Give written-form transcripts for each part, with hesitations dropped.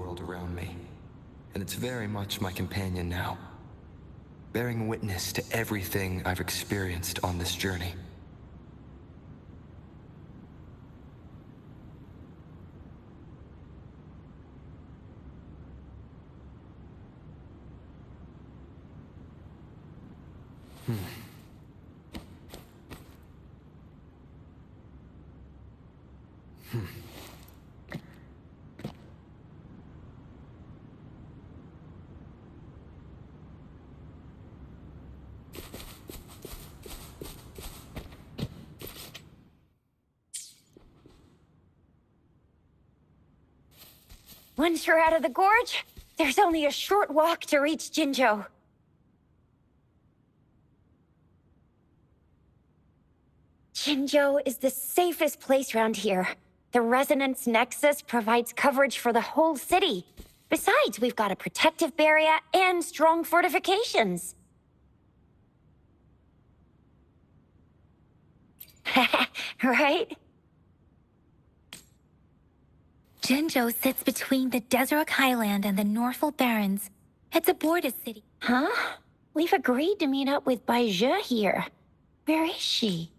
world around me, and it's very much my companion now, bearing witness to everything I've experienced on this journey. Once you're out of the gorge, there's only a short walk to reach Jinzhou. Jinzhou is the safest place around here. The resonance nexus provides coverage for the whole city. Besides, we've got a protective barrier and strong fortifications. Right? Jinzhou sits between the Desert Highland and the Norfolk Barrens. It's a border city. Huh? We've agreed to meet up with Baizhe here. Where is she?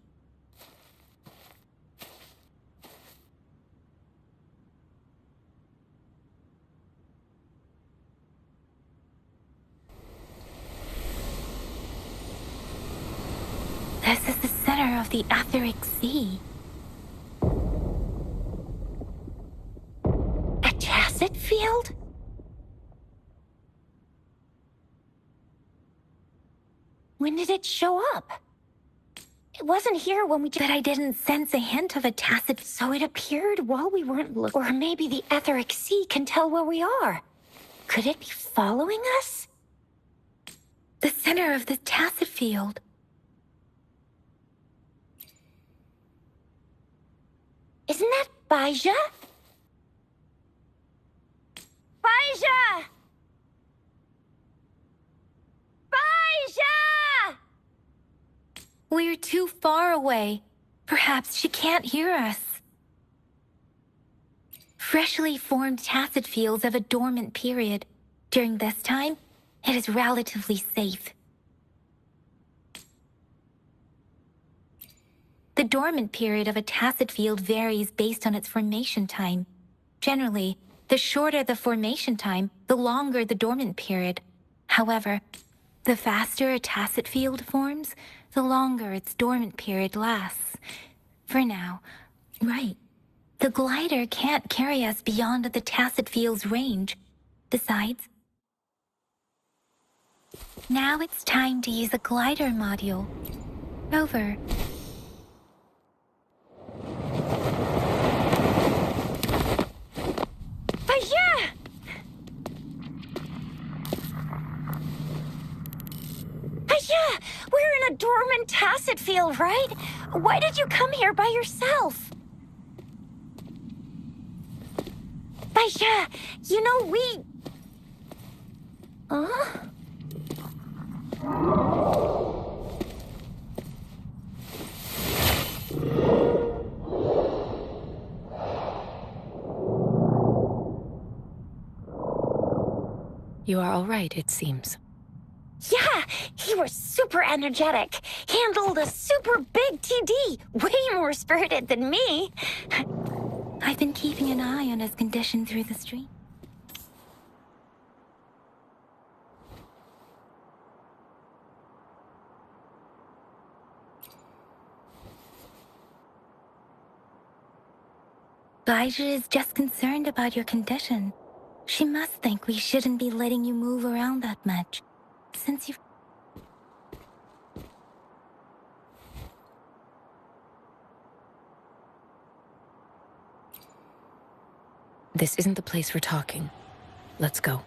This is the center of the Etheric Sea. A tacit field? When did it show up? It wasn't here when we just... But I didn't sense a hint of a tacit... So it appeared while we weren't looking. Or maybe the Etheric Sea can tell where we are. Could it be following us? The center of the tacit field. Isn't that Baizhe? Baizhe! Baizhe! We're too far away. Perhaps she can't hear us. Freshly formed tacit fields have a dormant period. During this time, it is relatively safe. The dormant period of a tacit field varies based on its formation time. Generally, the shorter the formation time, the longer the dormant period. However, the faster a tacit field forms, the longer its dormant period lasts. For now, right. The glider can't carry us beyond the tacit field's range. Besides, now it's time to use a glider module. Over. Baizhe! Baizhe! We're in a dormant tacit field, right? Why did you come here by yourself? Baizhe, you know we... Huh? You are all right, it seems. Yeah, he was super energetic. Handled a super big TD. Way more spirited than me. I've been keeping an eye on his condition through the stream. Baizhe is just concerned about your condition. She must think we shouldn't be letting you move around that much, since you've... This isn't the place for talking. Let's go.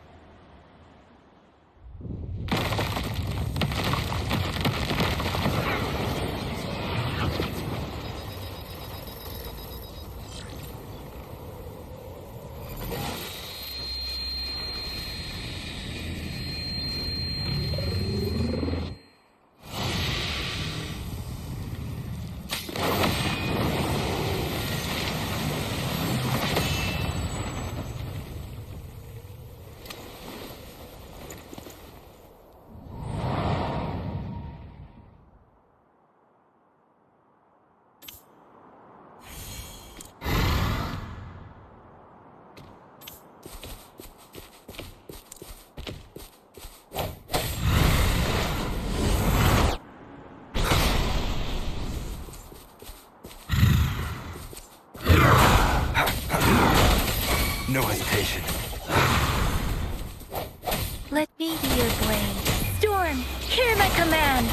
Let me be your blade. Storm, hear my command!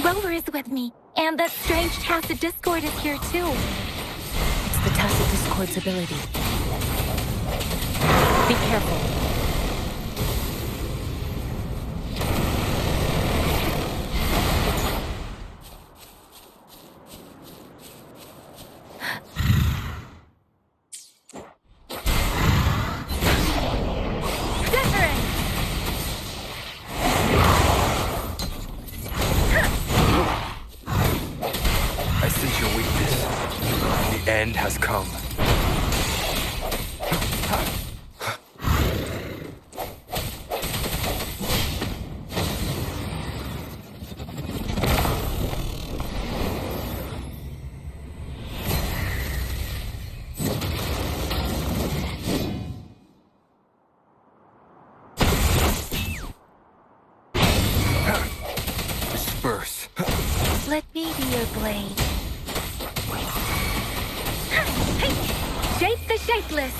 Rover is with me, and that strange Tacit Discord is here too. It's the Tacit Discord's ability. Be careful. I sense your weakness. The end has come. Disperse. Let me be your blade. Shape the shapeless!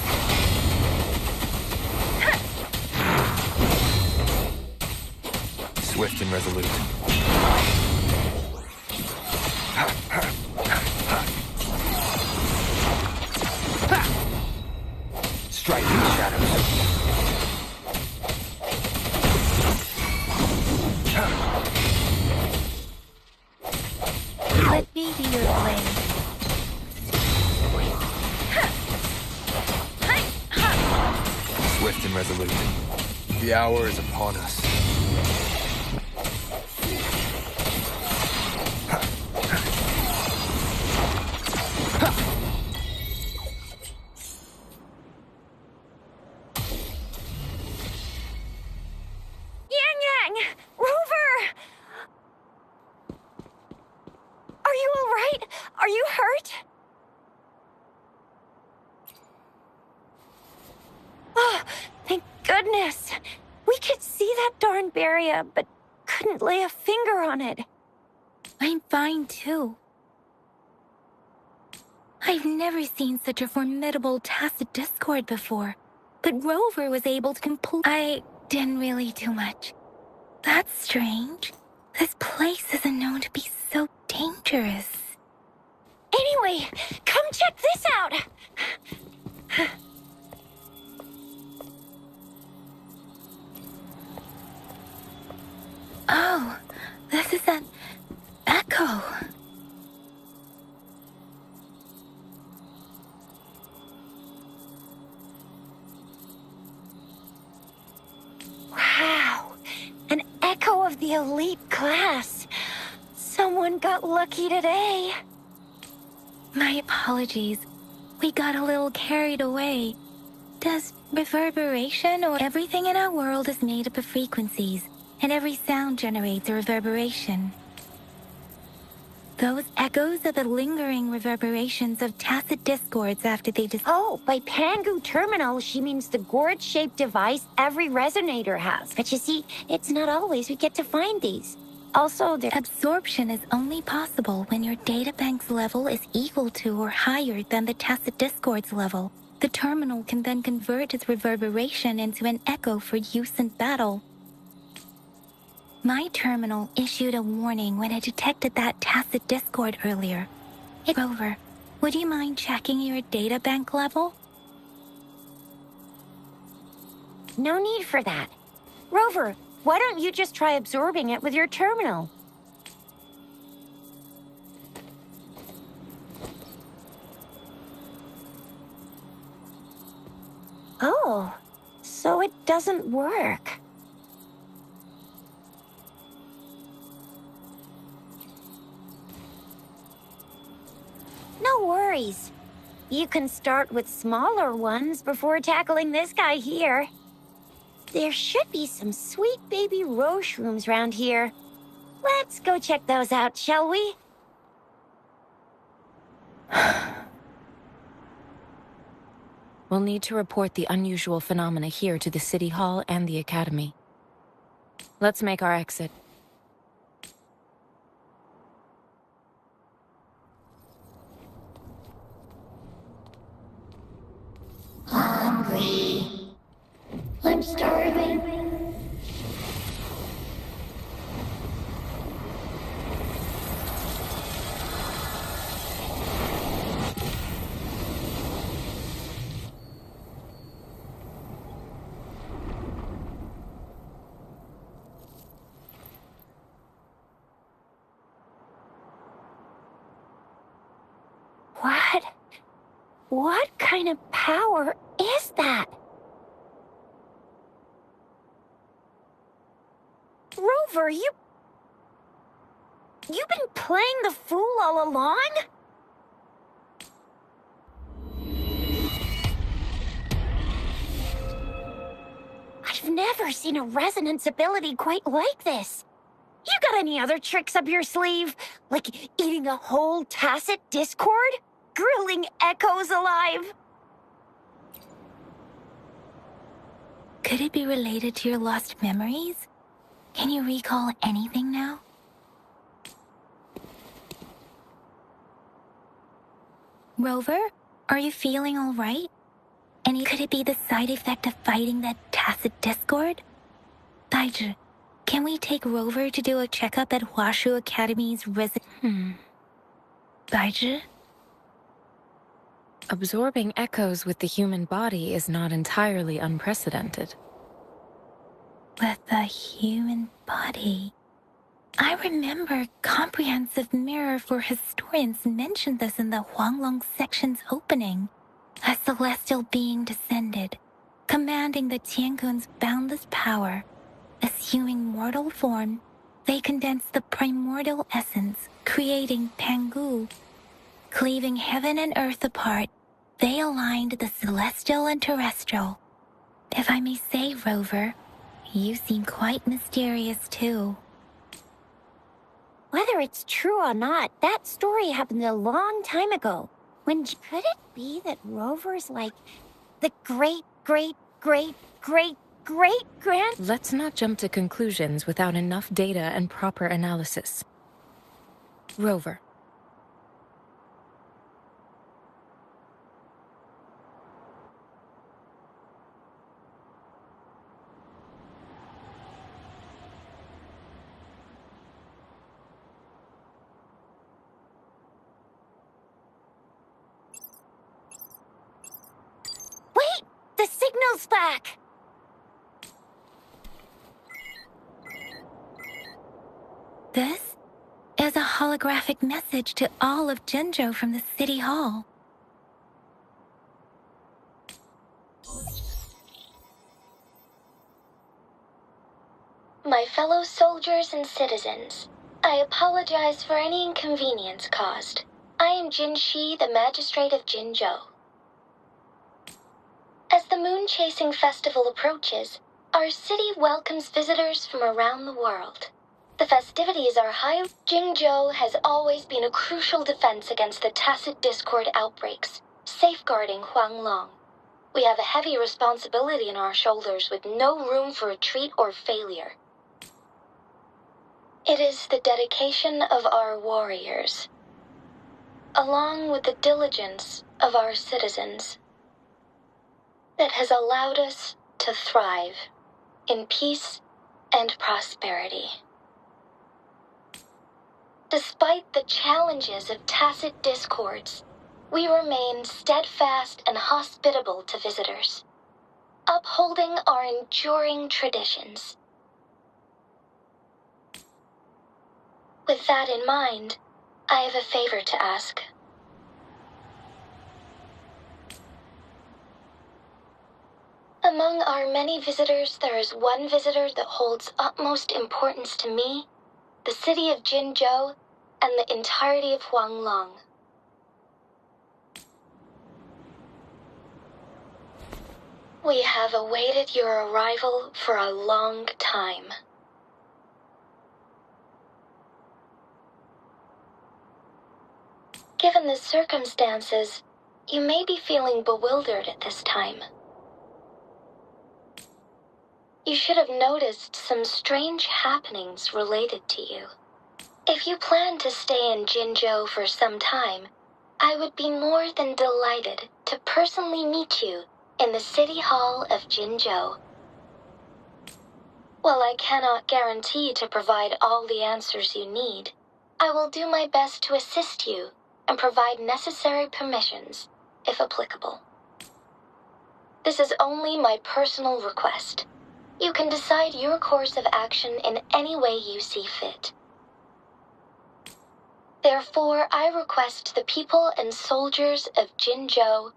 Swift and resolute. Strike in the shadows. Let me be your blade. Swift and resolute. The hour is upon us. Yang! Rover! Are you all right? Are you hurt? Oh, thank goodness. We could see that darn barrier, but couldn't lay a finger on it. I'm fine too. I've never seen such a formidable Tacit Discord before, but Rover was able to complete. I didn't really do much. That's strange. This place isn't known to be so dangerous. Anyway, come check this out. Oh, this is an echo. Wow, an echo of the elite class. Someone got lucky today. My apologies. We got a little carried away. Does reverberation or everything in our world is made up of frequencies, and every sound generates a reverberation. Those echoes are the lingering reverberations of Tacit Discords after they Oh, by Pangu Terminal, she means the gourd-shaped device every resonator has. But you see, it's not always we get to find these. Also, Absorption is only possible when your databank's level is equal to or higher than the Tacit Discord's level. The terminal can then convert its reverberation into an echo for use in battle. My terminal issued a warning when it detected that Tacit Discord earlier. Rover, would you mind checking your databank level? No need for that. Rover, why don't you just try absorbing it with your terminal? Oh, so it doesn't work. No worries. You can start with smaller ones before tackling this guy here. There should be some sweet baby roche rooms around here. Let's go check those out, shall we? We'll need to report the unusual phenomena here to the City Hall and the Academy. Let's make our exit. Hungry. I'm starving. What? What kind of power is that? Rover, you've been playing the fool all along? I've never seen a resonance ability quite like this. You got any other tricks up your sleeve? Like eating a whole tacit discord? Grilling echoes alive? Could it be related to your lost memories? Can you recall anything now? Rover, are you feeling all right? Could it be the side effect of fighting that tacit discord? Daiju, can we take Rover to do a checkup at Hwashu Academy's Daiju? Absorbing echoes with the human body is not entirely unprecedented. With the human body. I remember Comprehensive Mirror for Historians mentioned this in the Huanglong section's opening. A celestial being descended, commanding the Tiangun's boundless power. Assuming mortal form, they condensed the primordial essence, creating Pangu. Cleaving heaven and earth apart, they aligned the celestial and terrestrial. If I may say, Rover, you seem quite mysterious too. Whether it's true or not, that story happened a long time ago. Could it be that Rover's like the great grand? Let's not jump to conclusions without enough data and proper analysis. Rover. Wait! The signal's back! This is a holographic message to all of Jinzhou from the City Hall. My fellow soldiers and citizens, I apologize for any inconvenience caused. I am Jin Shi, the Magistrate of Jinzhou. As the Moon Chasing Festival approaches, our city welcomes visitors from around the world. The festivities are high. Jinzhou has always been a crucial defense against the tacit discord outbreaks, safeguarding Huanglong. We have a heavy responsibility on our shoulders with no room for retreat or failure. It is the dedication of our warriors, along with the diligence of our citizens, that has allowed us to thrive in peace and prosperity. Despite the challenges of tacit discords, we remain steadfast and hospitable to visitors, upholding our enduring traditions. With that in mind, I have a favor to ask. Among our many visitors, there is one visitor that holds utmost importance to me, the city of Jinzhou, and the entirety of Huanglong. We have awaited your arrival for a long time. Given the circumstances, you may be feeling bewildered at this time. you should have noticed some strange happenings related to you. If you plan to stay in Jinzhou for some time, I would be more than delighted to personally meet you in the City Hall of Jinzhou. While I cannot guarantee to provide all the answers you need, I will do my best to assist you and provide necessary permissions, if applicable. This is only my personal request. You can decide your course of action in any way you see fit. Therefore, I request the people and soldiers of Jinzhou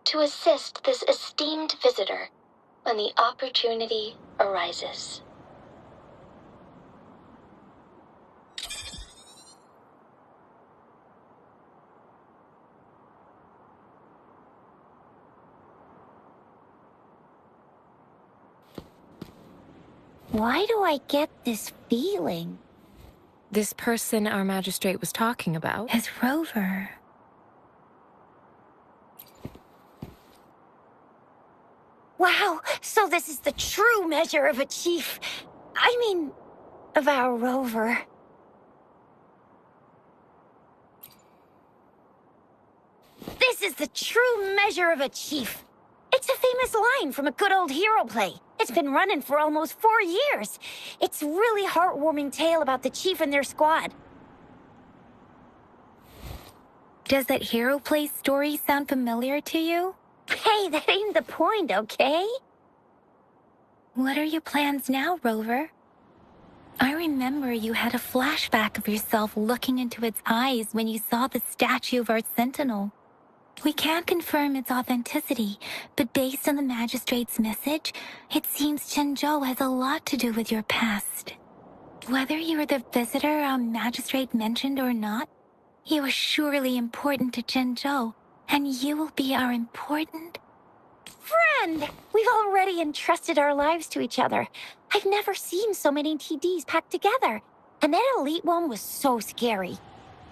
to assist this esteemed visitor when the opportunity arises. Why do I get this feeling? This person our magistrate was talking about? As Rover. Wow, so this is the true measure of a chief. I mean, of our Rover. This is the true measure of a chief. It's a famous line from a good old hero play. It's been running for almost 4 years. It's a really heartwarming tale about the chief and their squad. Does that hero play story sound familiar to you? Hey, that ain't the point, okay? What are your plans now, Rover? I remember you had a flashback of yourself looking into its eyes when you saw the statue of our sentinel. We can't confirm its authenticity, but based on the magistrate's message, it seems Jinzhou has a lot to do with your past. Whether you are the visitor our magistrate mentioned or not, you are surely important to Jinzhou, and you will be our important Friend! We've already entrusted our lives to each other. I've never seen so many TDs packed together. And that elite one was so scary.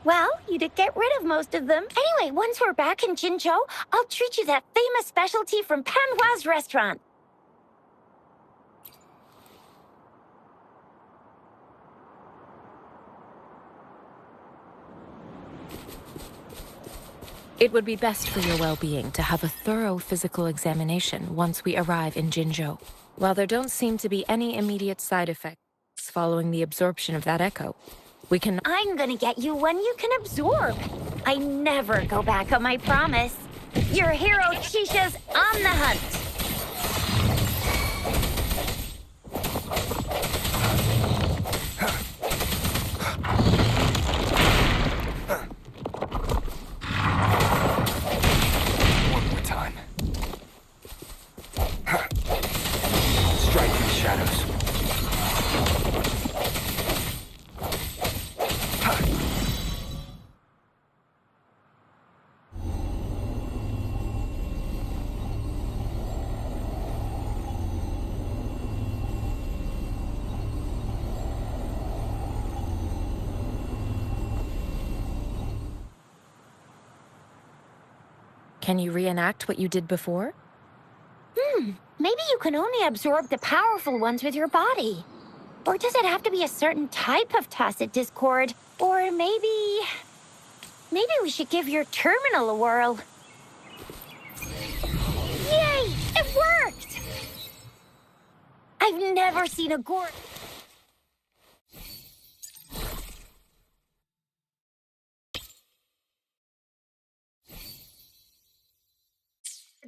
Well, you did get rid of most of them. Anyway, once we're back in Jinzhou, I'll treat you that famous specialty from Panhua's restaurant. It would be best for your well-being to have a thorough physical examination once we arrive in Jinzhou. While there don't seem to be any immediate side effects following the absorption of that echo, we can... I'm gonna get you one you can absorb. I never go back on my promise. Your hero Chisha's on the hunt. One more time. Strike through the shadows. Can you reenact what you did before? Maybe you can only absorb the powerful ones with your body. Or does it have to be a certain type of tacit discord? Or maybe we should give your terminal a whirl. Yay! It worked! I've never seen a gourd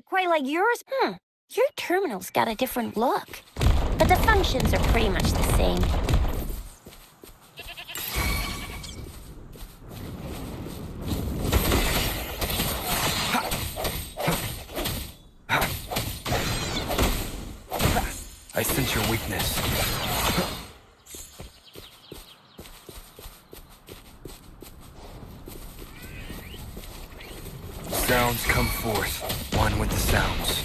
quite like yours. Your terminal's got a different look. But the functions are pretty much the same. I sense your weakness. Sounds come forth, one with the sounds.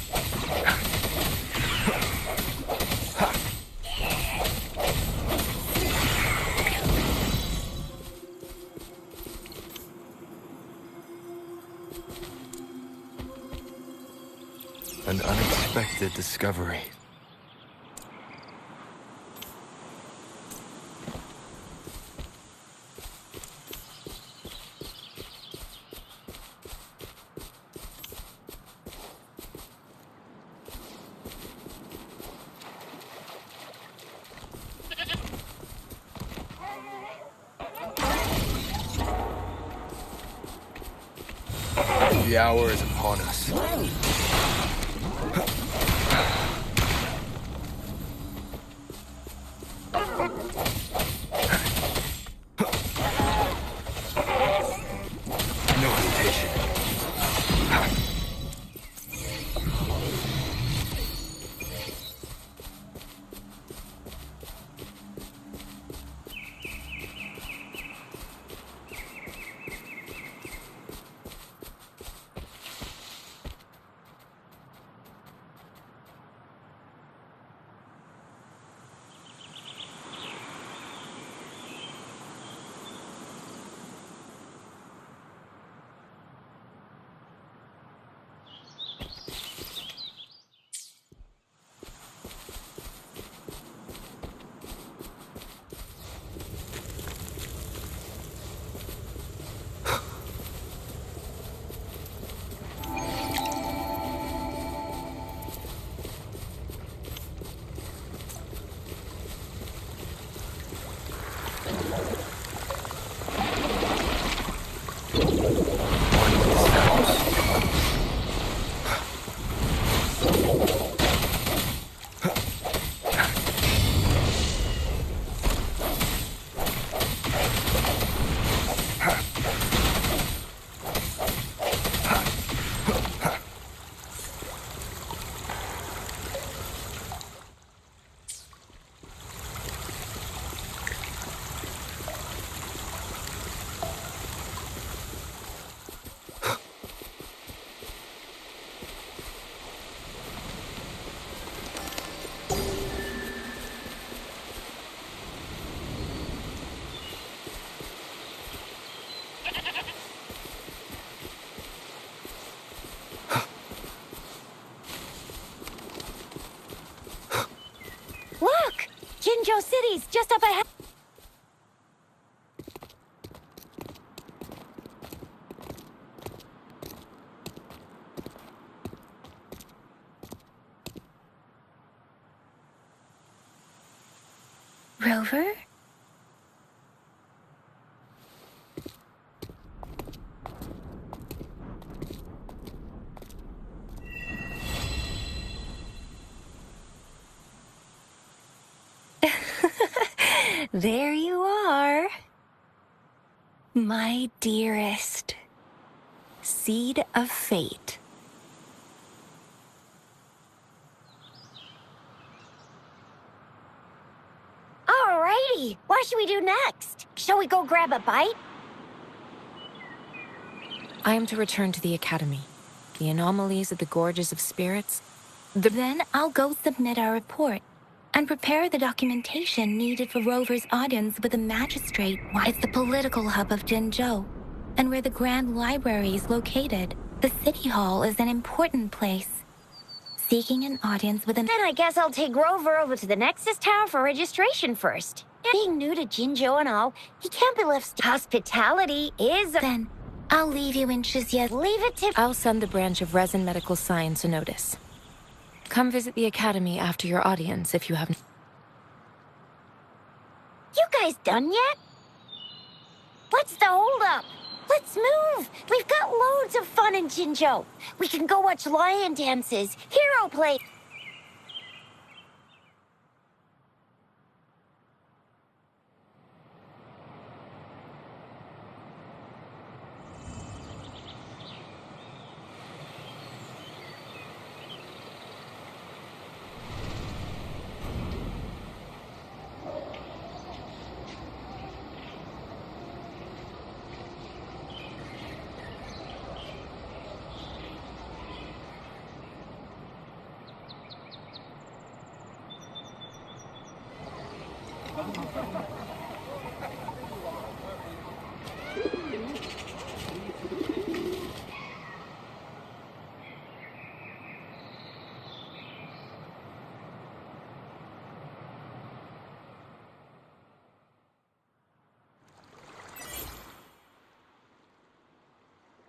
An unexpected discovery. The hour is upon us. No hesitation. Look! Jinzhou City's just up ahead. Rover? There you are. My dearest. Seed of fate. Alrighty, what should we do next? Shall we go grab a bite? I am to return to the Academy. The anomalies of the Gorges of Spirits. Then I'll go submit our report and prepare the documentation needed for Rover's audience with the magistrate. It's the political hub of Jinzhou, and where the Grand Library is located. The City Hall is an important place. Seeking an audience with an... Then I guess I'll take Rover over to the Nexus Tower for registration first. Being new to Jinzhou and all, he can't be left... Hospitality is... Then I'll leave you in Shizuya's... Leave it to... I'll send the branch of Resin Medical Science a notice. Come visit the Academy after your audience if you have... You guys done yet? What's the holdup? Let's move! We've got loads of fun in Jinzhou. We can go watch lion dances, hero play...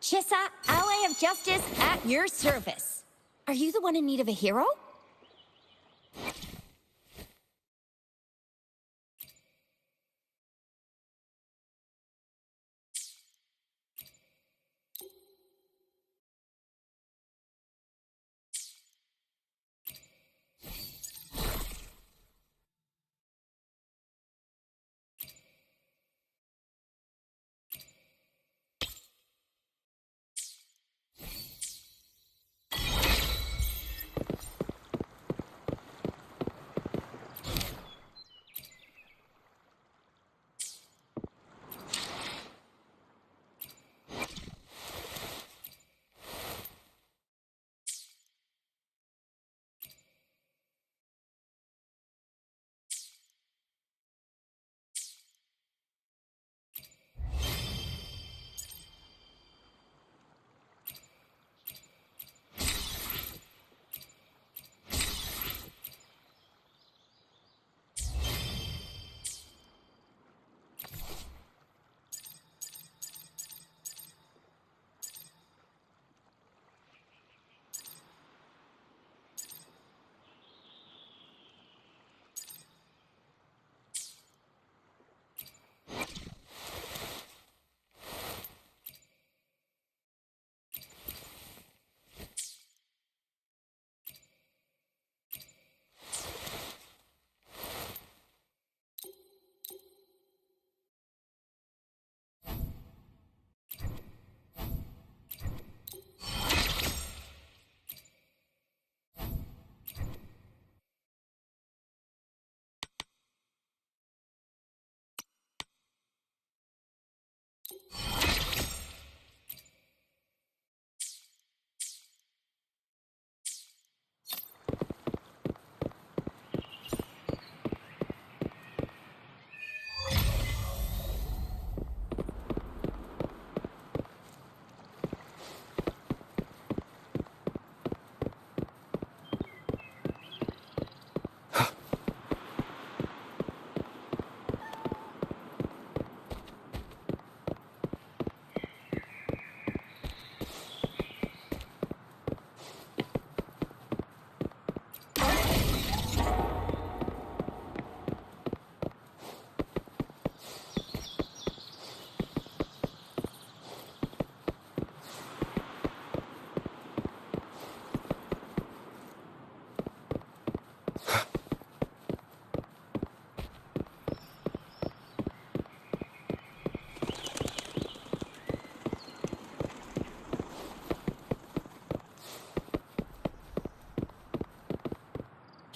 Chissa, ally of justice at your service. Are you the one in need of a hero?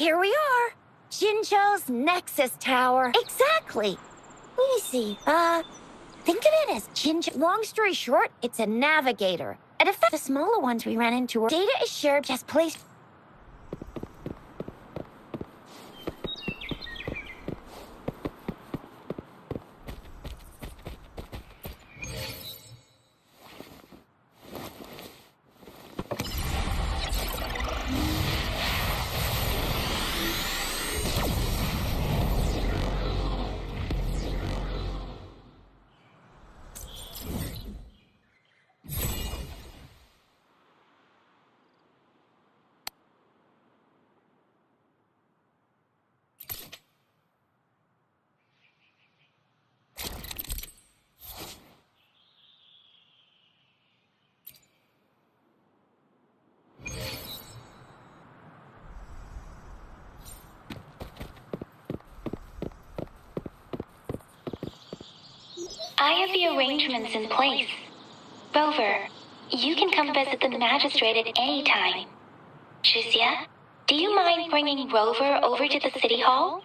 Here we are. Jinzhou's Nexus Tower. Exactly. Let me see. Think of it as Jinzhou. Long story short, it's a navigator. And in fact, the smaller ones we ran into, data is shared just placed. I have the arrangements in place. Rover, you can come visit the magistrate at any time. Shuzia, do you mind bringing Rover over to the city hall?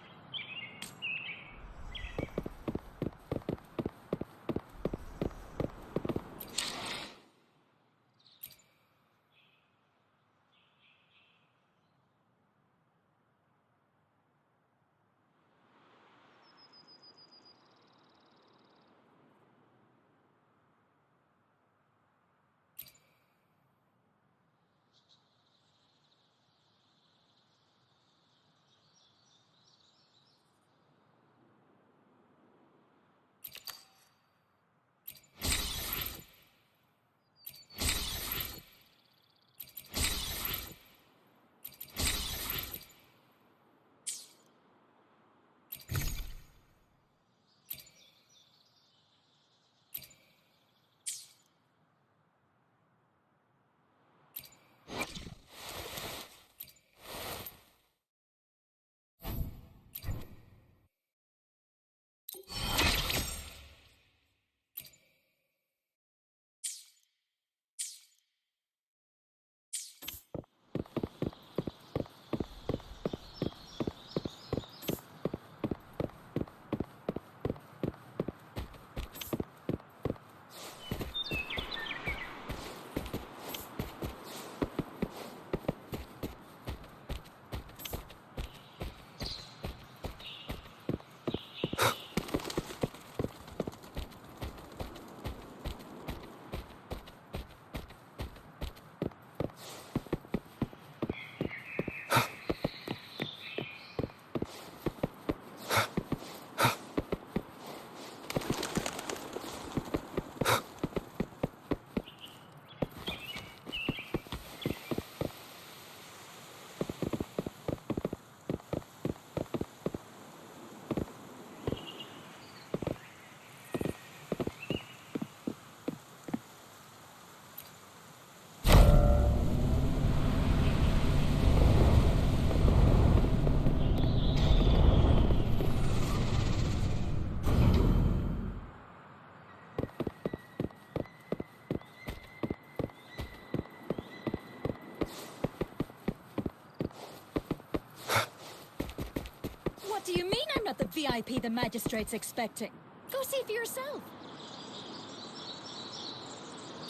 What do you mean I'm not the VIP the magistrate's expecting? Go see for yourself.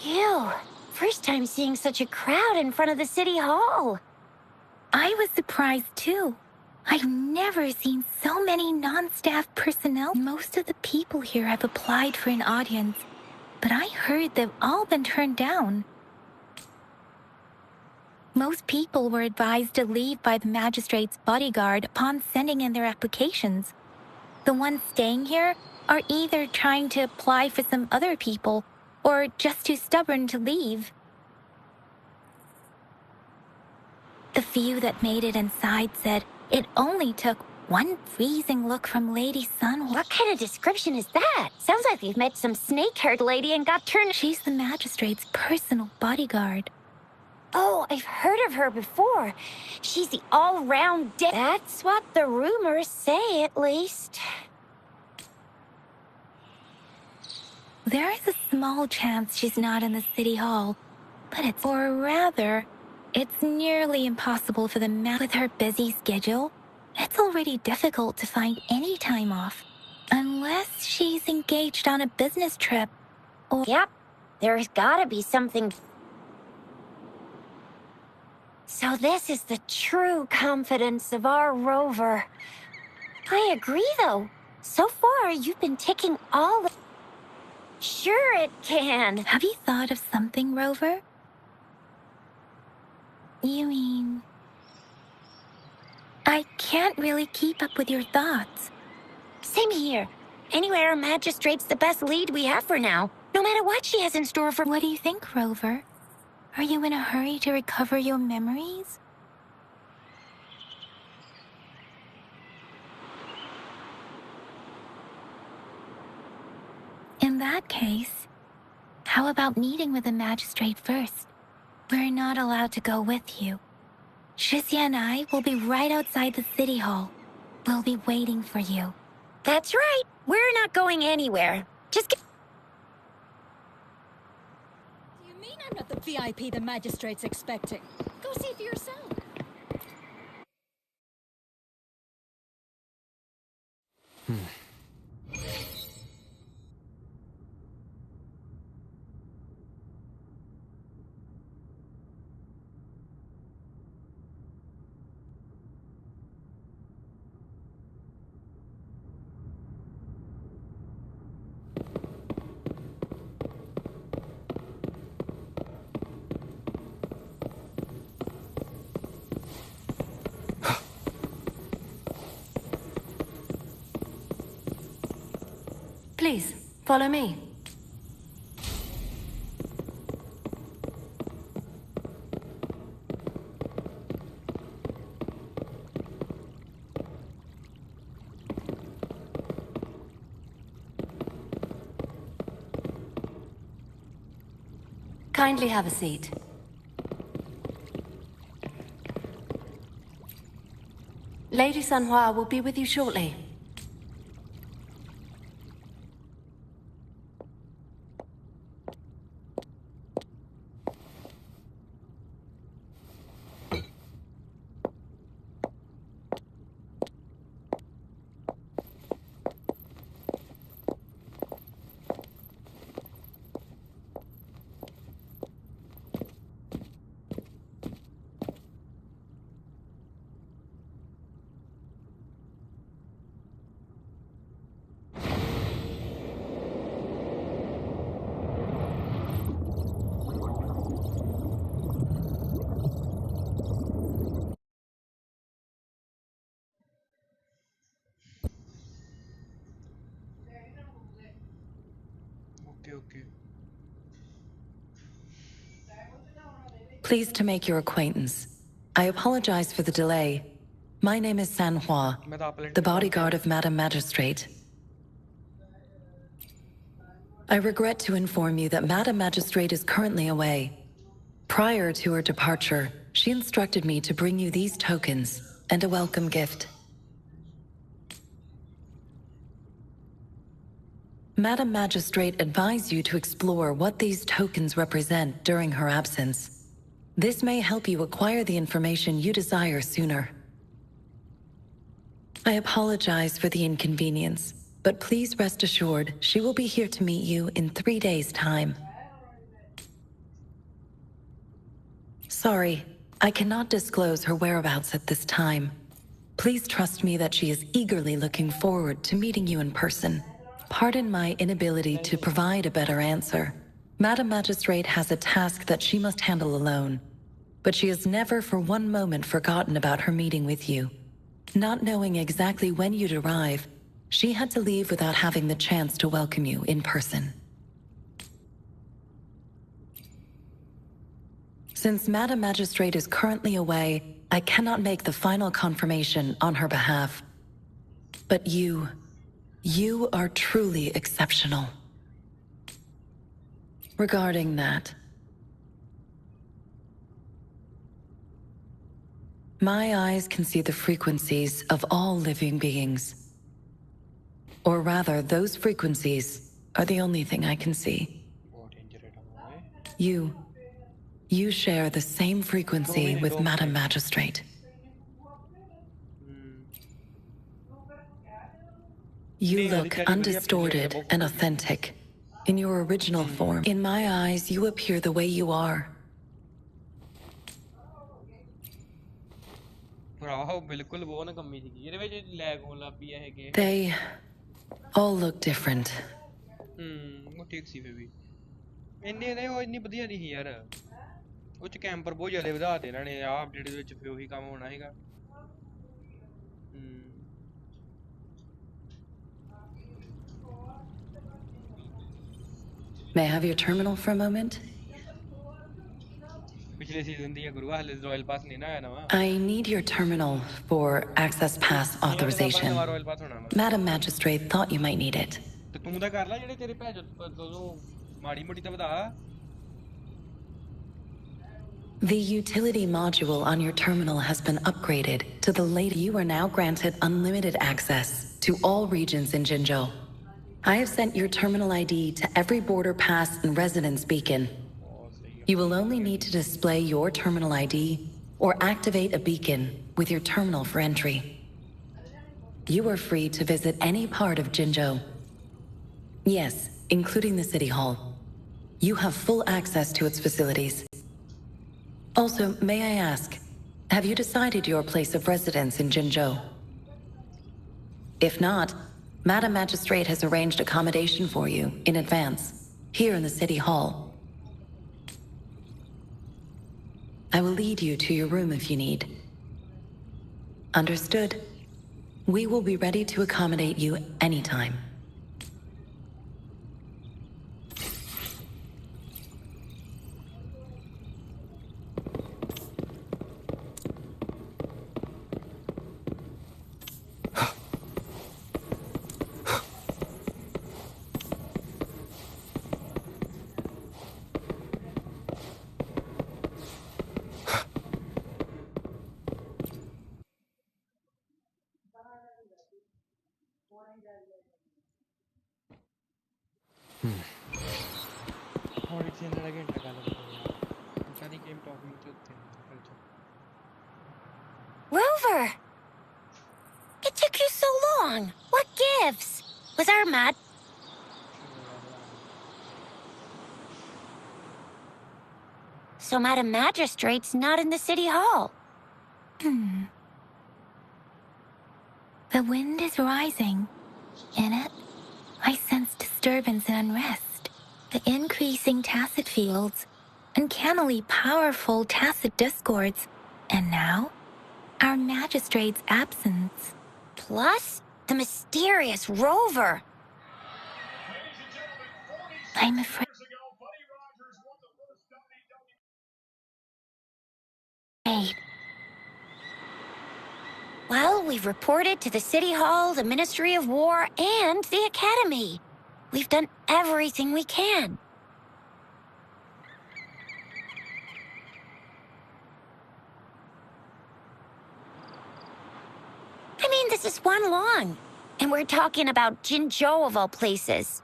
Ew. First time seeing such a crowd in front of the city hall. I was surprised too. I've never seen so many non-staff personnel. Most of the people here have applied for an audience, but I heard they've all been turned down. Most people were advised to leave by the magistrate's bodyguard upon sending in their applications. The ones staying here are either trying to apply for some other people or just too stubborn to leave. The few that made it inside said it only took one freezing look from Lady Sun. What kind of description is that? Sounds like you've met some snake-haired lady and got turned... She's the magistrate's personal bodyguard. Oh, I've heard of her before. She's the all-round That's what the rumors say, at least. There is a small chance she's not in the city hall, but it's nearly impossible for with her busy schedule. It's already difficult to find any time off, unless she's engaged on a business trip or... Yep, there's gotta be something... So this is the true confidence of our rover. I agree, though. So far, you've been ticking all the... Sure it can. Have you thought of something, Rover? You mean... I can't really keep up with your thoughts. Same here. Anyway, our magistrate's the best lead we have for now, no matter what she has in store for... What do you think, Rover? Are you in a hurry to recover your memories? In that case, how about meeting with the magistrate first? We're not allowed to go with you. Shizia and I will be right outside the city hall. We'll be waiting for you. That's right. We're not going anywhere. Just get... You mean I'm not the VIP the magistrate's expecting? Go see for yourself. Please, follow me. Kindly have a seat. Lady Sanhua will be with you shortly. Okay. Pleased to make your acquaintance. I apologize for the delay. My name is Sanhua, the bodyguard of Madam Magistrate. I regret to inform you that Madam Magistrate is currently away. Prior to her departure, she instructed me to bring you these tokens and a welcome gift. Madam Magistrate advised you to explore what these tokens represent during her absence. This may help you acquire the information you desire sooner. I apologize for the inconvenience, but please rest assured she will be here to meet you in 3 days' time. Sorry, I cannot disclose her whereabouts at this time. Please trust me that she is eagerly looking forward to meeting you in person. Pardon my inability to provide a better answer. Madam Magistrate has a task that she must handle alone, but she has never for one moment forgotten about her meeting with you. Not knowing exactly when you'd arrive, she had to leave without having the chance to welcome you in person. Since Madam Magistrate is currently away, I cannot make the final confirmation on her behalf. But you are truly exceptional. Regarding that, my eyes can see the frequencies of all living beings. Or rather, those frequencies are the only thing I can see. You share the same frequency with Madam Magistrate. You look undistorted and authentic. In your original form, in my eyes, you appear the way you are. They all look different. ਇੰਨੇ ਨੇ ਉਹ ਇੰਨੀ ਵਧੀਆ ਨਹੀਂ ਯਾਰ ਉਹ ਚ camper ਬਹੁਤ ਜ਼ਿਆਦਾ ਵਧਾ ਦੇ ਇਹਨਾਂ ਨੇ ਆਹ ਅਪਡੇਟ ਦੇ ਵਿੱਚ ਫਿਰ ਉਹੀ ਕੰਮ ਹੋਣਾ ਹੈਗਾ May I have your terminal for a moment? ਪਿਛਲੇ ਸੀਜ਼ਨ ਦੀ ਗੁਰੂ ਹਾਲੇ ਰਾਇਲ ਪਾਸ ਨਹੀਂ ਨਾ ਆਇਆ ਨਵਾਂ I need your terminal for access pass authorization. Madam Magistrate thought you might need it. ਤੇ ਤੂੰ ਤਾਂ ਕਰ ਲੈ ਜਿਹੜੇ ਤੇਰੇ ਭੈਜ ਤੋਂ ਮਾੜੀ ਮੋਟੀ ਤਾਂ ਵਧਾ The utility module on your terminal has been upgraded to the latest. You are now granted unlimited access to all regions in Jinzhou. I have sent your terminal ID to every border pass and residence beacon. You will only need to display your terminal ID or activate a beacon with your terminal for entry. You are free to visit any part of Jinzhou. Yes, including the City Hall. You have full access to its facilities. Also, may I ask, have you decided your place of residence in Jinzhou? If not, Madam Magistrate has arranged accommodation for you in advance, here in the City Hall. I will lead you to your room if you need. Understood. We will be ready to accommodate you anytime. Rover! It took you so long. What gives? Was our mad... So Madam Magistrate's not in the City Hall. The wind is rising. In it, I sense disturbance and unrest. The increasing tacit fields, uncannily powerful tacit discords, and now, our magistrate's absence. Plus, the mysterious Rover. I'm afraid... Well, we've reported to the City Hall, the Ministry of War, and the Academy. We've done everything we can. I mean, this is one long, and we're talking about Jinzhou of all places.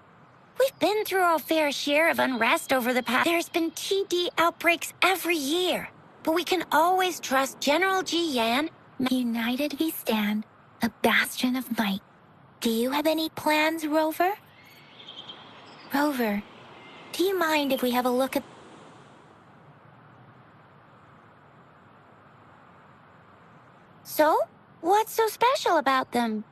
We've been through our fair share of unrest over the past. There's been TD outbreaks every year, but we can always trust General Ji Yan. United we stand, a bastion of might. Do you have any plans, Rover? Rover, do you mind if we have a look at... So? What's so special about them?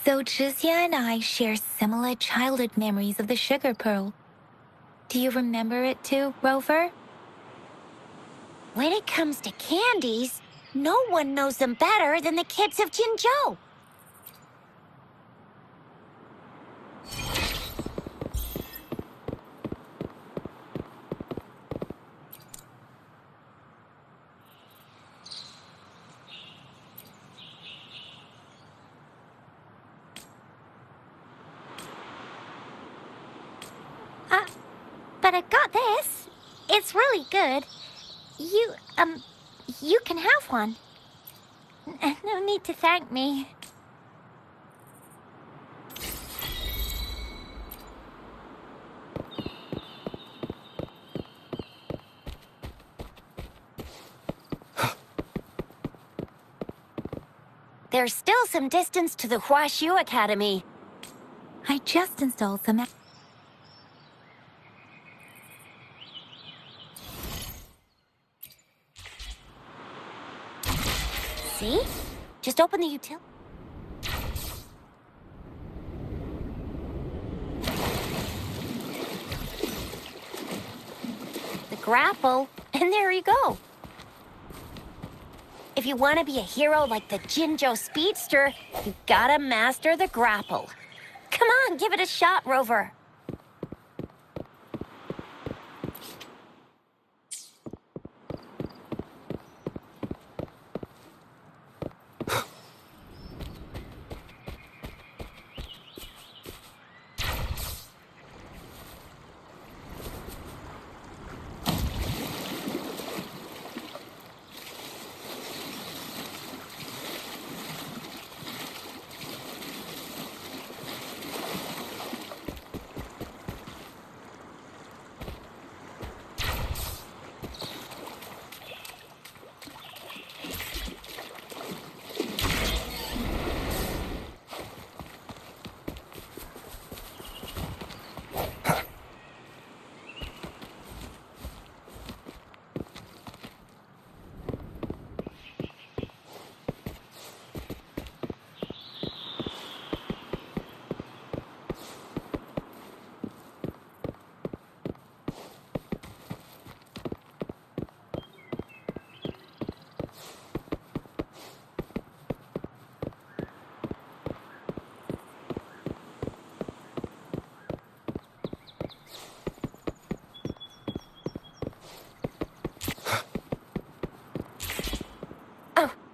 So Jizya and I share similar childhood memories of the sugar pearl. Do you remember it too, Rover? When it comes to candies, no one knows them better than the kids of Jinzhou. But I got this. It's really good. You can have one. No need to thank me. There's still some distance to the Huaxiu Academy. I just installed some. See? Just open the utility. The grapple, and there you go. If you want to be a hero like the Jinzhou Speedster, you gotta master the grapple. Come on, give it a shot, Rover.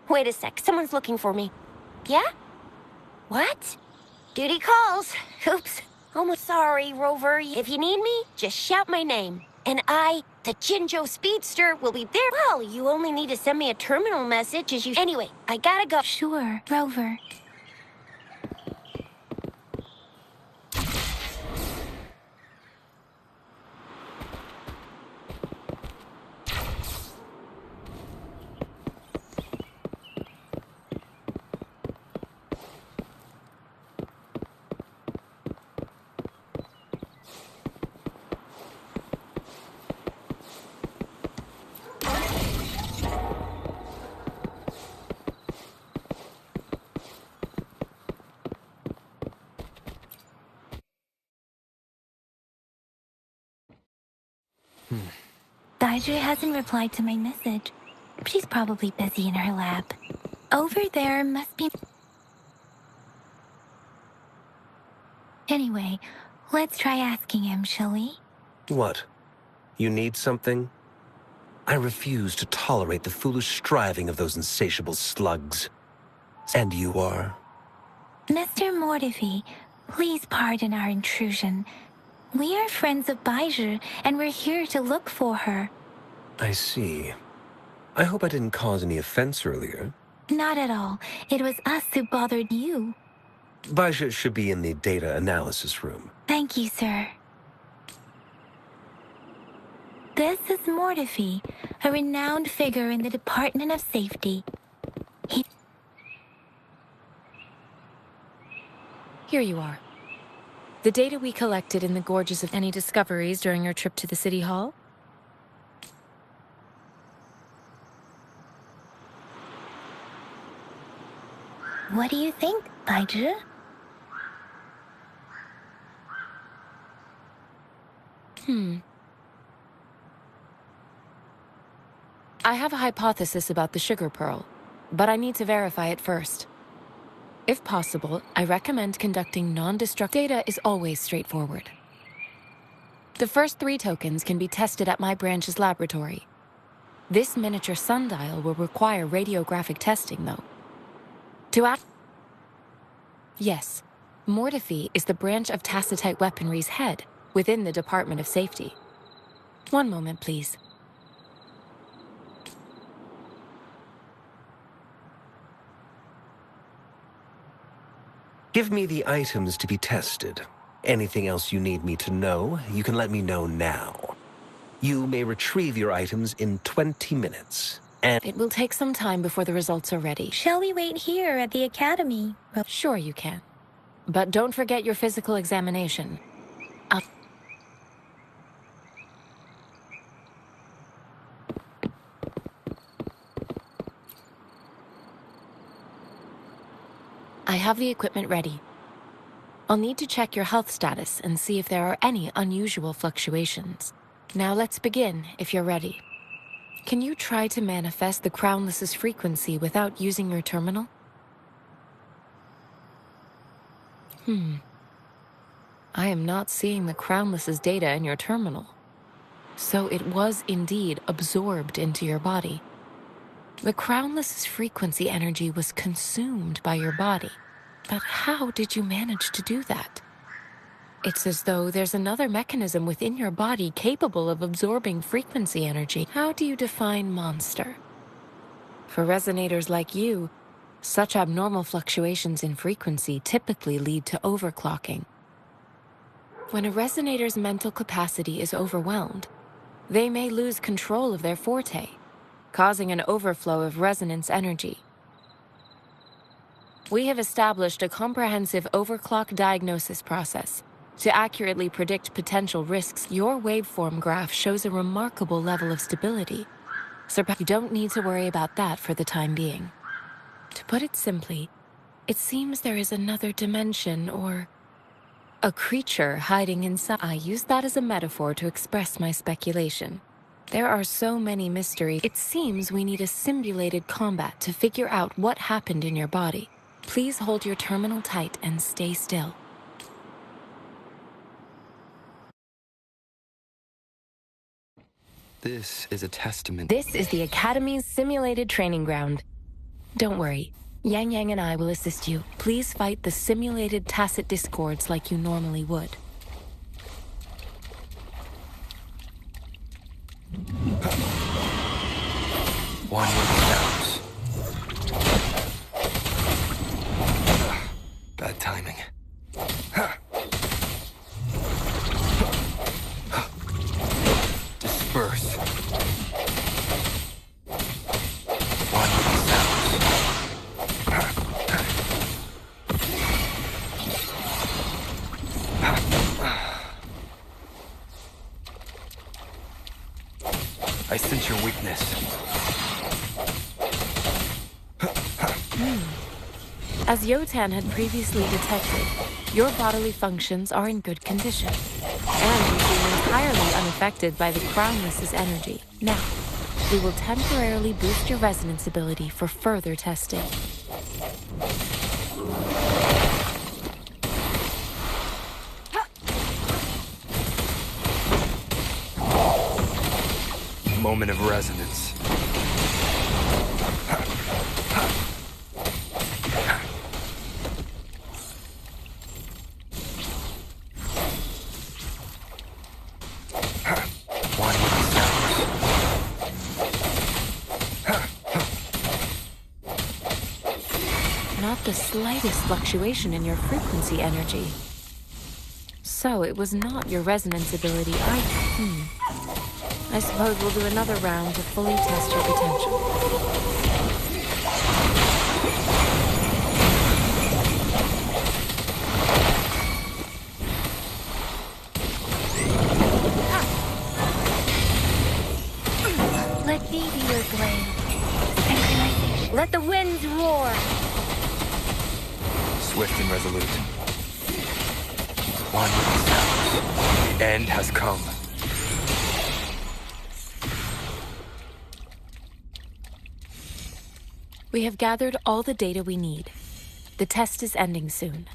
Wait a sec, someone's looking for me. Yeah? What? Duty calls. Oops. Almost sorry, Rover. If you need me, just shout my name. And I, the Jinzhou Speedster, will be there. Well, you only need to send me a terminal message as you... Anyway, I gotta go. Sure, Rover. Daiju hasn't replied to my message. She's probably busy in her lab. Over there must be... Anyway, let's try asking him, shall we? What? You need something? I refuse to tolerate the foolish striving of those insatiable slugs. And you are? Mr. Mortivy, please pardon our intrusion. We are friends of Baizhi, and we're here to look for her. I see. I hope I didn't cause any offense earlier. Not at all. It was us who bothered you. Baizhi should be in the data analysis room. Thank you, sir. This is Mortivy, a renowned figure in the Department of Safety. Here you are. The data we collected in the gorges of any discoveries during your trip to the City Hall? What do you think, Baizhi? I have a hypothesis about the sugar pearl, but I need to verify it first. If possible, I recommend conducting non-destructive. Data is always straightforward. The first 3 tokens can be tested at my branch's laboratory. This miniature sundial will require radiographic testing, though. To act... Yes, Mortefi is the branch of Tacitite Weaponry's head within the Department of Safety. One moment, please. Give me the items to be tested. Anything else you need me to know, you can let me know now. You may retrieve your items in 20 minutes. And It will take some time before the results are ready. Shall we wait here at the academy? Sure you can. But don't forget your physical examination. I have the equipment ready. I'll need to check your health status and see if there are any unusual fluctuations. Now let's begin, if you're ready. Can you try to manifest the Crownless's frequency without using your terminal? I am not seeing the Crownless's data in your terminal. So it was indeed absorbed into your body. The Crownless's frequency energy was consumed by your body. But how did you manage to do that? It's as though there's another mechanism within your body capable of absorbing frequency energy. How do you define monster? For resonators like you, such abnormal fluctuations in frequency typically lead to overclocking. When a resonator's mental capacity is overwhelmed, they may lose control of their forte, causing an overflow of resonance energy. We have established a comprehensive overclock diagnosis process. To accurately predict potential risks, your waveform graph shows a remarkable level of stability. So you don't need to worry about that for the time being. To put it simply, it seems there is another dimension or a creature hiding inside. I use that as a metaphor to express my speculation. There are so many mysteries. It seems we need a simulated combat to figure out what happened in your body. Please hold your terminal tight and stay still. This is a testament. This is the Academy's simulated training ground. Don't worry. Yang Yang and I will assist you. Please fight the simulated tacit discords like you normally would. One with sounds. Bad timing. Disperse. One with sounds. I sense your weakness. As Yotan had previously detected, your bodily functions are in good condition, and you seem entirely unaffected by the Crownless's energy. Now, we will temporarily boost your resonance ability for further testing. Moment of resonance. One with sounds. Not the slightest fluctuation in your frequency energy. So it was not your resonance ability either. I suppose we'll do another round to fully test your potential. Let me be your blade. Synchronization. Let the winds roar. swift and resolute. One sound. The end has come. We have gathered all the data we need. The test is ending soon.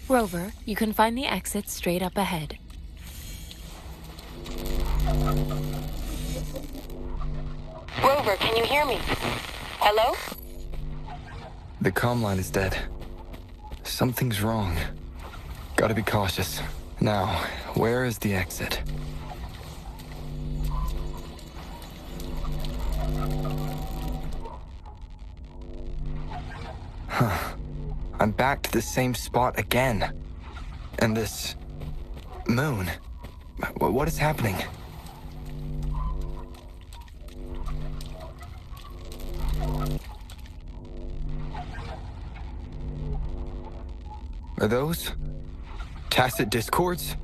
Rover, you can find the exit straight up ahead. Rover, can you hear me? Hello? The comm line is dead. Something's wrong. Gotta be cautious. Now, where is the exit? Huh. I'm back to the same spot again. And this... moon. What is happening? Are those... tacit discords?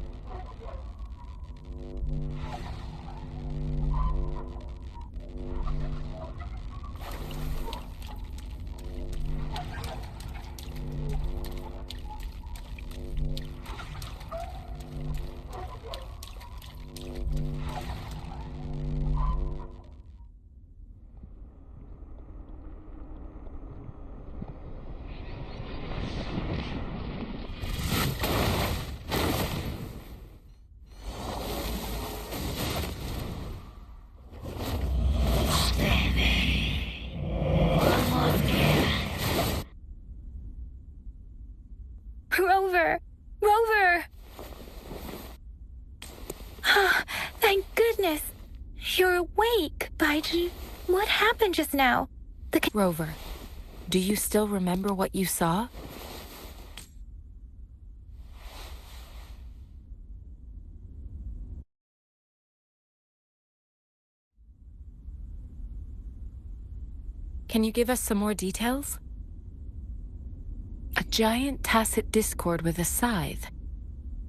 Rover! Rover! Thank goodness! You're awake, Baiji. What happened just now? Rover, do you still remember what you saw? Can you give us some more details? A giant tacit discord with a scythe.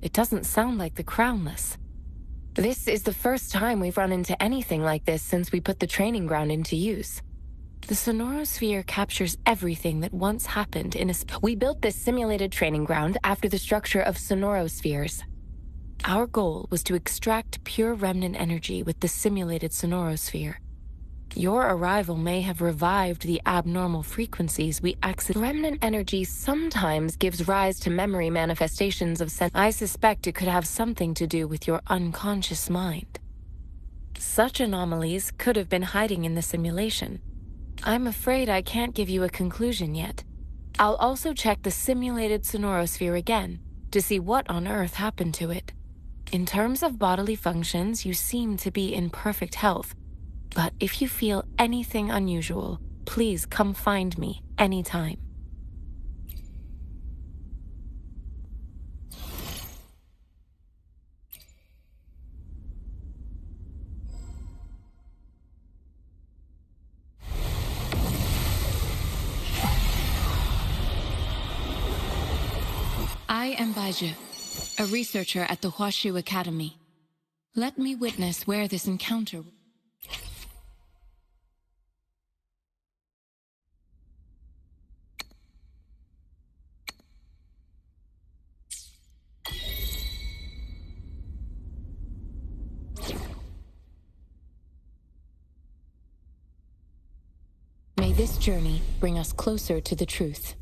It doesn't sound like the Crownless. This is the first time we've run into anything like this since we put the training ground into use. The sonorosphere captures everything that once happened in a... We built this simulated training ground after the structure of sonorospheres. Our goal was to extract pure remnant energy with the simulated sonorosphere. Your arrival may have revived the abnormal frequencies we Remnant energy sometimes gives rise to memory manifestations of I suspect it could have something to do with your unconscious mind. Such anomalies could have been hiding in the simulation. I'm afraid I can't give you a conclusion yet. I'll also check the simulated sonorosphere again to see what on earth happened to it. In terms of bodily functions, you seem to be in perfect health. But if you feel anything unusual, please come find me anytime. I am Baiju, a researcher at the Huashu Academy. Let me witness where this encounter... May this journey bring us closer to the truth.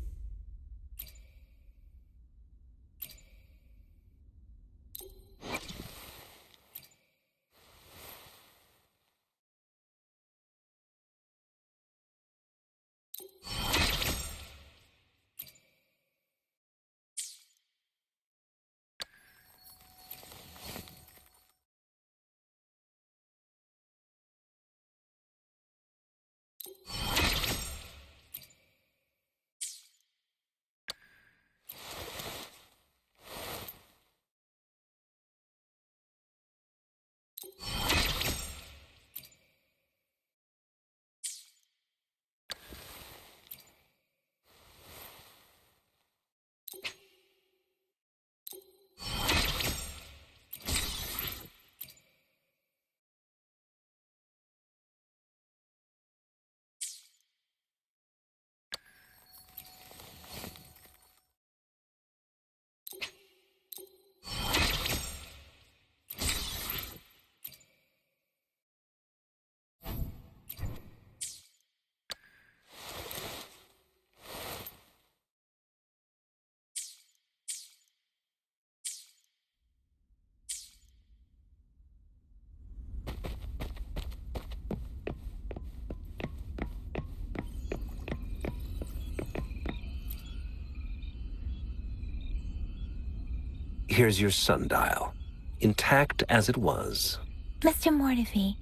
Here's your sundial, intact as it was. Mr. Mortefi,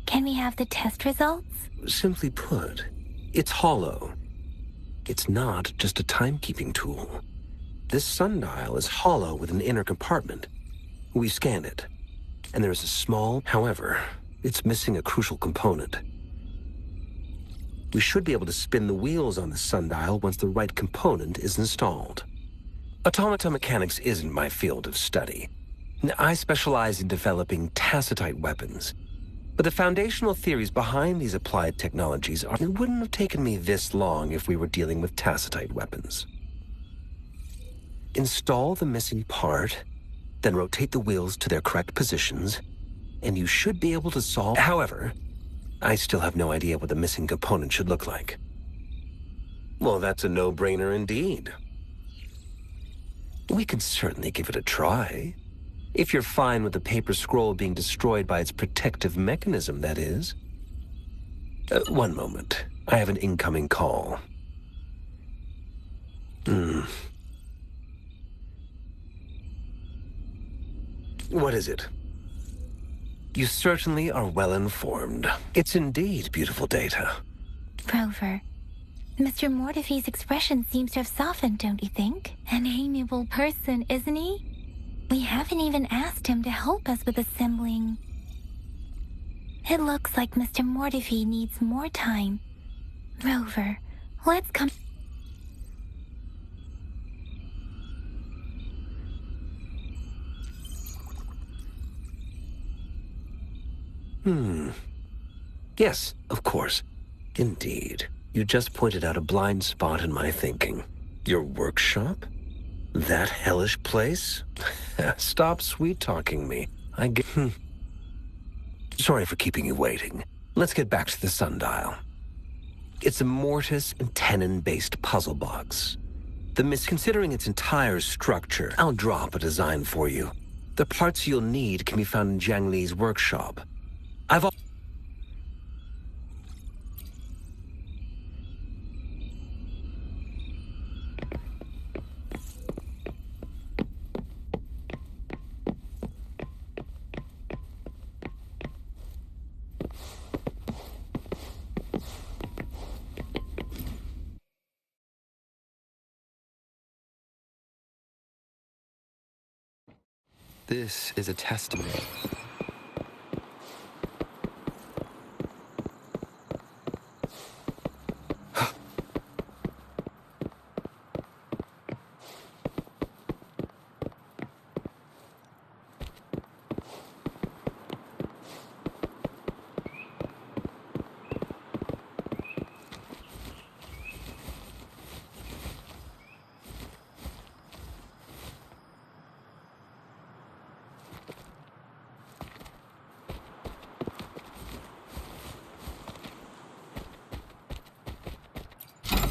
can we have the test results? Simply put, it's hollow. It's not just a timekeeping tool. This sundial is hollow with an inner compartment. We scanned it, and there is a small... However, it's missing a crucial component. We should be able to spin the wheels on the sundial once the right component is installed. Automata mechanics isn't my field of study. I specialize in developing tacitite weapons. But the foundational theories behind these applied technologies are... It wouldn't have taken me this long if we were dealing with tacitite weapons. Install the missing part, then rotate the wheels to their correct positions, and you should be able to solve... However, I still have no idea what the missing component should look like. Well, that's a no-brainer indeed. We could certainly give it a try. If you're fine with the paper scroll being destroyed by its protective mechanism, that is. One moment. I have an incoming call. What is it? You certainly are well informed. It's indeed beautiful data. Rover, Mr. Mortefi's expression seems to have softened, don't you think? An amiable person, isn't he? We haven't even asked him to help us with assembling. It looks like Mr. Mortefi needs more time. Rover, let's come... Yes, of course. Indeed. You just pointed out a blind spot in my thinking. Your workshop? That hellish place? Stop sweet-talking me. I get... Sorry for keeping you waiting. Let's get back to the sundial. It's a mortise and tenon-based puzzle box. Considering its entire structure, I'll drop a design for you. The parts you'll need can be found in Jiang Li's workshop. I've... This is a testament.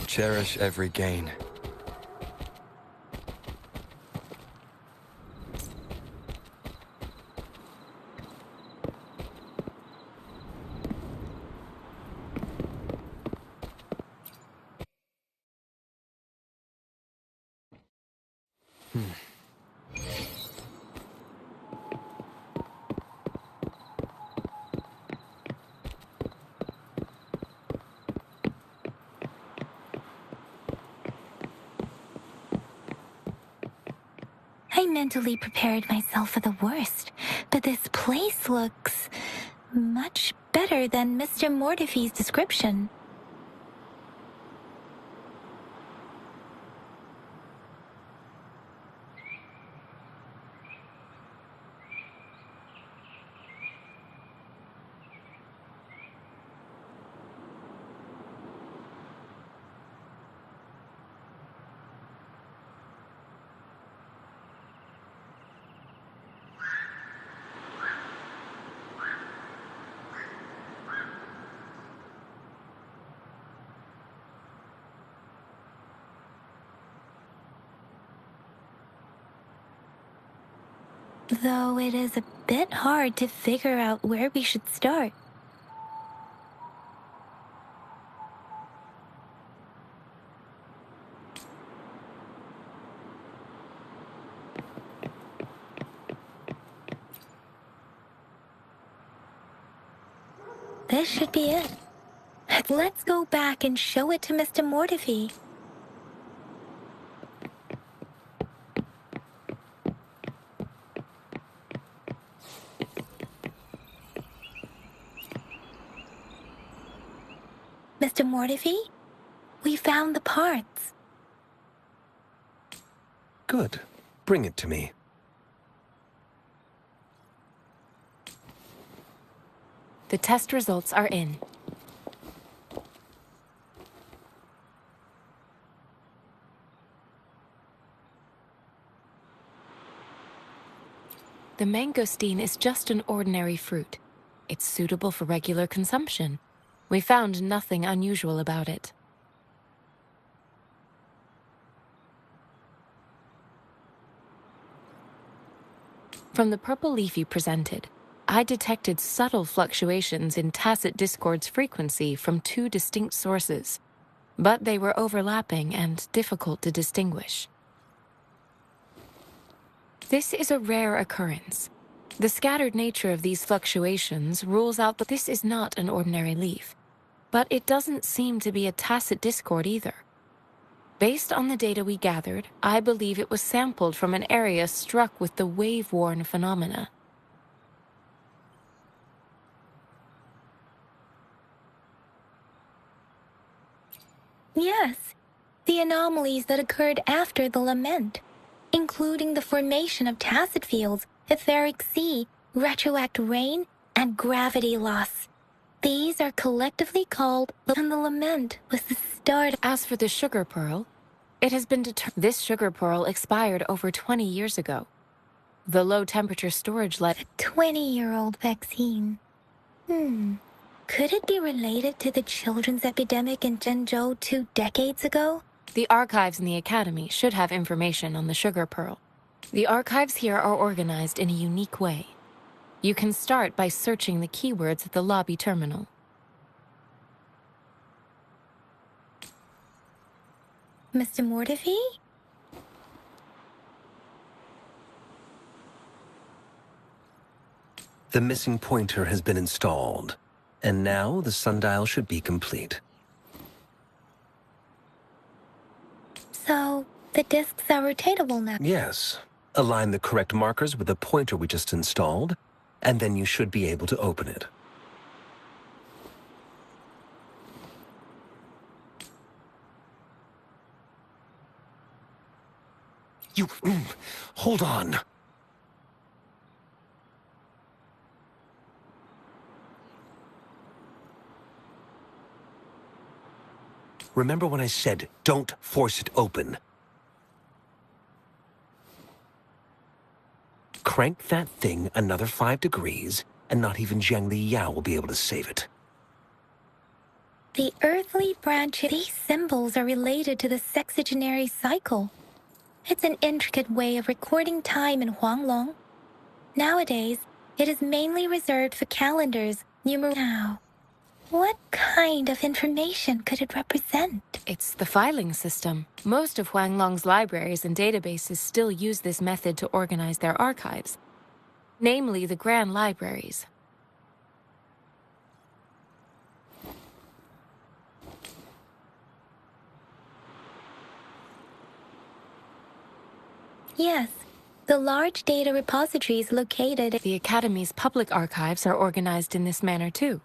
Cherish every gain. I mentally prepared myself for the worst, but this place looks much better than Mr. Mortefi's description. Though it is a bit hard to figure out where we should start. This should be it. Let's go back and show it to Mr. Mortefi. Mr. Mortefi, we found the parts. Good. Bring it to me. The test results are in. The mangosteen is just an ordinary fruit. It's suitable for regular consumption. We found nothing unusual about it. From the purple leaf you presented, I detected subtle fluctuations in tacit discord's frequency from two distinct sources, but they were overlapping and difficult to distinguish. This is a rare occurrence. The scattered nature of these fluctuations rules out that this is not an ordinary leaf, but it doesn't seem to be a tacit discord either. Based on the data we gathered, I believe it was sampled from an area struck with the wave-worn phenomena. Yes, the anomalies that occurred after the lament, including the formation of tacit fields, etheric sea, retroact rain, and gravity loss. These are collectively called, and the lament was the start. As for the sugar pearl, it has been determined this sugar pearl expired over 20 years ago. The low-temperature storage A 20-year-old vaccine. Could it be related to the children's epidemic in Zhengzhou 2 decades ago? The archives in the Academy should have information on the sugar pearl. The archives here are organized in a unique way. You can start by searching the keywords at the lobby terminal. Mr. Mortefi? The missing pointer has been installed, and now the sundial should be complete. So, the discs are rotatable now? Yes. Align the correct markers with the pointer we just installed, and then you should be able to open it. Hold on. Remember when I said, don't force it open? Crank that thing another 5 degrees, and not even Zhang Li Yao will be able to save it. The earthly branch, these symbols are related to the sexagenary cycle. It's an intricate way of recording time in Huanglong. Nowadays, it is mainly reserved for calendars, Now, what kind of information could it represent? It's the filing system. Most of Huanglong's libraries and databases still use this method to organize their archives, namely the Grand Libraries. Yes, the large data repositories located. The Academy's public archives are organized in this manner too.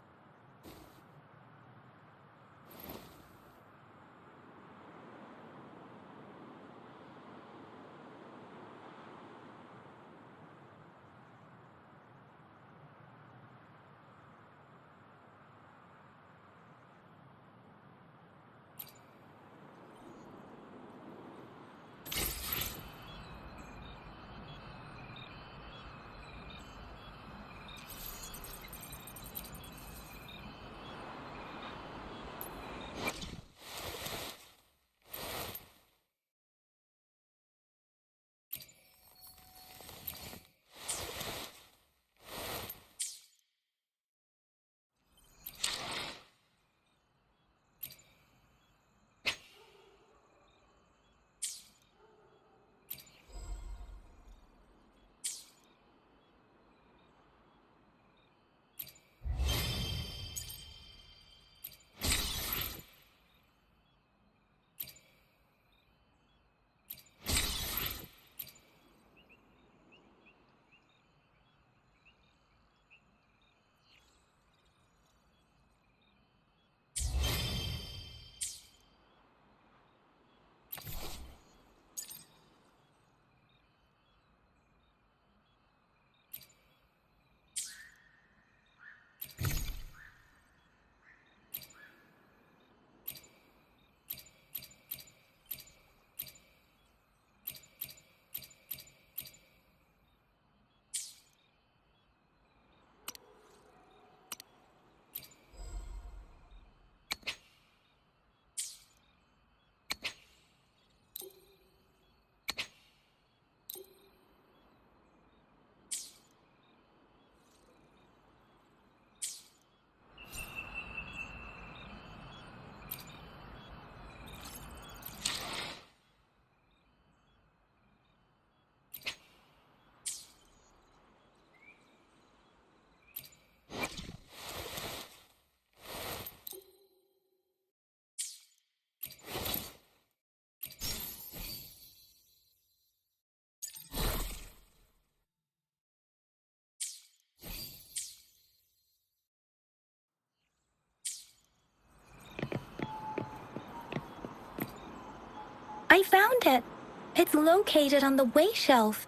I found it. It's located on the way shelf.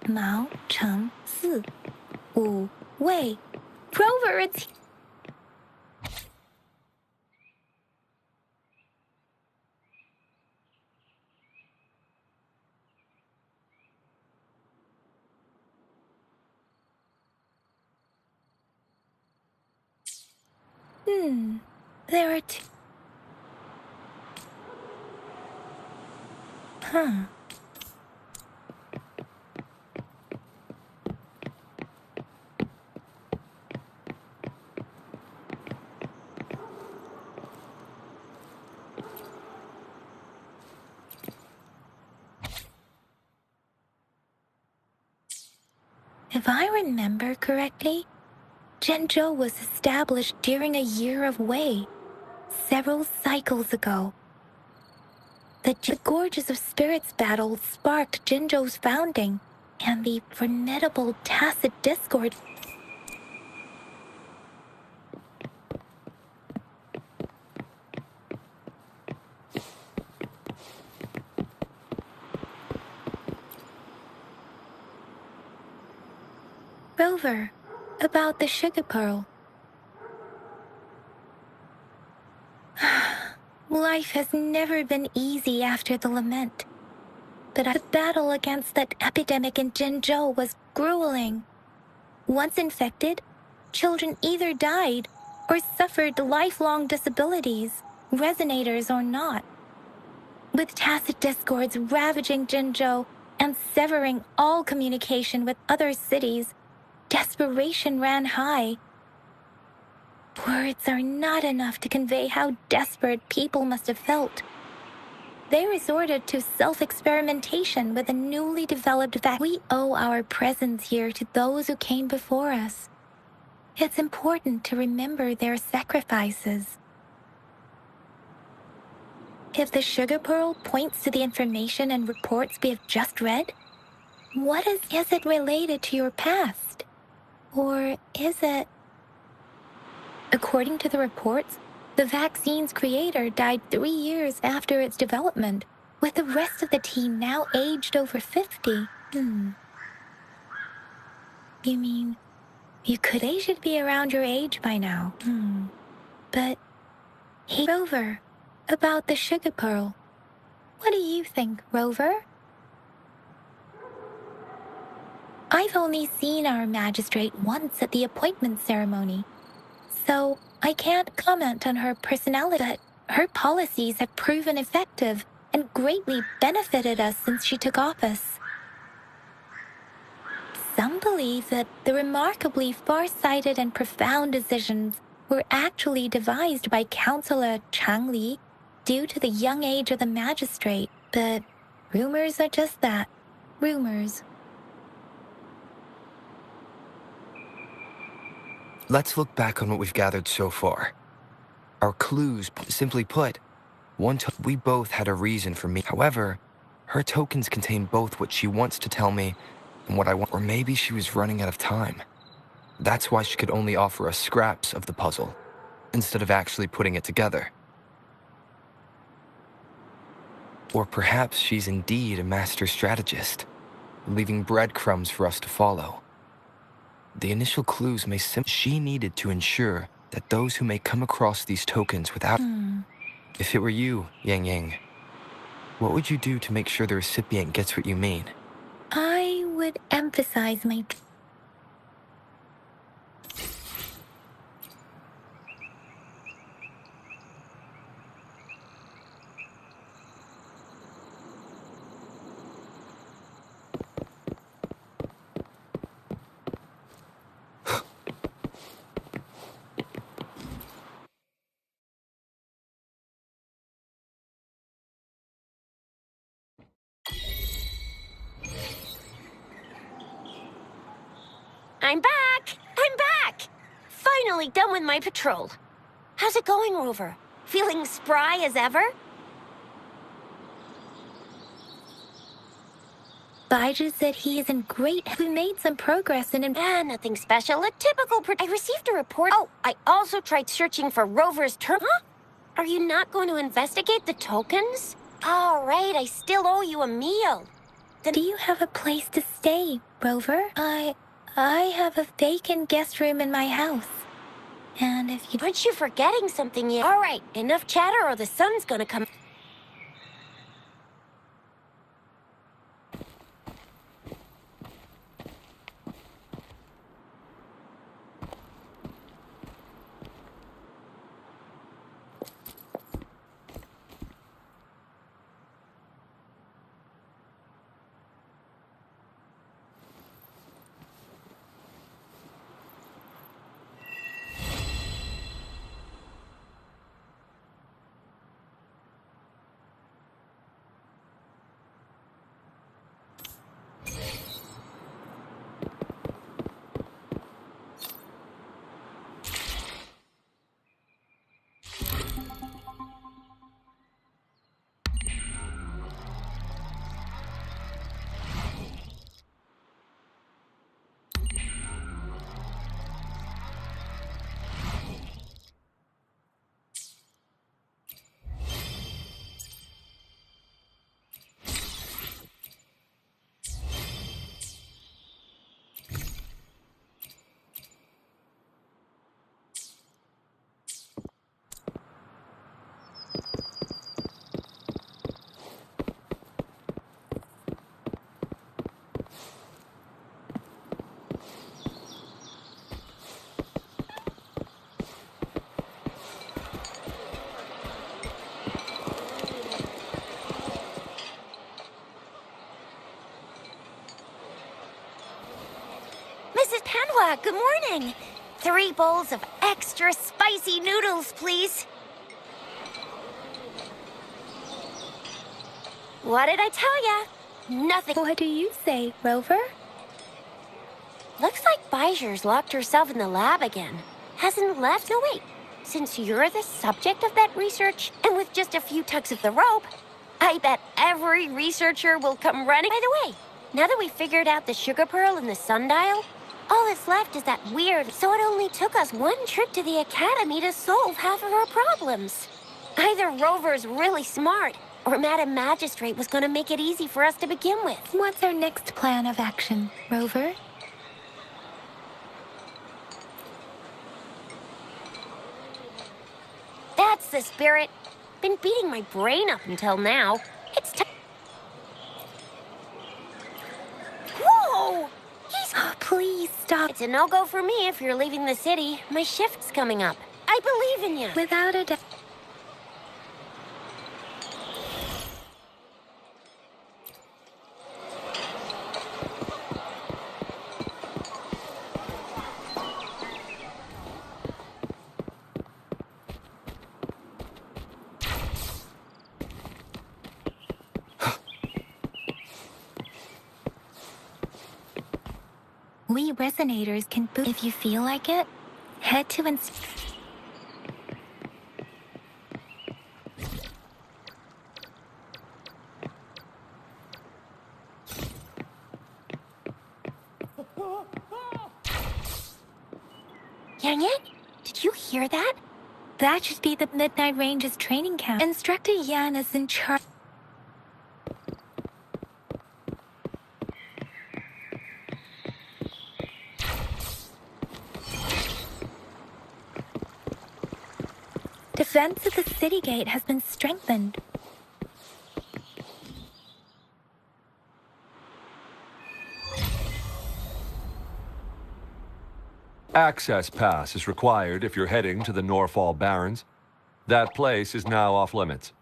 Mao Cheng Si. Wu Wei. Rover, it's... There are two... Huh. If I remember correctly, Zhenzhou was established during a year of Wei, several cycles ago. The Gorges of Spirits battle sparked Zhenzhou's founding, and the formidable tacit discord. Rover, about the sugar pearl. Life has never been easy after the lament. But the battle against that epidemic in Zhenzhou was grueling. Once infected, children either died or suffered lifelong disabilities, resonators or not. With tacit discords ravaging Zhenzhou and severing all communication with other cities, desperation ran high. Words are not enough to convey how desperate people must have felt. They resorted to self-experimentation with a newly developed vaccine. We owe our presence here to those who came before us. It's important to remember their sacrifices. If the sugar pearl points to the information and reports we have just read, what is it related to your past? Or is it... According to the reports, the vaccine's creator died 3 years after its development, with the rest of the team now aged over 50. You mean, they should be around your age by now. But, hey, Rover, about the sugar pearl. What do you think, Rover? I've only seen our magistrate once at the appointment ceremony, so I can't comment on her personality, but her policies have proven effective and greatly benefited us since she took office. Some believe that the remarkably far-sighted and profound decisions were actually devised by Councillor Chang Li due to the young age of the magistrate, but rumors are just that, rumors. Let's look back on what we've gathered so far. Our clues, simply put, we both had a reason for me. However, her tokens contain both what she wants to tell me and what I want. Or maybe she was running out of time. That's why she could only offer us scraps of the puzzle, instead of actually putting it together. Or perhaps she's indeed a master strategist, leaving breadcrumbs for us to follow. The initial clues may she needed to ensure that those who may come across these tokens without... If it were you, Yang Yang, what would you do to make sure the recipient gets what you mean? I would emphasize my... I'm back! I'm back! Finally done with my patrol. How's it going, Rover? Feeling spry as ever? Baiju said he is in great... We made some progress in... Nothing special. A typical... I received a report. Oh, I also tried searching for Rover's Huh? Are you not going to investigate the tokens? All right, I still owe you a meal. Then... Do you have a place to stay, Rover? I have a vacant guest room in my house. And if you... Aren't you forgetting something yet? All right, enough chatter or the sun's gonna come... Mrs. Panhua, good morning. 3 bowls of extra spicy noodles, please. What did I tell ya? Nothing. What do you say, Rover? Looks like Baizher's locked herself in the lab again. Hasn't left? No, wait. Since you're the subject of that research, and with just a few tugs of the rope, I bet every researcher will come running. By the way, now that we figured out the sugar pearl and the sundial, all that's left is that weird... So it only took us 1 trip to the academy to solve half of our problems. Either Rover's really smart, or Madam Magistrate was gonna make it easy for us to begin with. What's our next plan of action, Rover? That's the spirit. Been beating my brain up until now. It's time. Whoa! Oh, please stop. It's a no-go for me if you're leaving the city. My shift's coming up. I believe in you. Without a doubt. We resonators can boot if you feel like it. Head to Yang Yang, did you hear that? That should be the Midnight Range's training camp. Instructor Yan is in charge. defense of the city gate has been strengthened. Access pass is required if you're heading to the Norfall Barrens. That place is now off limits.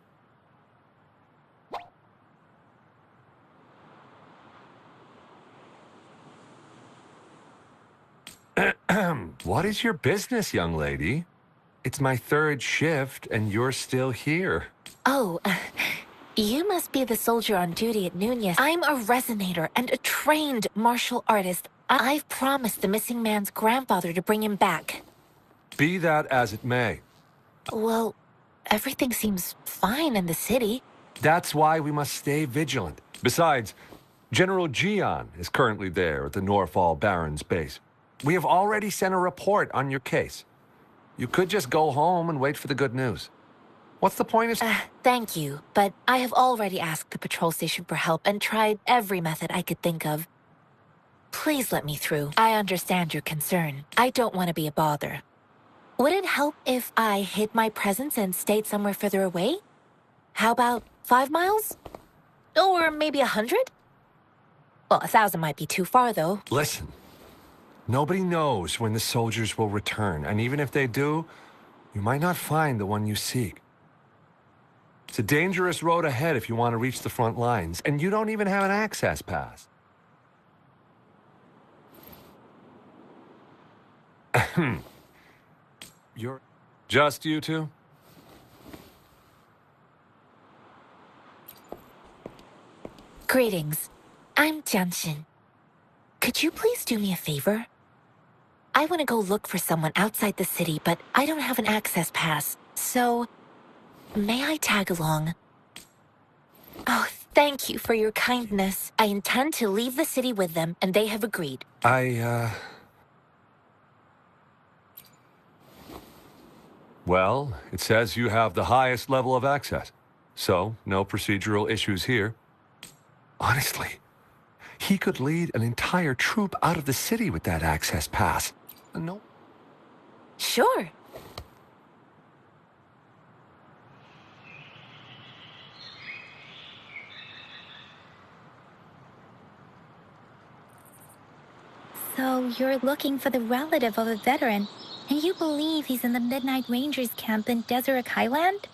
What is your business, young lady? It's my third shift, and you're still here. Oh, you must be the soldier on duty at Nunez. I'm a resonator and a trained martial artist. I've promised the missing man's grandfather to bring him back. Be that as it may. Well, everything seems fine in the city. That's why we must stay vigilant. Besides, General Gian is currently there at the Norfall Barrens base. We have already sent a report on your case. You could just go home and wait for the good news. What's the point of... Thank you, but I have already asked the patrol station for help and tried every method I could think of. Please let me through. I understand your concern. I don't want to be a bother. Would it help if I hid my presence and stayed somewhere further away? How about 5 miles? Or maybe 100? Well, 1,000 might be too far, though. Listen, nobody knows when the soldiers will return, and even if they do, you might not find the one you seek. It's a dangerous road ahead if you want to reach the front lines, and you don't even have an access pass. You're... Just you two? Greetings. I'm Jianshin. Could you please do me a favor? I want to go look for someone outside the city, but I don't have an access pass, so... May I tag along? Oh, thank you for your kindness. I intend to leave the city with them, and they have agreed. Well, it says you have the highest level of access, so no procedural issues here. Honestly, he could lead an entire troop out of the city with that access pass. No. Sure. So you're looking for the relative of a veteran, and you believe he's in the Midnight Rangers camp in Deseret Highland?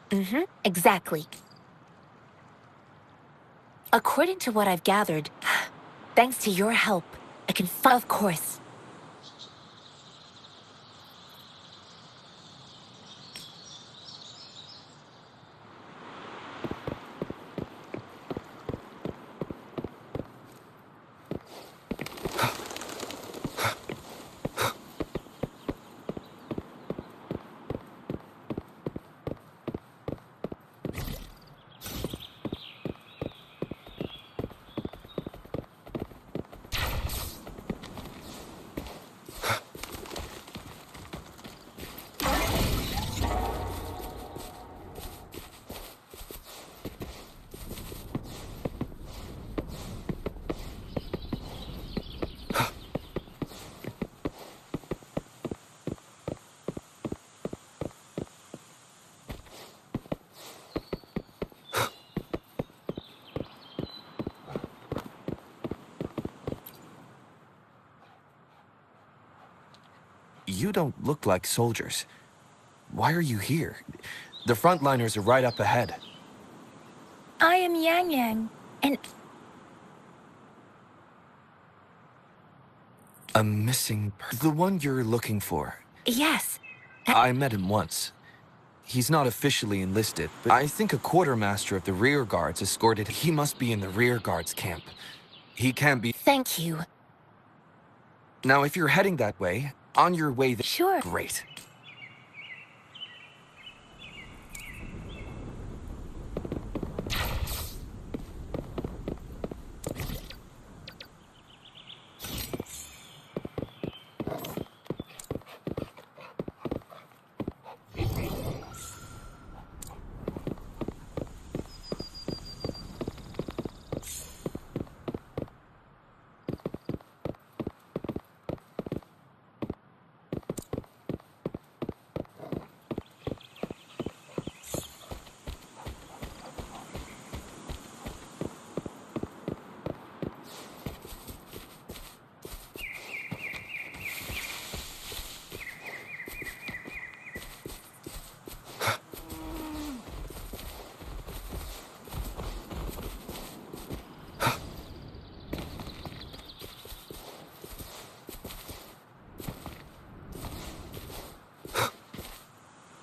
Mm-hmm, exactly. According to what I've gathered, thanks to your help, I can of course. You don't look like soldiers. Why are you here? The frontliners are right up ahead. I am Yang Yang, and... A missing the one you're looking for. Yes. I met him once. He's not officially enlisted, but I think a quartermaster of the rear guards escorted. He must be in the rear guards camp. He can't be... Thank you. Now, if you're heading that way, on your way... Sure. Great.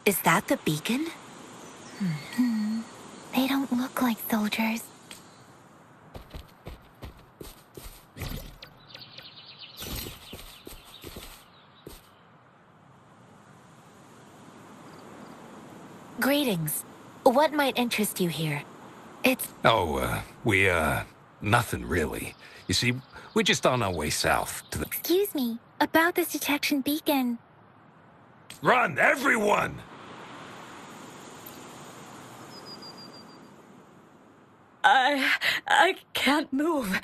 Is that the beacon? They don't look like soldiers. Greetings. What might interest you here? It's... Oh, nothing really. You see, we're just on our way south to the... Excuse me, about this detection beacon. Run, everyone! I can't move.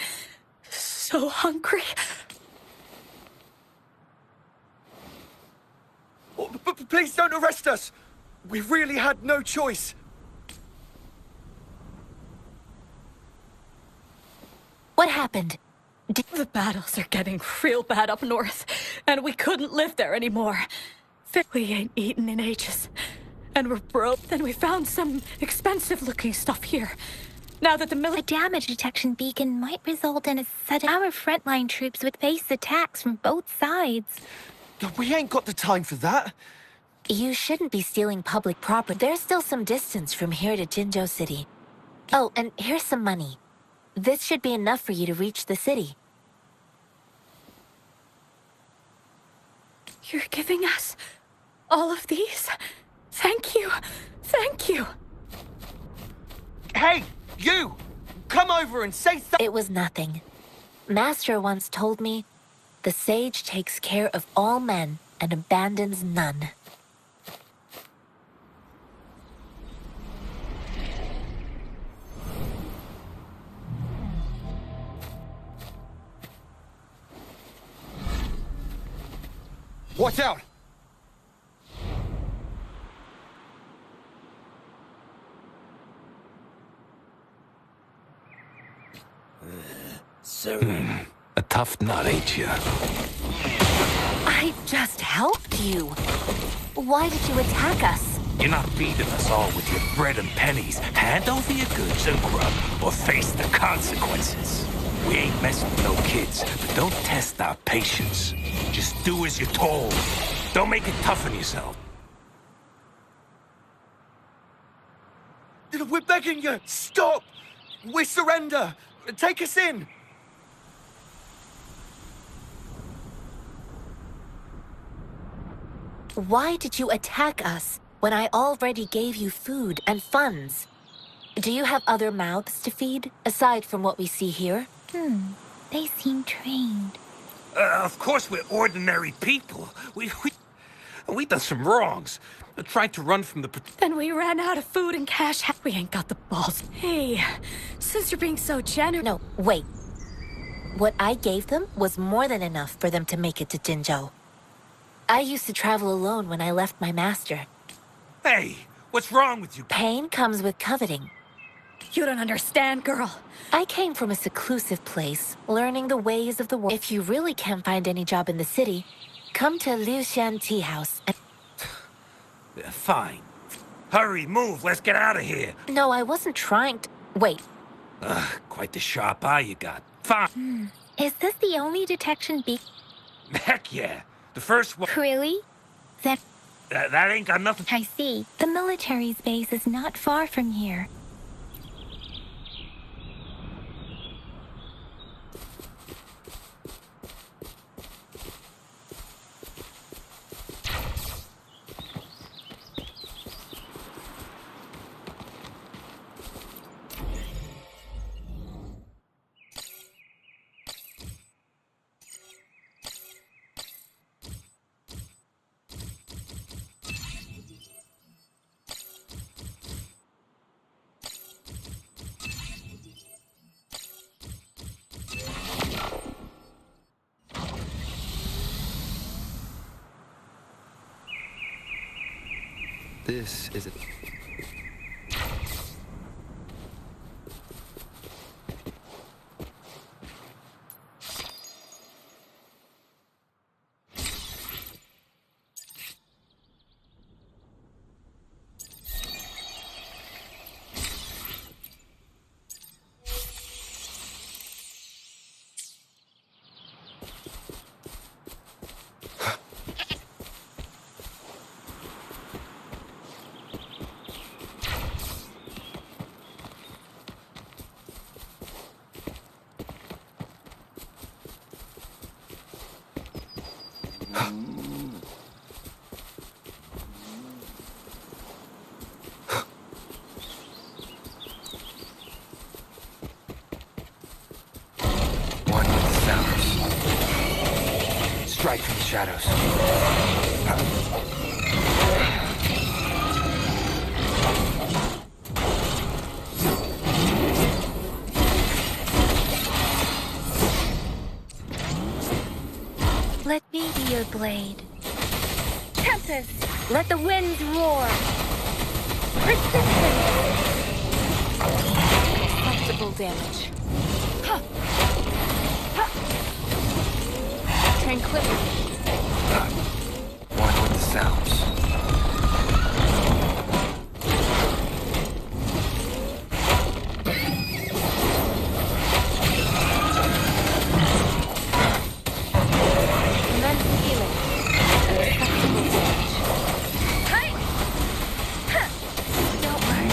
So hungry. Oh, please don't arrest us! We really had no choice. What happened? The battles are getting real bad up north, and we couldn't live there anymore. We ain't eaten in ages, and we're broke. Then we found some expensive-looking stuff here. Now that A damage detection beacon might result in a sudden... Our frontline troops would face attacks from both sides. We ain't got the time for that. You shouldn't be stealing public property. There's still some distance from here to Jinzhou City. Oh, and here's some money. This should be enough for you to reach the city. You're giving us all of these? Thank you. Thank you. Hey, you! Come over and say something. It was nothing. Master once told me, the sage takes care of all men and abandons none. Watch out! A tough nut, ain't you? I just helped you. Why did you attack us? You're not feeding us all with your bread and pennies. Hand over your goods and grub, or face the consequences. We ain't messing with no kids, but don't test our patience. Just do as you're told. Don't make it tough on yourself. We're begging you! Stop! We surrender! Take us in! Why did you attack us when I already gave you food and funds? Do you have other mouths to feed, aside from what we see here? They seem trained. Of course we're ordinary people. We done some wrongs. Tried to run from the... Then we ran out of food and cash. We ain't got the balls. Hey, since you're being so generous... No, wait. What I gave them was more than enough for them to make it to Jinzhou. I used to travel alone when I left my master. Hey, what's wrong with you? Pain comes with coveting. You don't understand, girl. I came from a seclusive place, learning the ways of the world. If you really can't find any job in the city, come to Liu Xian Tea House and... Fine. Hurry, move, let's get out of here. No, I wasn't trying to... Wait. Quite the sharp eye you got. Fine. Is this the only detection beacon? Heck yeah. The first one... Really? That ain't got nothing... I see. The military's base is not far from here. This is it. strike from the shadows. Let me be your blade. Tempest, let the winds roar. Persistence. Acceptable damage. Tranquility. One with the sounds. Immense healing. Acceptable damage. Don't worry.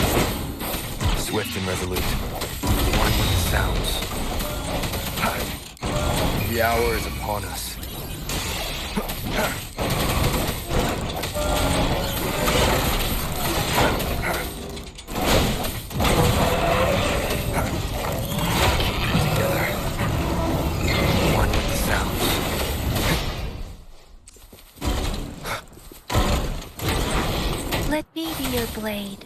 Swift and resolute. One with the sounds. The hour is upon us. Together. One with the sounds. Let me be your blade.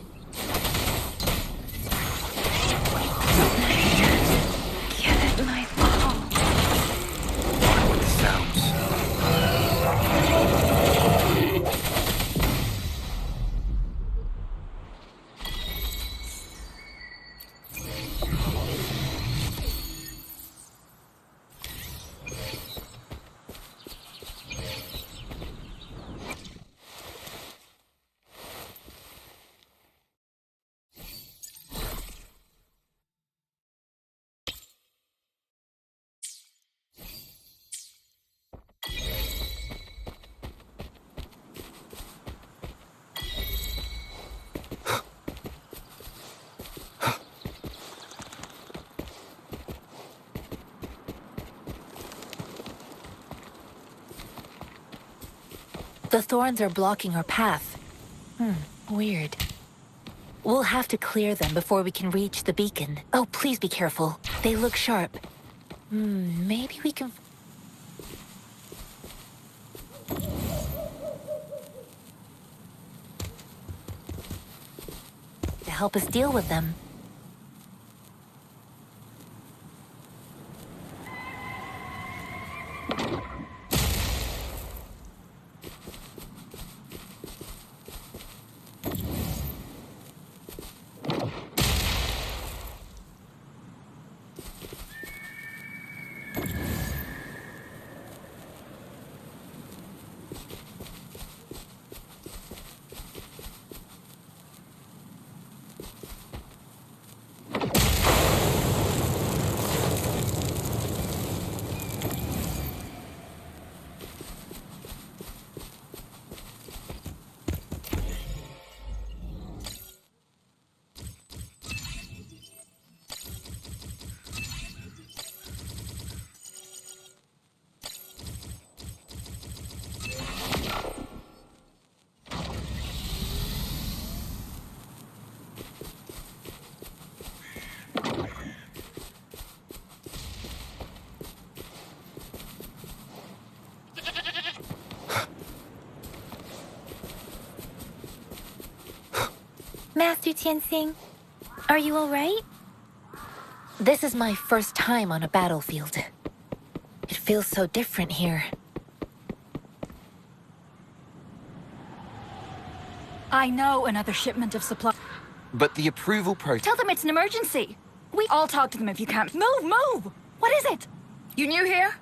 Give it my all. One with the sounds. The thorns are blocking our path. Weird. We'll have to clear them before we can reach the beacon. Oh, please be careful. They look sharp. Maybe we can... to help us deal with them. Master Tianxing, are you all right? This is my first time on a battlefield. It feels so different here. I know another shipment of supply. But the approval process... Tell them it's an emergency. I'll talk to them if you can't. Move! What is it? You new here?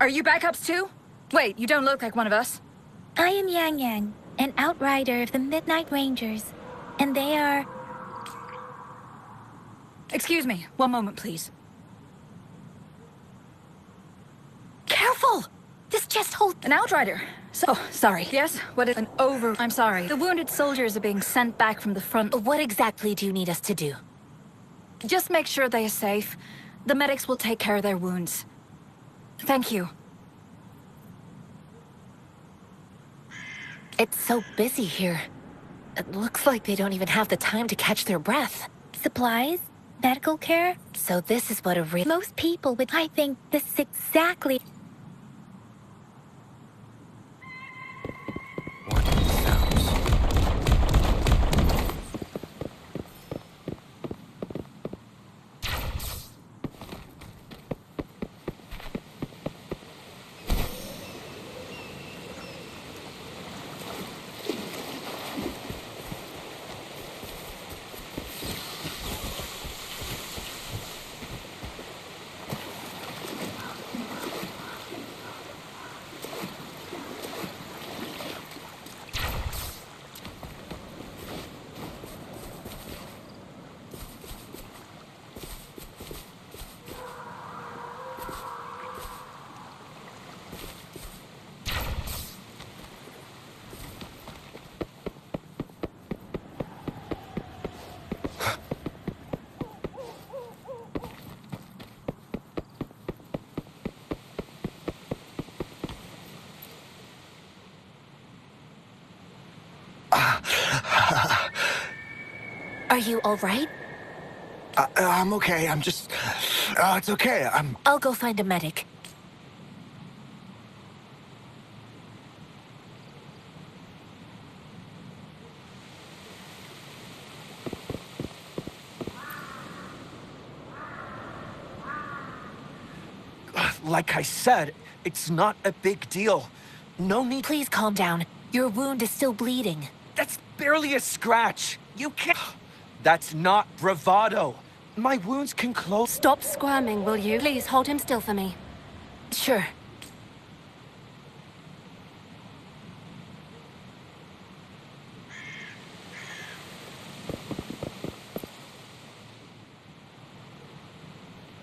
Are you backups too? Wait, you don't look like one of us. I am Yang Yang, an outrider of the Midnight Rangers, and they are... Excuse me, one moment, please. Careful! This chest holds an outrider. So, sorry. Yes, what is I'm sorry. The wounded soldiers are being sent back from the front. What exactly do you need us to do? Just make sure they are safe. The medics will take care of their wounds. Thank you. It's so busy here. It looks like they don't even have the time to catch their breath. Supplies? Medical care? So this is what a Most people would... I think this is exactly... Are you all right? I'm okay. I'm just... it's okay. I'll go find a medic. Like I said, it's not a big deal. No need... Please calm down. Your wound is still bleeding. That's barely a scratch. You can't... That's not bravado. My wounds can close... Stop squirming, will you? Please hold him still for me. Sure.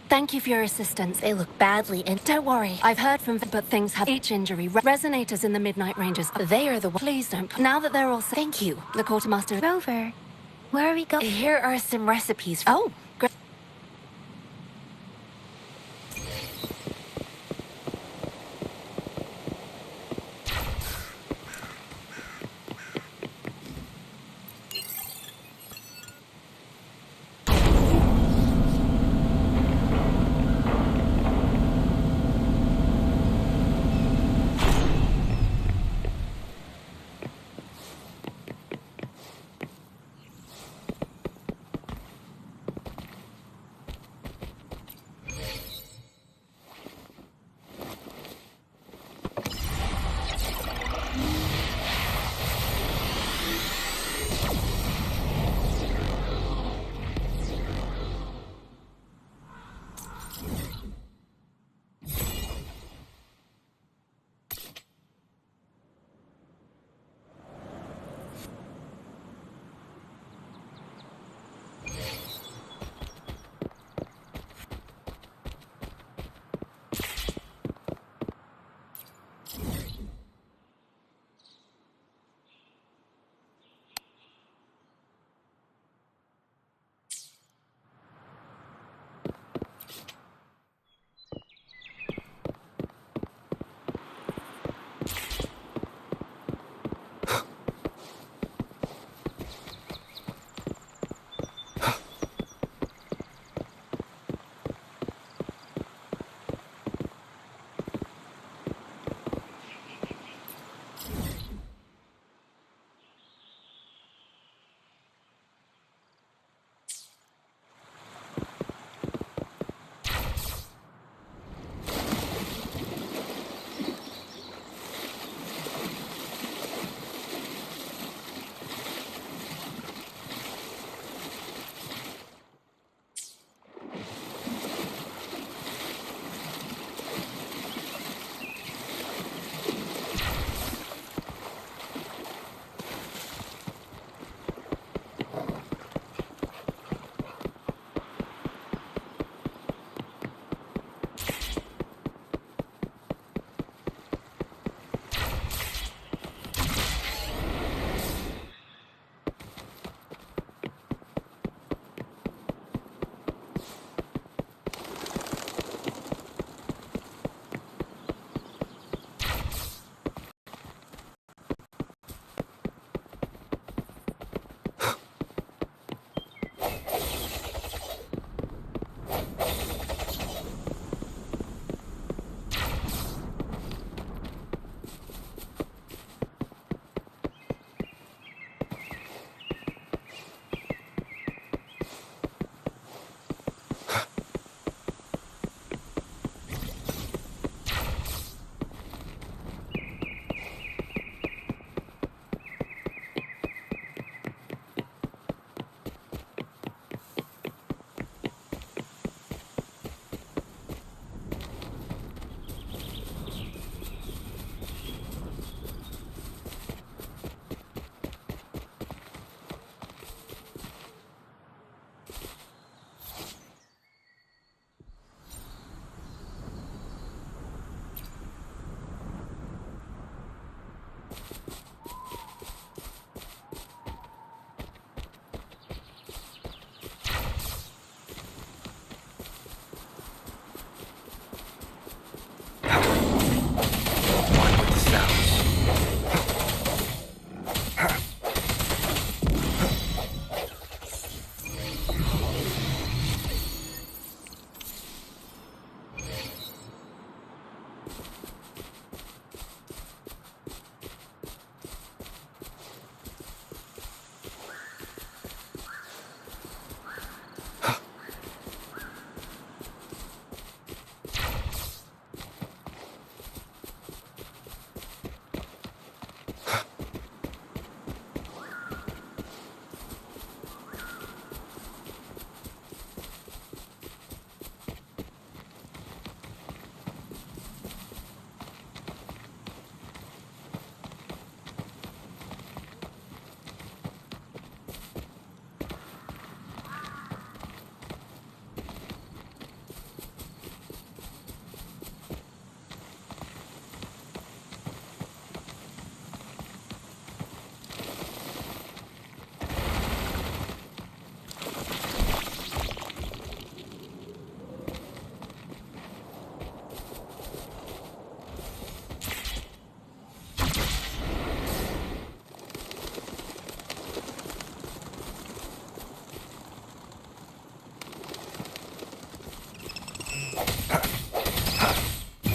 Thank you for your assistance. They look badly and don't worry. I've heard from but things have each injury. Resonators in the Midnight Rangers. They are the... Please don't. Now that they're all safe. Thank you. The quartermaster... Rover, where are we going? Here are some recipes. Oh, great.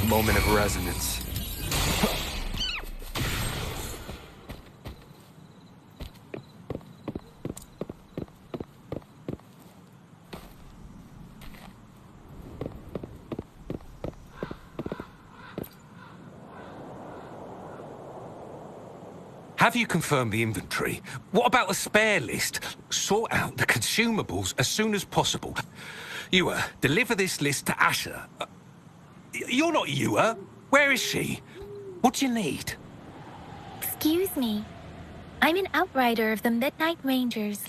Moment of resonance. Have you confirmed the inventory? What about the spare list? Sort out the consumables as soon as possible. Ewa, deliver this list to Asher. You're not Ewa. Where is she? What do you need? Excuse me. I'm an outrider of the Midnight Rangers.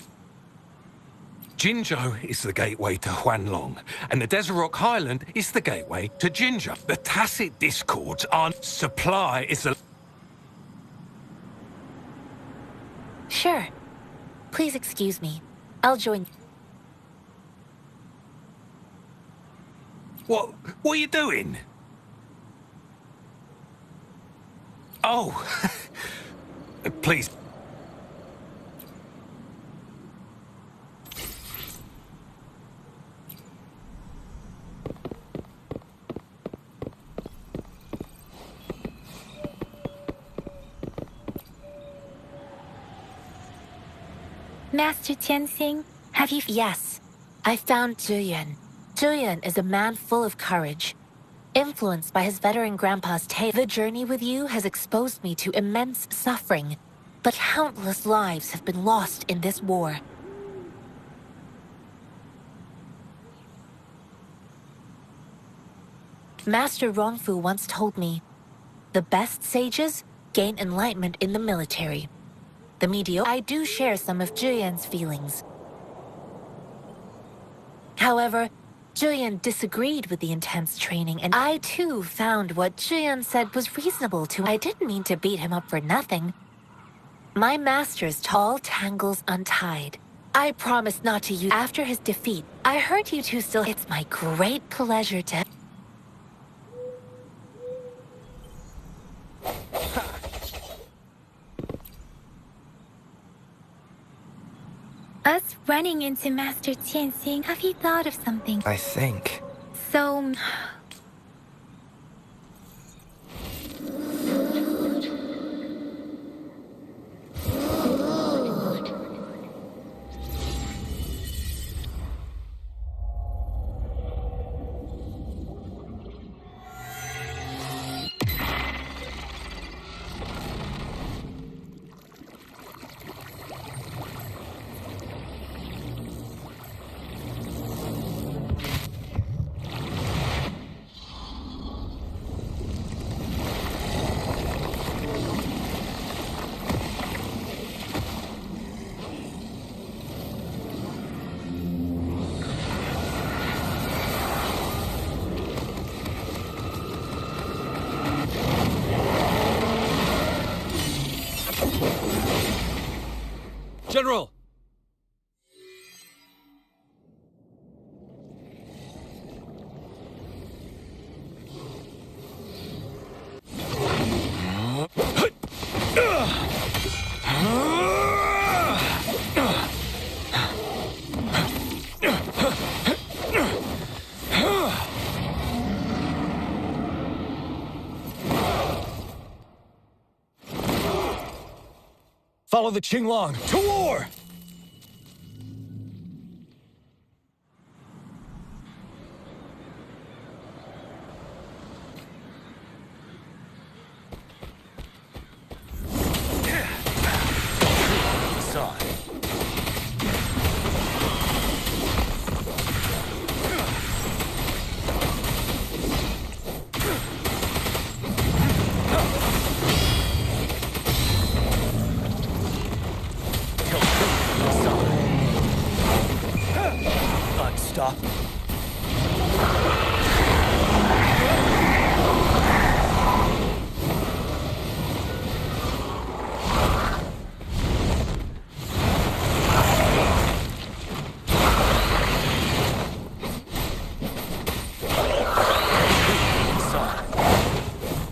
Jinzhou is the gateway to Huanlong, and the Desert Rock Highland is the gateway to Jinzhou. The tacit discords are supply is the... Sure. Please excuse me. I'll join. What are you doing? Oh, please. Master Tianxing, have you... Yes, I found Zhuyan. Zhuyan is a man full of courage. Influenced by his veteran grandpa's tale, the journey with you has exposed me to immense suffering, but countless lives have been lost in this war. Master Rongfu once told me, the best sages gain enlightenment in the military. The mediocre... I do share some of Zhuyan's feelings. However, Zhuyan disagreed with the intense training, and I too found what Zhuyan said was reasonable to... I didn't mean to beat him up for nothing. My master's tall tangles untied. I promised not to use... After his defeat, I heard you two still... It's my great pleasure to... Us running into Master Tianxing, have you thought of something? I think. So... General! Follow the Qinglong to war! Stop.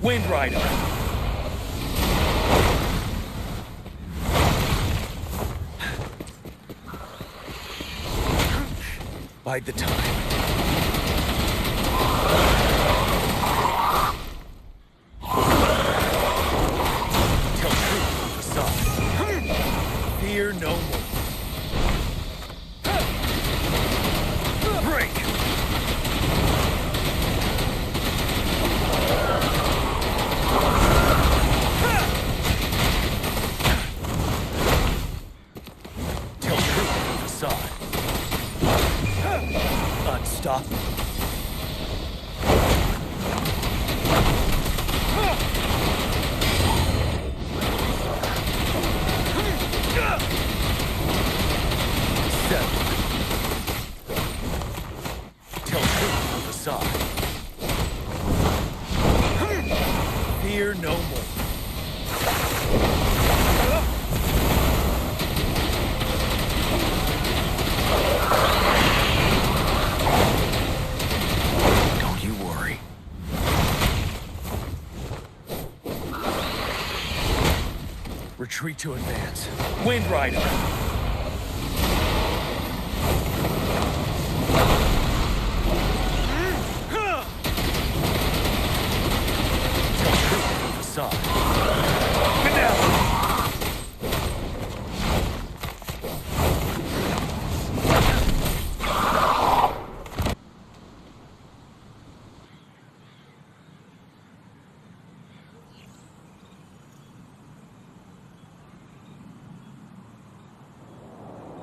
Wind Rider. Bide the time. Fear no more. Don't you worry. Retreat to advance. Wind Rider!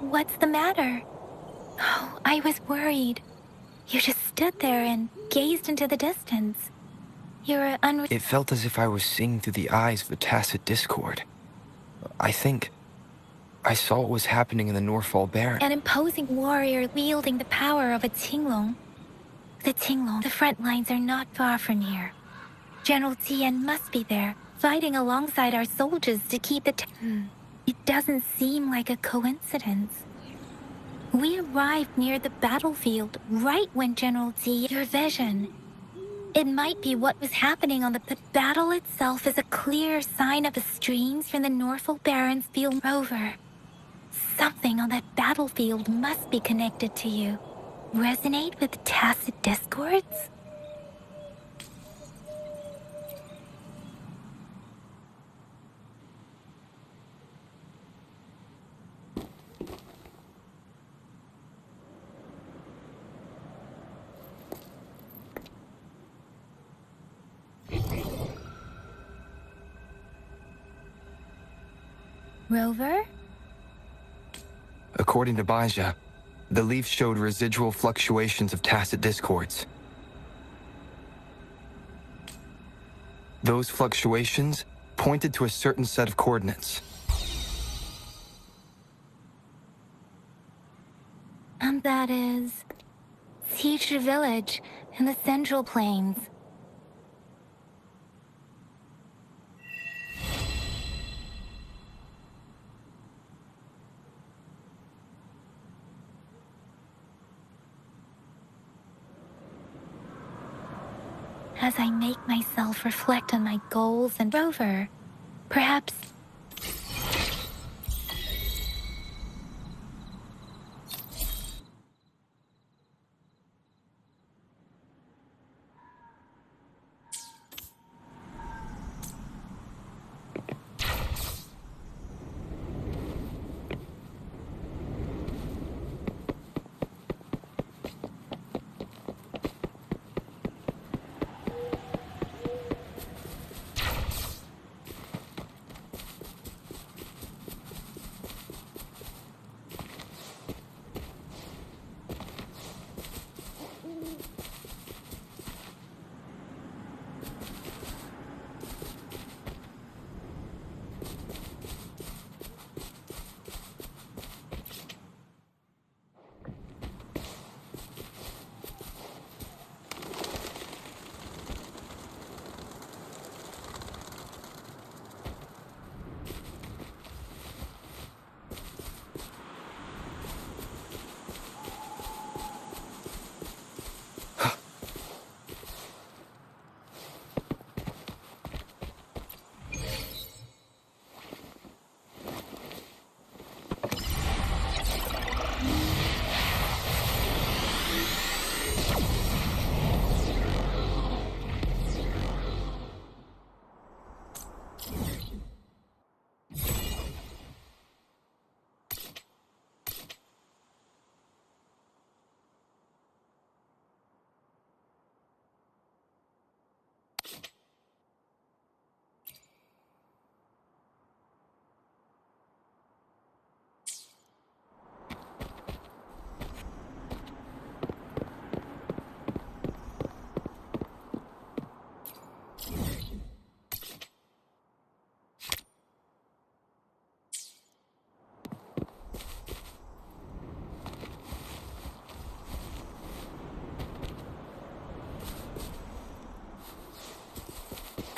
What's the matter? Oh, I was worried. You just stood there and gazed into the distance. You're It felt as if I was seeing through the eyes of the tacit discord. I think I saw what was happening in the Norfall Barren. an imposing warrior wielding the power of a Tinglong. The front lines are not far from here. General Tien must be there, fighting alongside our soldiers to keep the It doesn't seem like a coincidence. We arrived near the battlefield right when General Tien... Your vision. It might be what was happening on the battle itself is a clear sign of the streams from the Norfolk Barrens Field Rover. Something on that battlefield must be connected to you. Resonate with tacit discords? Rover? According to Baja, the leaf showed residual fluctuations of tacit discords. Those fluctuations pointed to a certain set of coordinates. And that is... Teacher Village in the Central Plains. As I make myself reflect on my goals and Rover, perhaps...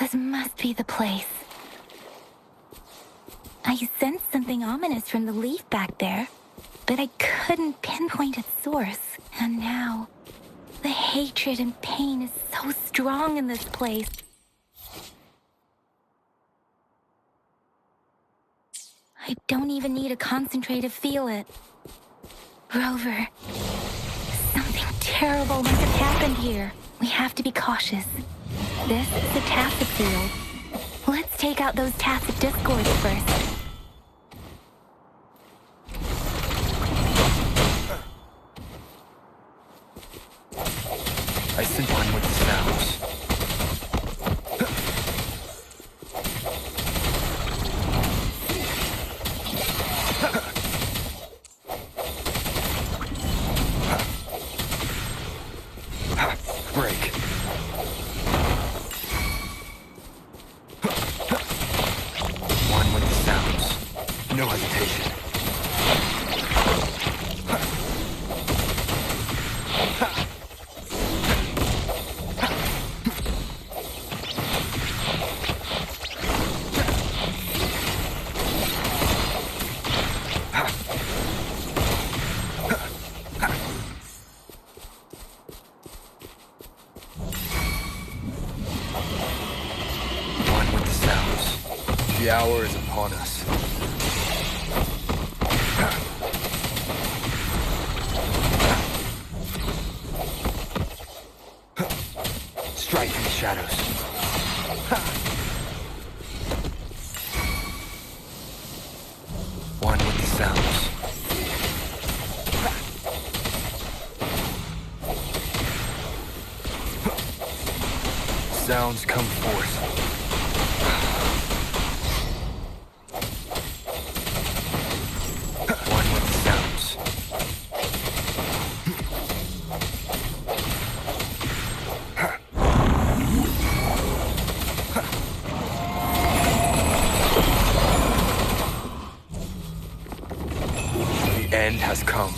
This must be the place. I sensed something ominous from the leaf back there, but I couldn't pinpoint its source. And now, the hatred and pain is so strong in this place. I don't even need to concentrate to feel it. Rover, something terrible must have happened here. We have to be cautious. This is a tacit field. Let's take out those tacit discords first. I sense one with the sounds. Break. One with the sounds. No hesitation. The hour is upon us. Strike in the shadows. One with the sounds. Sounds come forth. End has come.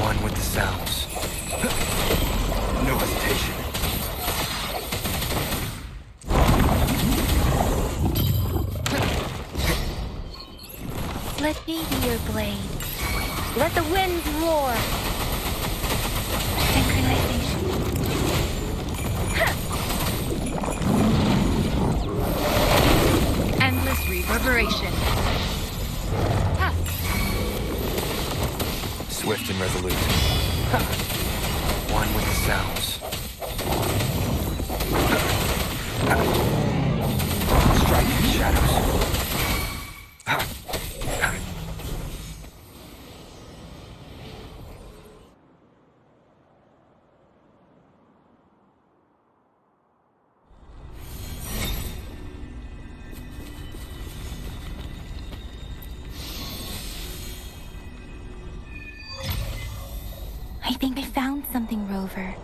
One with the sounds. No hesitation. Let me be your blade. Let the winds roar. Synchronization. Endless reverberation. Swift and resolute. One with the sounds. Strike in the shadows. I think I found something, Rover.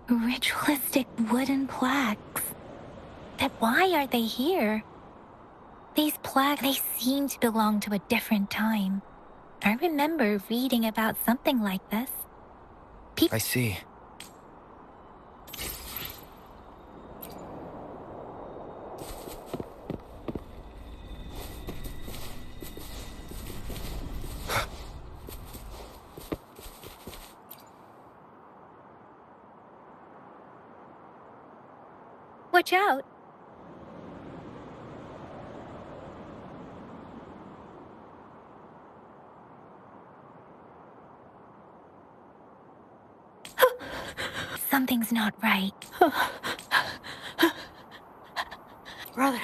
Ritualistic wooden plaques. But why are they here? These plaques, they seem to belong to a different time. I remember reading about something like this. I see. Watch out. Something's not right. Brother.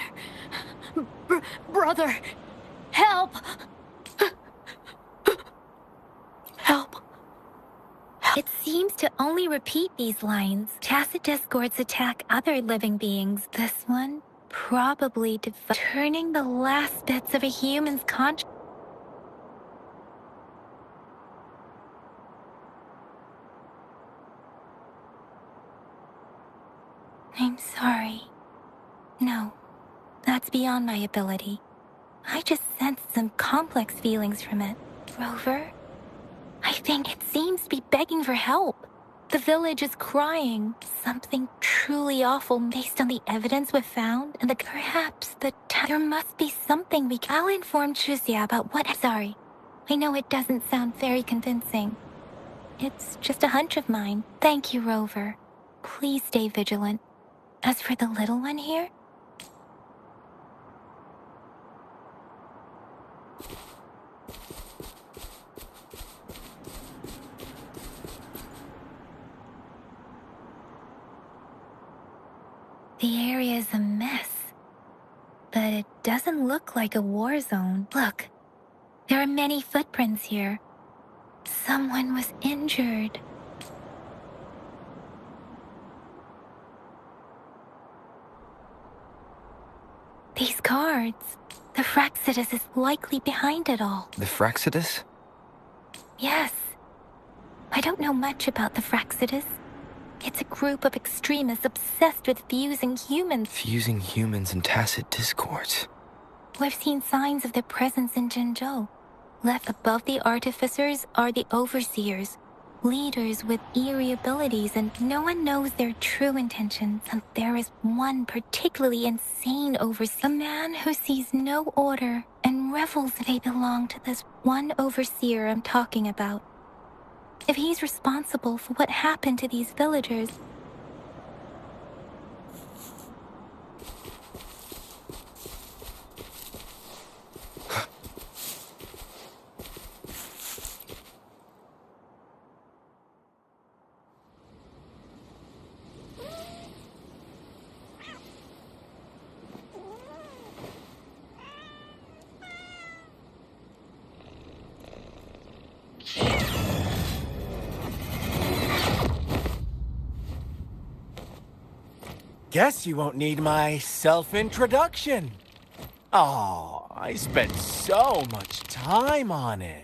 Brother. Help! Help. It seems to only repeat these lines. Tacit discords attack other living beings. This one probably turning the last bits of a human's conscience. I'm sorry. No, that's beyond my ability. I just sensed some complex feelings from it. Rover, I think it seems to be begging for help. The village is crying. Something truly awful based on the evidence we've found, and there must be something I'll inform Chuzia about what. Sorry, I know it doesn't sound very convincing. It's just a hunch of mine. Thank you, Rover. Please stay vigilant. As for the little one here, the area is a mess, but it doesn't look like a war zone. Look, there are many footprints here. Someone was injured. These cards, the Fraxidus is likely behind it all. The Fraxidus? Yes. I don't know much about the Fraxidus. It's a group of extremists obsessed with fusing humans. Fusing humans in tacit discords. We've seen signs of their presence in Jinzhou. Left above the artificers are the overseers, leaders with eerie abilities, and no one knows their true intentions. And there is one particularly insane overseer, a man who sees no order and revels. They belong to this one overseer I'm talking about. If he's responsible for what happened to these villagers, Guess you won't need my self-introduction. Oh, I spent so much time on it.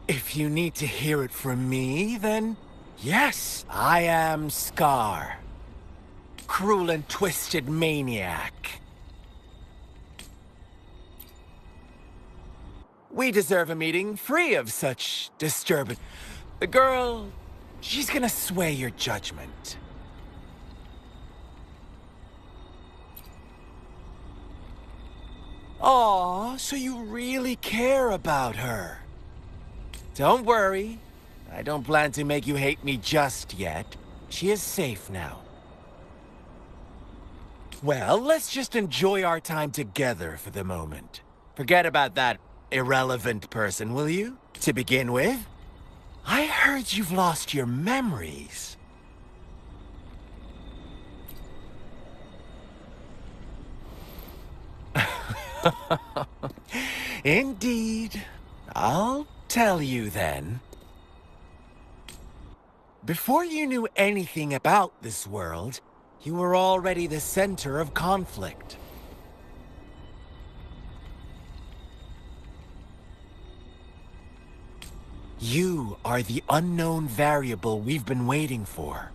If you need to hear it from me, then yes, I am Scar. Cruel and twisted maniac. We deserve a meeting free of such disturbance. The girl, she's gonna sway your judgment. Aw, so you really care about her. Don't worry. I don't plan to make you hate me just yet. She is safe now. Well, let's just enjoy our time together for the moment. Forget about that irrelevant person, will you? To begin with, I heard you've lost your memories. Indeed. I'll tell you then. Before you knew anything about this world, you were already the center of conflict. You are the unknown variable we've been waiting for.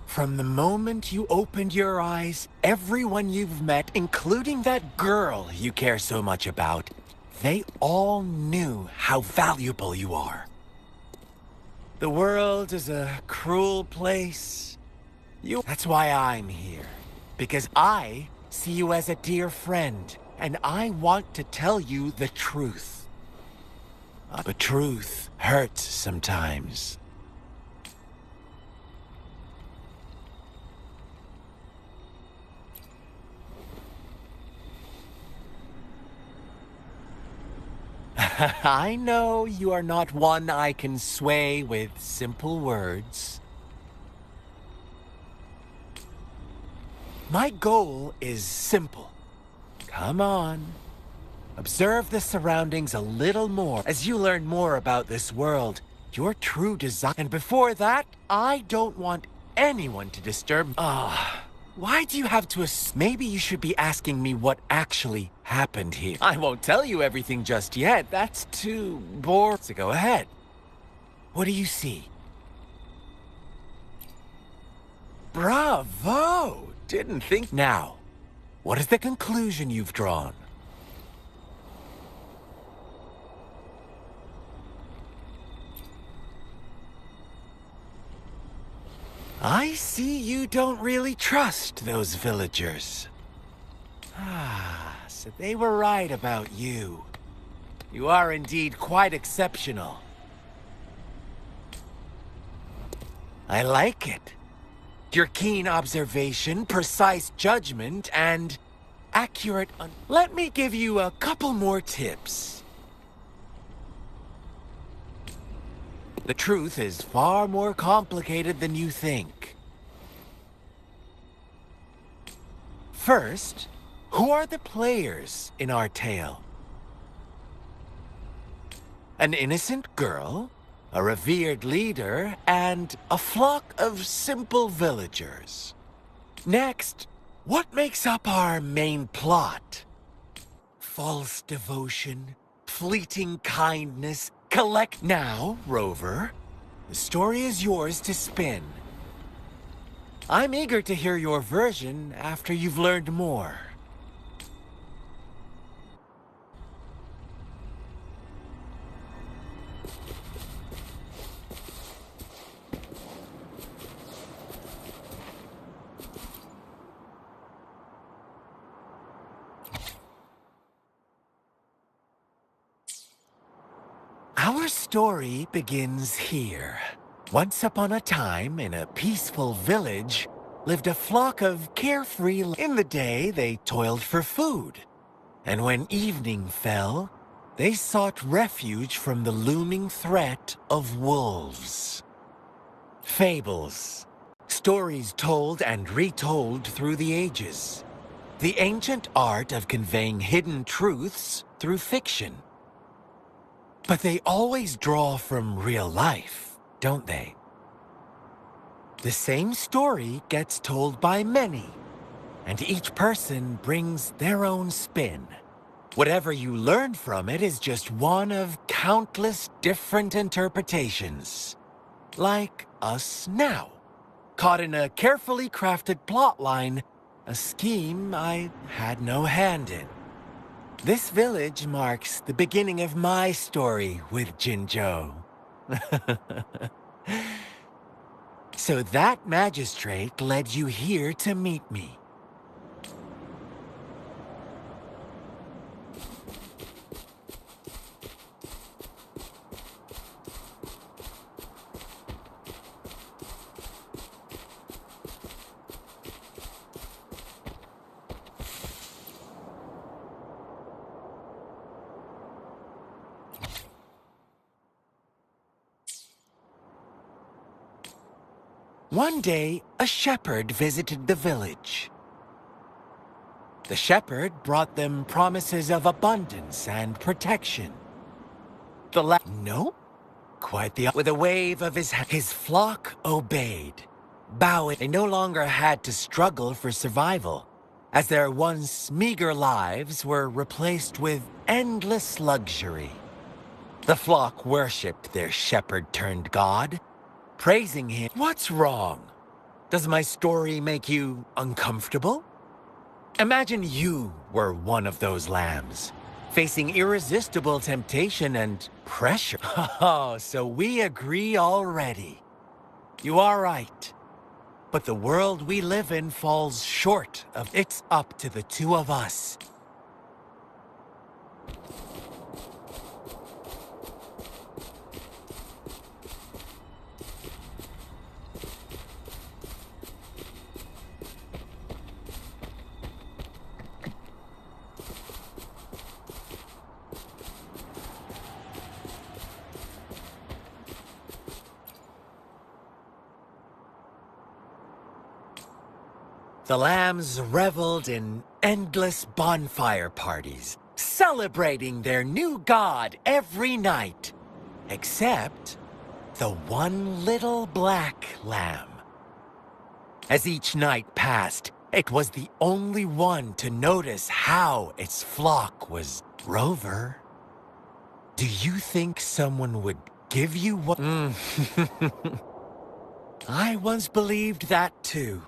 From the moment you opened your eyes, everyone you've met, including that girl you care so much about, they all knew how valuable you are. The world is a cruel place. That's why I'm here. Because I see you as a dear friend, and I want to tell you the truth. But truth hurts sometimes. I know you are not one I can sway with simple words. My goal is simple. Come on. Observe the surroundings a little more. As you learn more about this world, your true desire. And before that, I don't want anyone to disturb. Why do you have to maybe you should be asking me what actually happened here. I won't tell you everything just yet. That's too boring. So go ahead. What do you see? Bravo! Didn't think. Now, what is the conclusion you've drawn? I see you don't really trust those villagers. So they were right about you. You are indeed quite exceptional. I like it. Your keen observation, precise judgment, and accurate. Let me give you a couple more tips. The truth is far more complicated than you think. First, who are the players in our tale? An innocent girl, a revered leader, and a flock of simple villagers. Next, what makes up our main plot? False devotion, fleeting kindness, collect. Now, Rover, the story is yours to spin. I'm eager to hear your version after you've learned more. Our story begins here. Once upon a time, in a peaceful village, lived a flock of carefree. In the day, they toiled for food. And when evening fell, they sought refuge from the looming threat of wolves. Fables. Stories told and retold through the ages. The ancient art of conveying hidden truths through fiction. But they always draw from real life, don't they? The same story gets told by many, and each person brings their own spin. Whatever you learn from it is just one of countless different interpretations. Like us now, caught in a carefully crafted plotline, a scheme I had no hand in. This village marks the beginning of my story with Jinzhou. So that magistrate led you here to meet me. One day, a shepherd visited the village. The shepherd brought them promises of abundance and protection. No? Quite the with a wave of his flock obeyed. Bowing, they no longer had to struggle for survival, as their once meager lives were replaced with endless luxury. The flock worshipped their shepherd-turned-god, praising him. What's wrong? Does my story make you uncomfortable? Imagine you were one of those lambs, facing irresistible temptation and pressure. Oh, so we agree already. You are right. But the world we live in falls short of it's up to the two of us. The lambs reveled in endless bonfire parties, celebrating their new god every night. Except the one little black lamb. As each night passed, it was the only one to notice how its flock was. Rover, do you think someone would give you what? I once believed that too.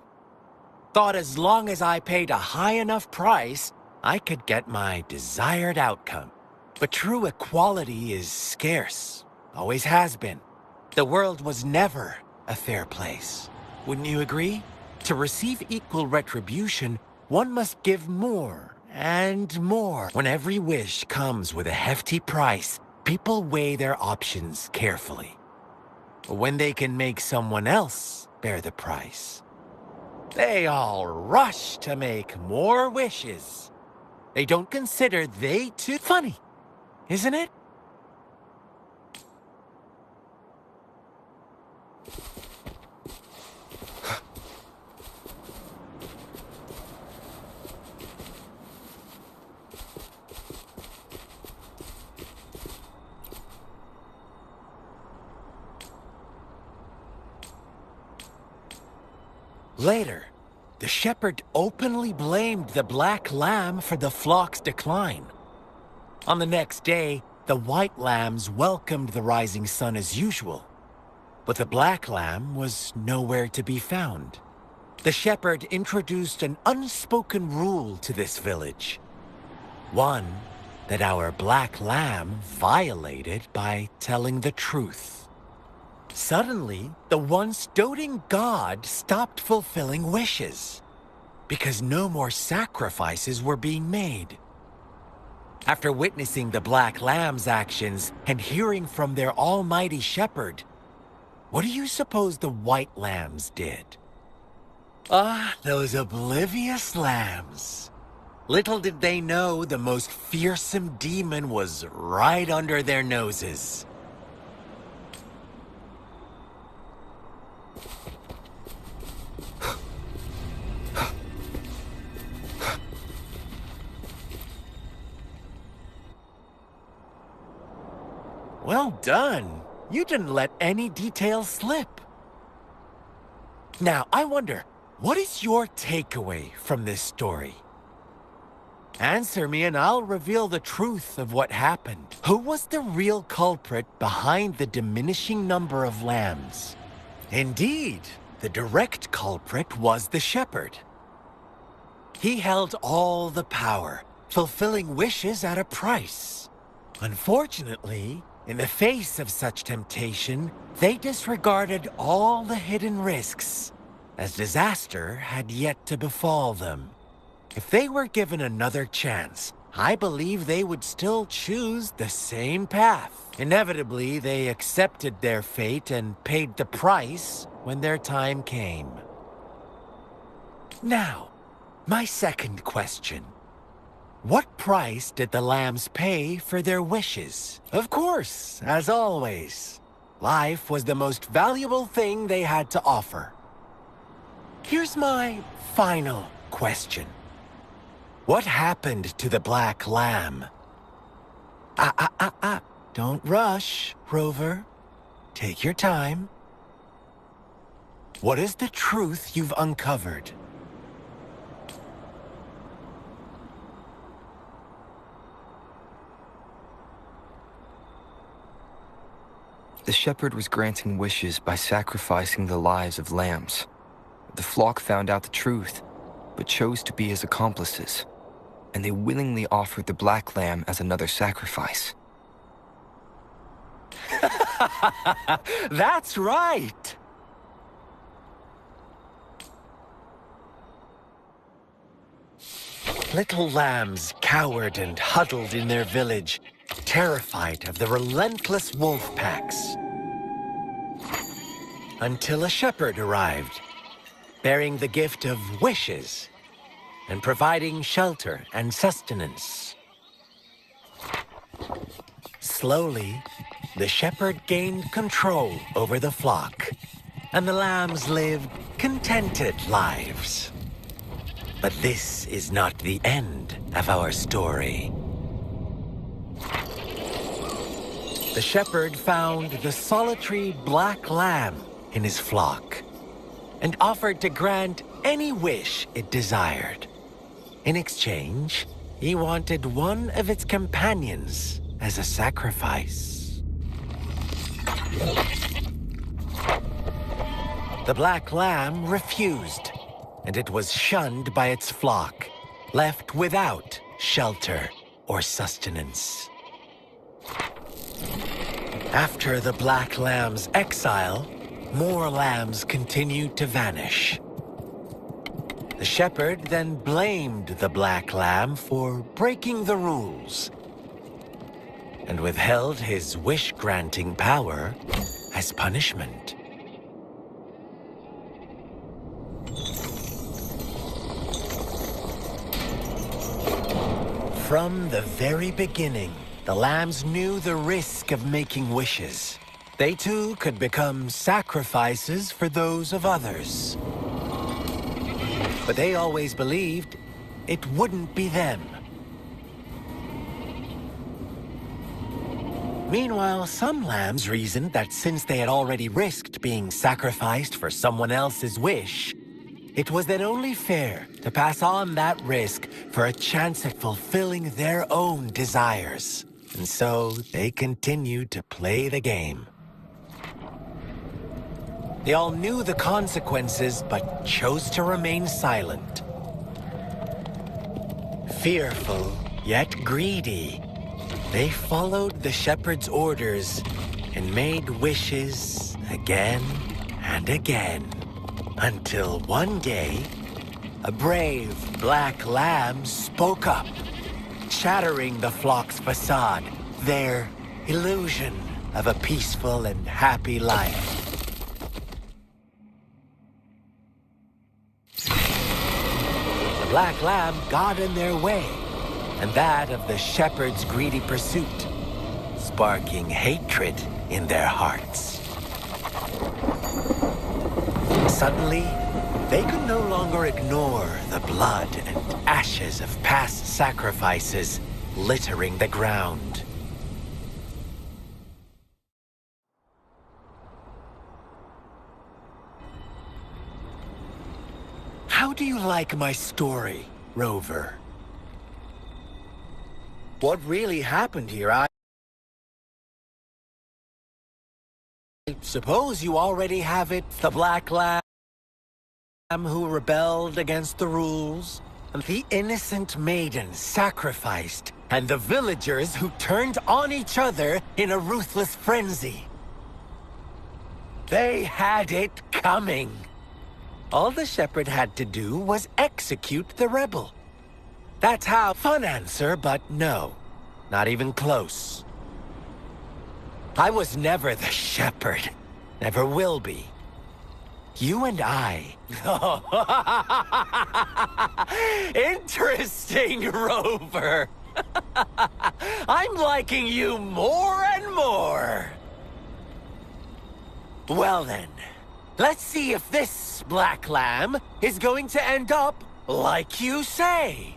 Thought as long as I paid a high enough price, I could get my desired outcome. But true equality is scarce. Always has been. The world was never a fair place. Wouldn't you agree? To receive equal retribution, one must give more and more. When every wish comes with a hefty price, people weigh their options carefully. When they can make someone else bear the price, they all rush to make more wishes. They don't consider they too. Funny, isn't it? Later, the shepherd openly blamed the black lamb for the flock's decline. On the next day, the white lambs welcomed the rising sun as usual, but the black lamb was nowhere to be found. The shepherd introduced an unspoken rule to this village. One that our black lamb violated by telling the truth. Suddenly, the once doting god stopped fulfilling wishes, because no more sacrifices were being made. After witnessing the black lamb's actions and hearing from their almighty shepherd, what do you suppose the white lambs did? Ah, those oblivious lambs. Little did they know the most fearsome demon was right under their noses. Well done. You didn't let any details slip. Now, I wonder, what is your takeaway from this story? Answer me and I'll reveal the truth of what happened. Who was the real culprit behind the diminishing number of lambs? Indeed, the direct culprit was the shepherd. He held all the power, fulfilling wishes at a price. Unfortunately, in the face of such temptation, they disregarded all the hidden risks, as disaster had yet to befall them. If they were given another chance, I believe they would still choose the same path. Inevitably, they accepted their fate and paid the price when their time came. Now, my second question. What price did the lambs pay for their wishes? Of course, as always, life was the most valuable thing they had to offer. Here's my final question. What happened to the black lamb? Don't rush, Rover. Take your time. What is the truth you've uncovered? The shepherd was granting wishes by sacrificing the lives of lambs. The flock found out the truth, but chose to be his accomplices, and they willingly offered the black lamb as another sacrifice. That's right! Little lambs cowered and huddled in their village, terrified of the relentless wolf packs. Until a shepherd arrived, bearing the gift of wishes and providing shelter and sustenance. Slowly, the shepherd gained control over the flock, and the lambs lived contented lives. But this is not the end of our story. the shepherd found the solitary black lamb in his flock and offered to grant any wish it desired. In exchange, he wanted one of its companions as a sacrifice. The black lamb refused, and it was shunned by its flock, left without shelter or sustenance. After the black lamb's exile, more lambs continued to vanish. The shepherd then blamed the black lamb for breaking the rules and withheld his wish-granting power as punishment. From the very beginning, the lambs knew the risk of making wishes. They too could become sacrifices for those of others. But they always believed it wouldn't be them. Meanwhile, some lambs reasoned that since they had already risked being sacrificed for someone else's wish, it was then only fair to pass on that risk for a chance at fulfilling their own desires. And so they continued to play the game. They all knew the consequences, but chose to remain silent. Fearful, yet greedy, they followed the shepherd's orders and made wishes again and again. Until one day, a brave black lamb spoke up, shattering the flock's facade, their illusion of a peaceful and happy life. The black lamb got in their way, and that of the shepherd's greedy pursuit, sparking hatred in their hearts. Suddenly, they could no longer ignore the blood and ashes of past sacrifices littering the ground. How do you like my story, Rover? What really happened here? I suppose you already have it. The black lamb who rebelled against the rules, the innocent maiden sacrificed, and the villagers who turned on each other in a ruthless frenzy. They had it coming. All the shepherd had to do was execute the rebel. That's how. Fun answer, but no. Not even close. I was never the shepherd. Never will be. You and I. Interesting, Rover. I'm liking you more and more. Well then, let's see if this black lamb is going to end up like you say.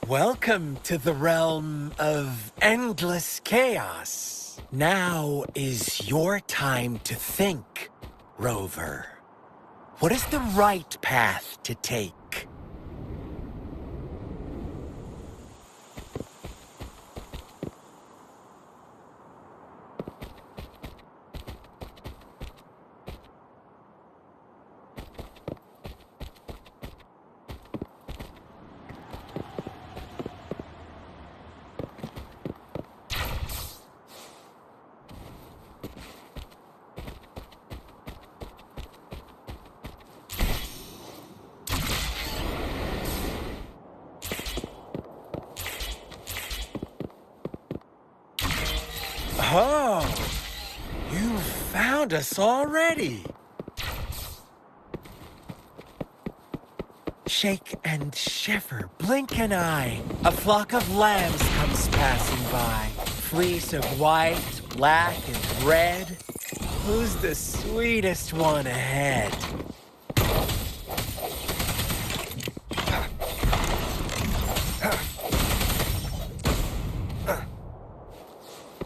Welcome to the realm of endless chaos. Now is your time to think, Rover. What is the right path to take? Oh, you found us already. shake and shiver, blink an eye. A flock of lambs comes passing by. Fleece of white, black, and red. Who's the sweetest one ahead?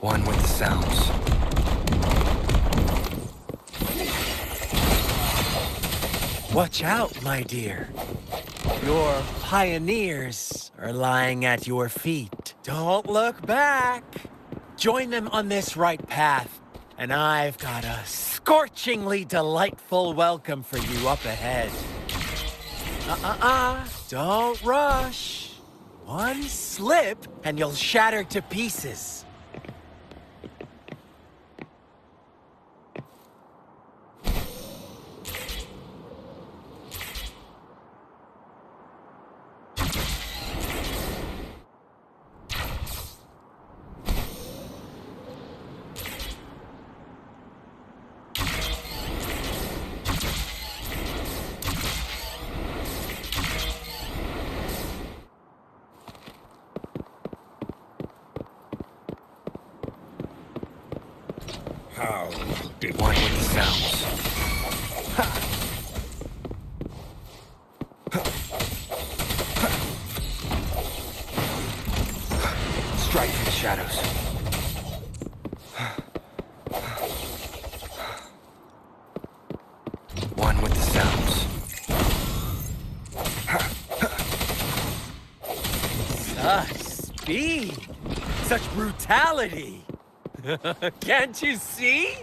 One with the sounds. Watch out, my dear. Your pioneers are lying at your feet. Don't look back. Join them on this right path, and I've got a scorchingly delightful welcome for you up ahead. Don't rush. One slip, and you'll shatter to pieces. How did One with the sounds. Strike from the shadows. One with the sounds. Such speed! Such brutality! Can't you see?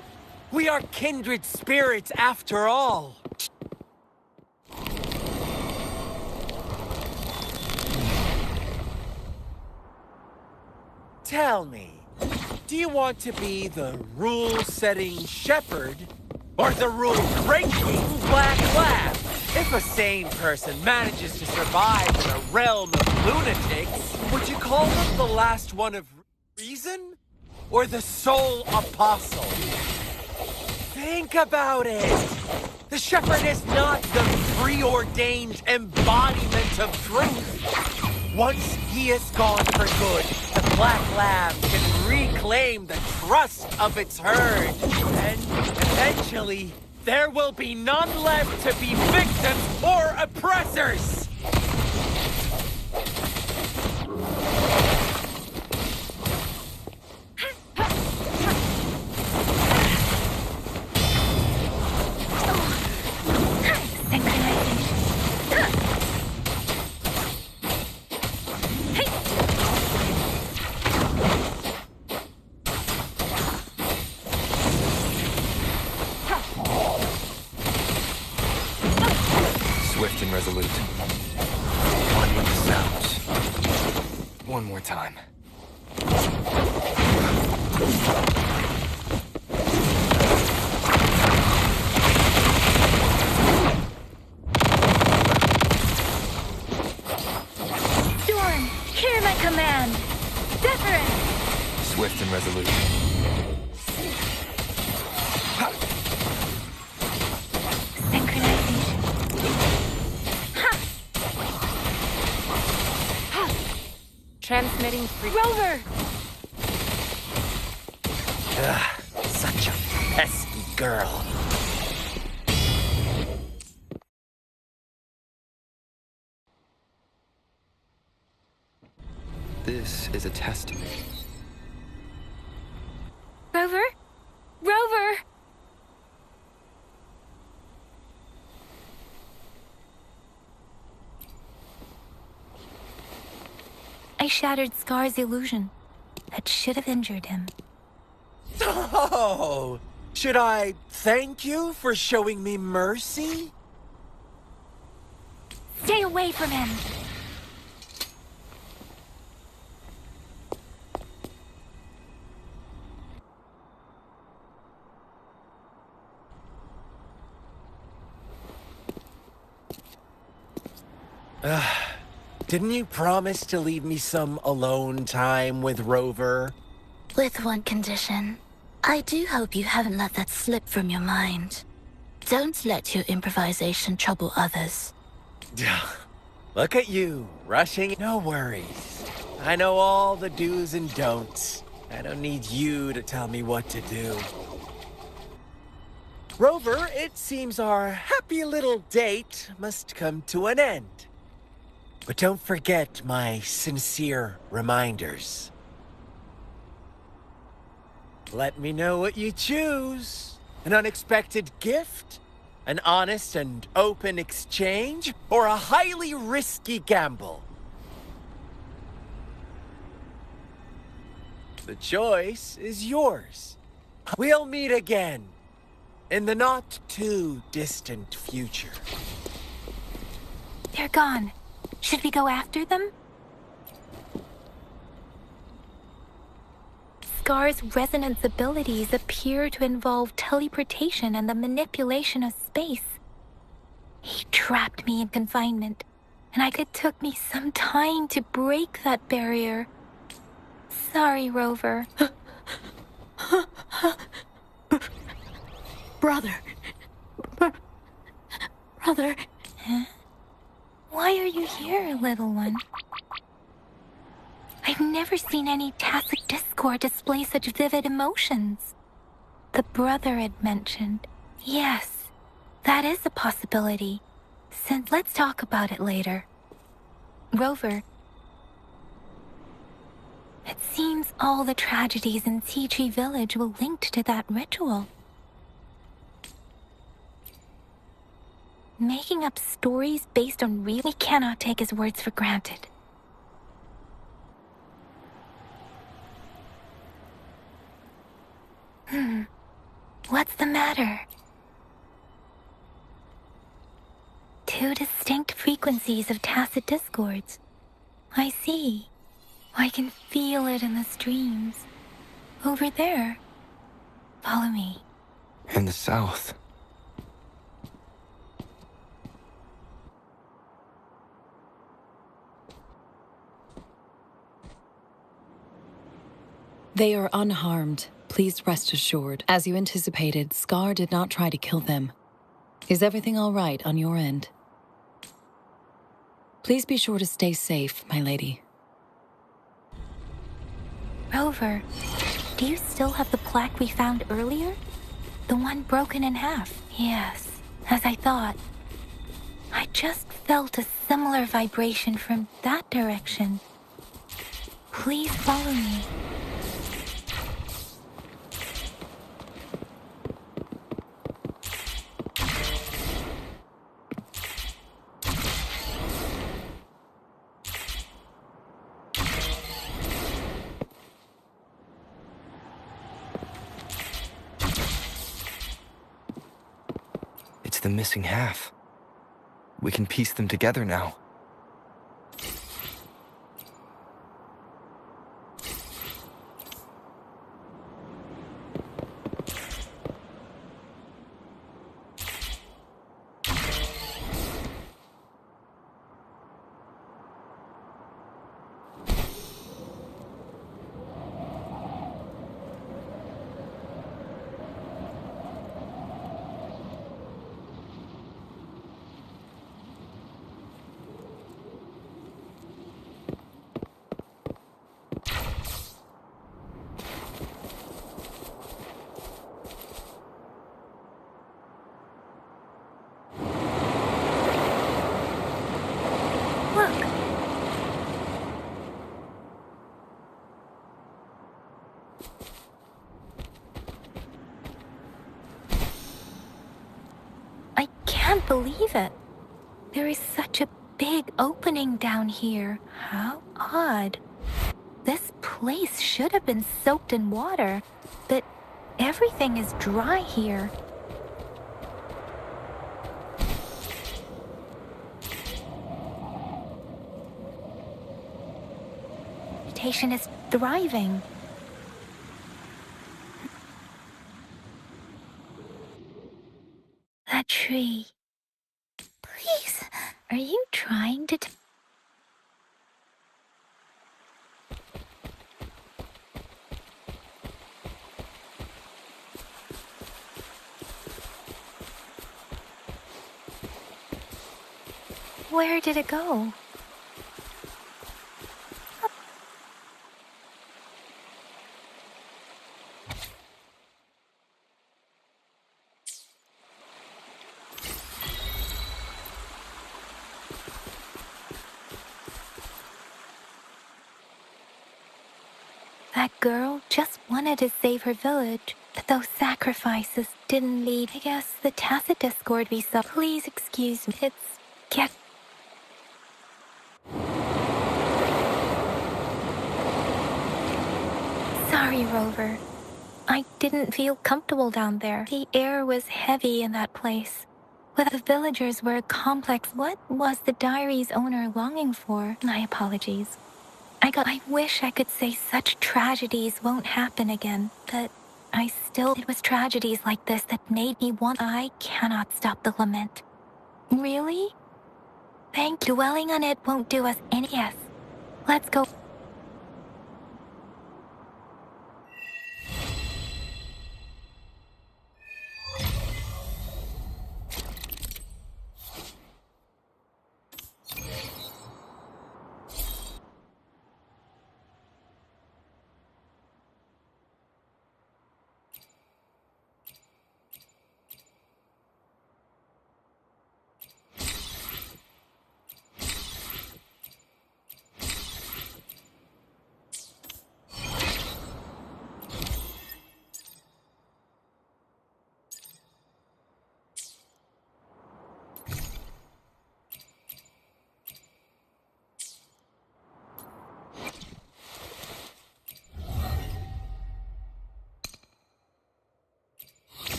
We are kindred spirits after all. Tell me, do you want to be the rule-setting shepherd or the rule-breaking black lab? If a sane person manages to survive in a realm of lunatics, would you call them the last one of reason? Or the sole apostle? Think about it! The shepherd is not the preordained embodiment of truth. Once he is gone for good, the black lamb can reclaim the trust of its herd. And eventually, there will be none left to be victims or oppressors! Swift and resolute. One with the sounds. One more time. Storm, hear my command. Wuthering. Swift and resolute. Transmitting Rover! Ugh, such a pesky girl. This is a testament. Rover? Rover! I shattered Scar's illusion. That should have injured him. Oh! Should I thank you for showing me mercy? Stay away from him! Didn't you promise to leave me some alone time with Rover? With one condition. I do hope you haven't let that slip from your mind. Don't let your improvisation trouble others. Look at you, rushing. No worries. I know all the do's and don'ts. I don't need you to tell me what to do. Rover, it seems our happy little date must come to an end. But don't forget my sincere reminders. Let me know what you choose. An unexpected gift? An honest and open exchange? Or a highly risky gamble? The choice is yours. We'll meet again in the not-too-distant future. They're gone. Should we go after them? Scar's resonance abilities appear to involve teleportation and the manipulation of space. He trapped me in confinement, and it took me some time to break that barrier. Sorry, Rover. Brother. Brother. Huh? Why are you here, little one? I've never seen any tacit discord display such vivid emotions. The brother had mentioned. Yes, that is a possibility. Let's talk about it later. Rover, it seems all the tragedies in Tea Tree Village were linked to that ritual. Making up stories based on real... We cannot take his words for granted. What's the matter? Two distinct frequencies of tacit discords. I see. I can feel it in the streams. Over there. Follow me. In the south. They are unharmed. Please rest assured. As you anticipated, Scar did not try to kill them. Is everything all right on your end? Please be sure to stay safe, my lady. Rover, do you still have the plaque we found earlier? The one broken in half? Yes, as I thought. I just felt a similar vibration from that direction. Please follow me. The missing half. We can piece them together now. Can't believe it. There is such a big opening down here. How odd. This place should have been soaked in water, but everything is dry here. Vegetation is thriving. That tree. Please, are you trying to... Where did it go? That girl just wanted to save her village, but those sacrifices didn't lead. I guess the tacit discord we saw. Please excuse me. It's get. Sorry, Rover. I didn't feel comfortable down there. The air was heavy in that place. With the villagers were complex. What was the diary's owner longing for? My apologies. I wish I could say such tragedies won't happen again, but it was tragedies like this that made me want. I cannot stop the lament. Really? Dwelling on it won't do us any. Yes. Let's go.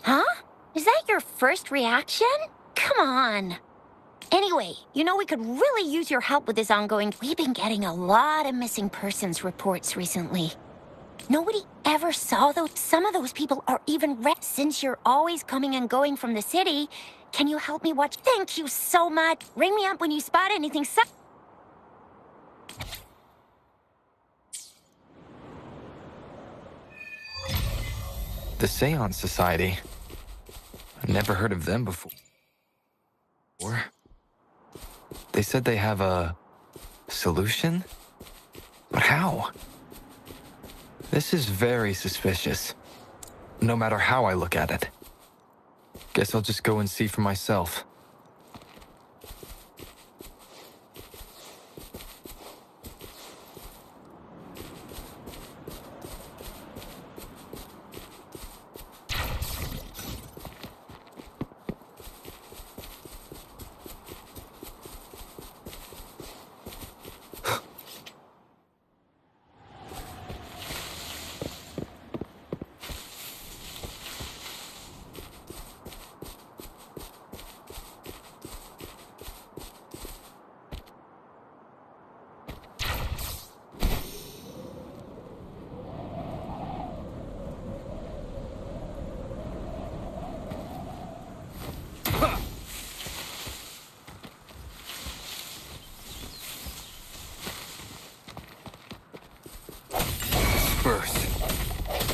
Huh? Is that your first reaction? Come on. Anyway, you know we could really use your help with this ongoing. We've been getting a lot of missing persons reports recently. Nobody ever saw those. Some of those people are even red. Since you're always coming and going from the city, can you help me watch? Thank you so much. Ring me up when you spot anything. The Seance Society. I've never heard of them before. They said they have a solution? But how? This is very suspicious. No matter how I look at it. Guess I'll just go and see for myself. Disperse.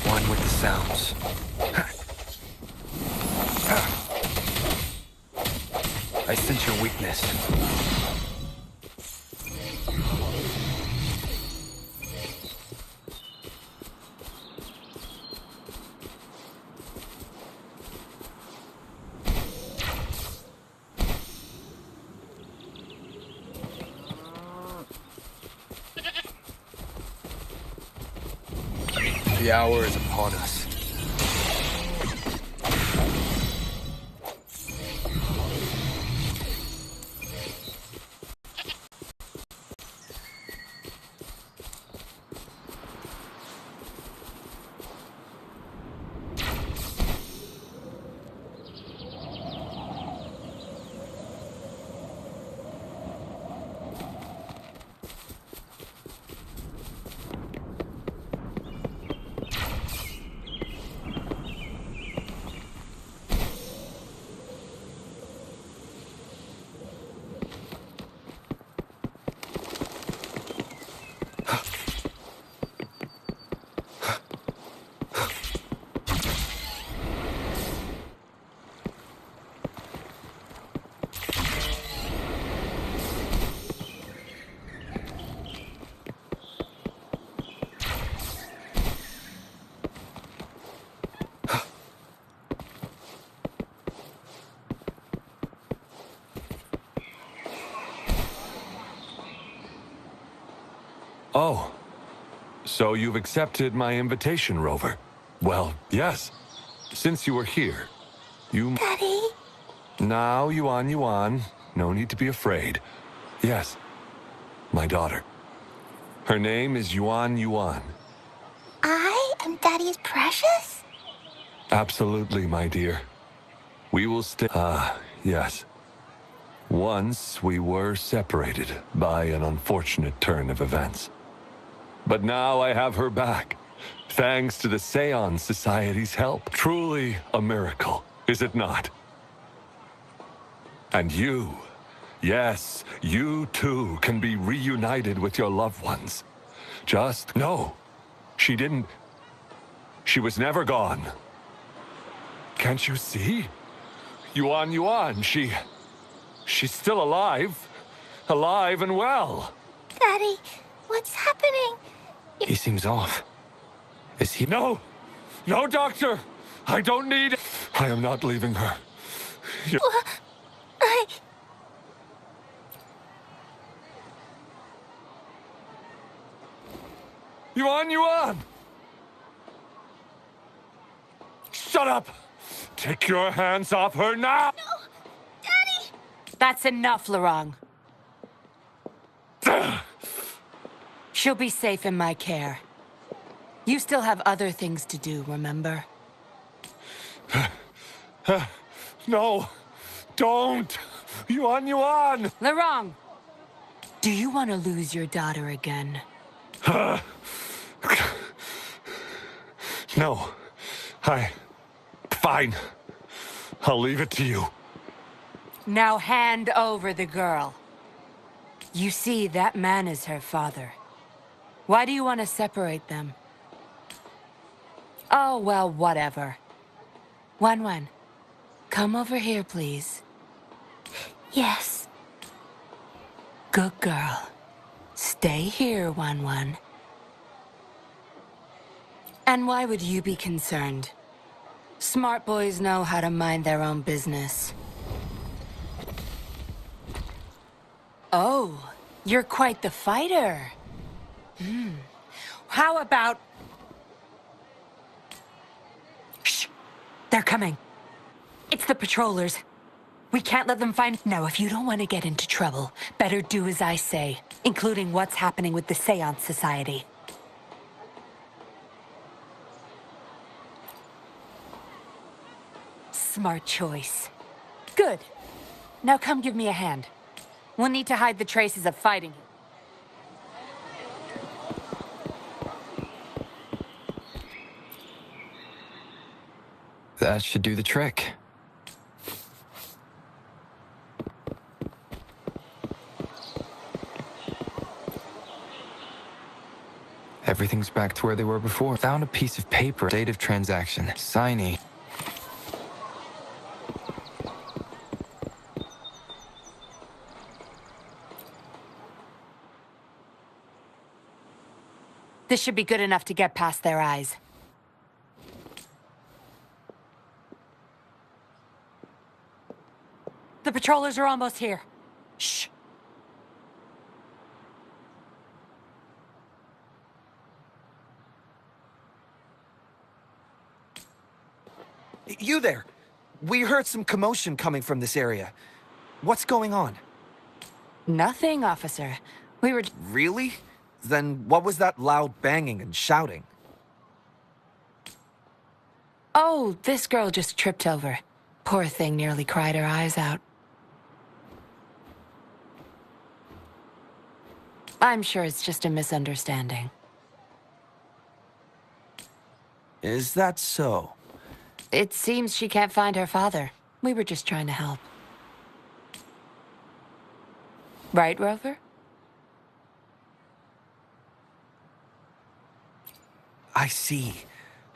One with the sounds. I sense your weakness. The hour is upon us. Oh, so you've accepted my invitation, Rover. Well, yes. Since you were here, you... Daddy? Now, Yuan. No need to be afraid. Yes, my daughter. Her name is Yuan. I am Daddy's precious? Absolutely, my dear. We will stay... yes. Once we were separated by an unfortunate turn of events. But now I have her back, thanks to the Seance Society's help. Truly a miracle, is it not? And you, yes, you too can be reunited with your loved ones. No, she didn't. She was never gone. Can't you see? Yuan, she's still alive. Alive and well. Daddy, what's happening? He seems off. Is he? No, doctor. I don't need... I am not leaving her. Yuan! Shut up! Take your hands off her now! No! Daddy! That's enough, Lorang. She'll be safe in my care. You still have other things to do, remember? No! Don't! Yuan! Lorang! Do you want to lose your daughter again? No. Fine. I'll leave it to you. Now hand over the girl. You see, that man is her father. Why do you want to separate them? Oh, well, whatever. Wan, come over here, please. Yes. Good girl. Stay here, Wan. And why would you be concerned? Smart boys know how to mind their own business. Oh, you're quite the fighter. How about... Shh! They're coming. It's the patrollers. We can't let them find... No, if you don't want to get into trouble, better do as I say, including what's happening with the Seance Society. Smart choice. Good. Now come give me a hand. We'll need to hide the traces of fighting. That should do the trick. Everything's back to where they were before. Found a piece of paper. Date of transaction. Signee. This should be good enough to get past their eyes. The patrollers are almost here. Shh. You there! We heard some commotion coming from this area. What's going on? Nothing, officer. We were... Really? Then what was that loud banging and shouting? Oh, this girl just tripped over. Poor thing nearly cried her eyes out. I'm sure it's just a misunderstanding. Is that so? It seems she can't find her father. We were just trying to help. Right, Rover? I see.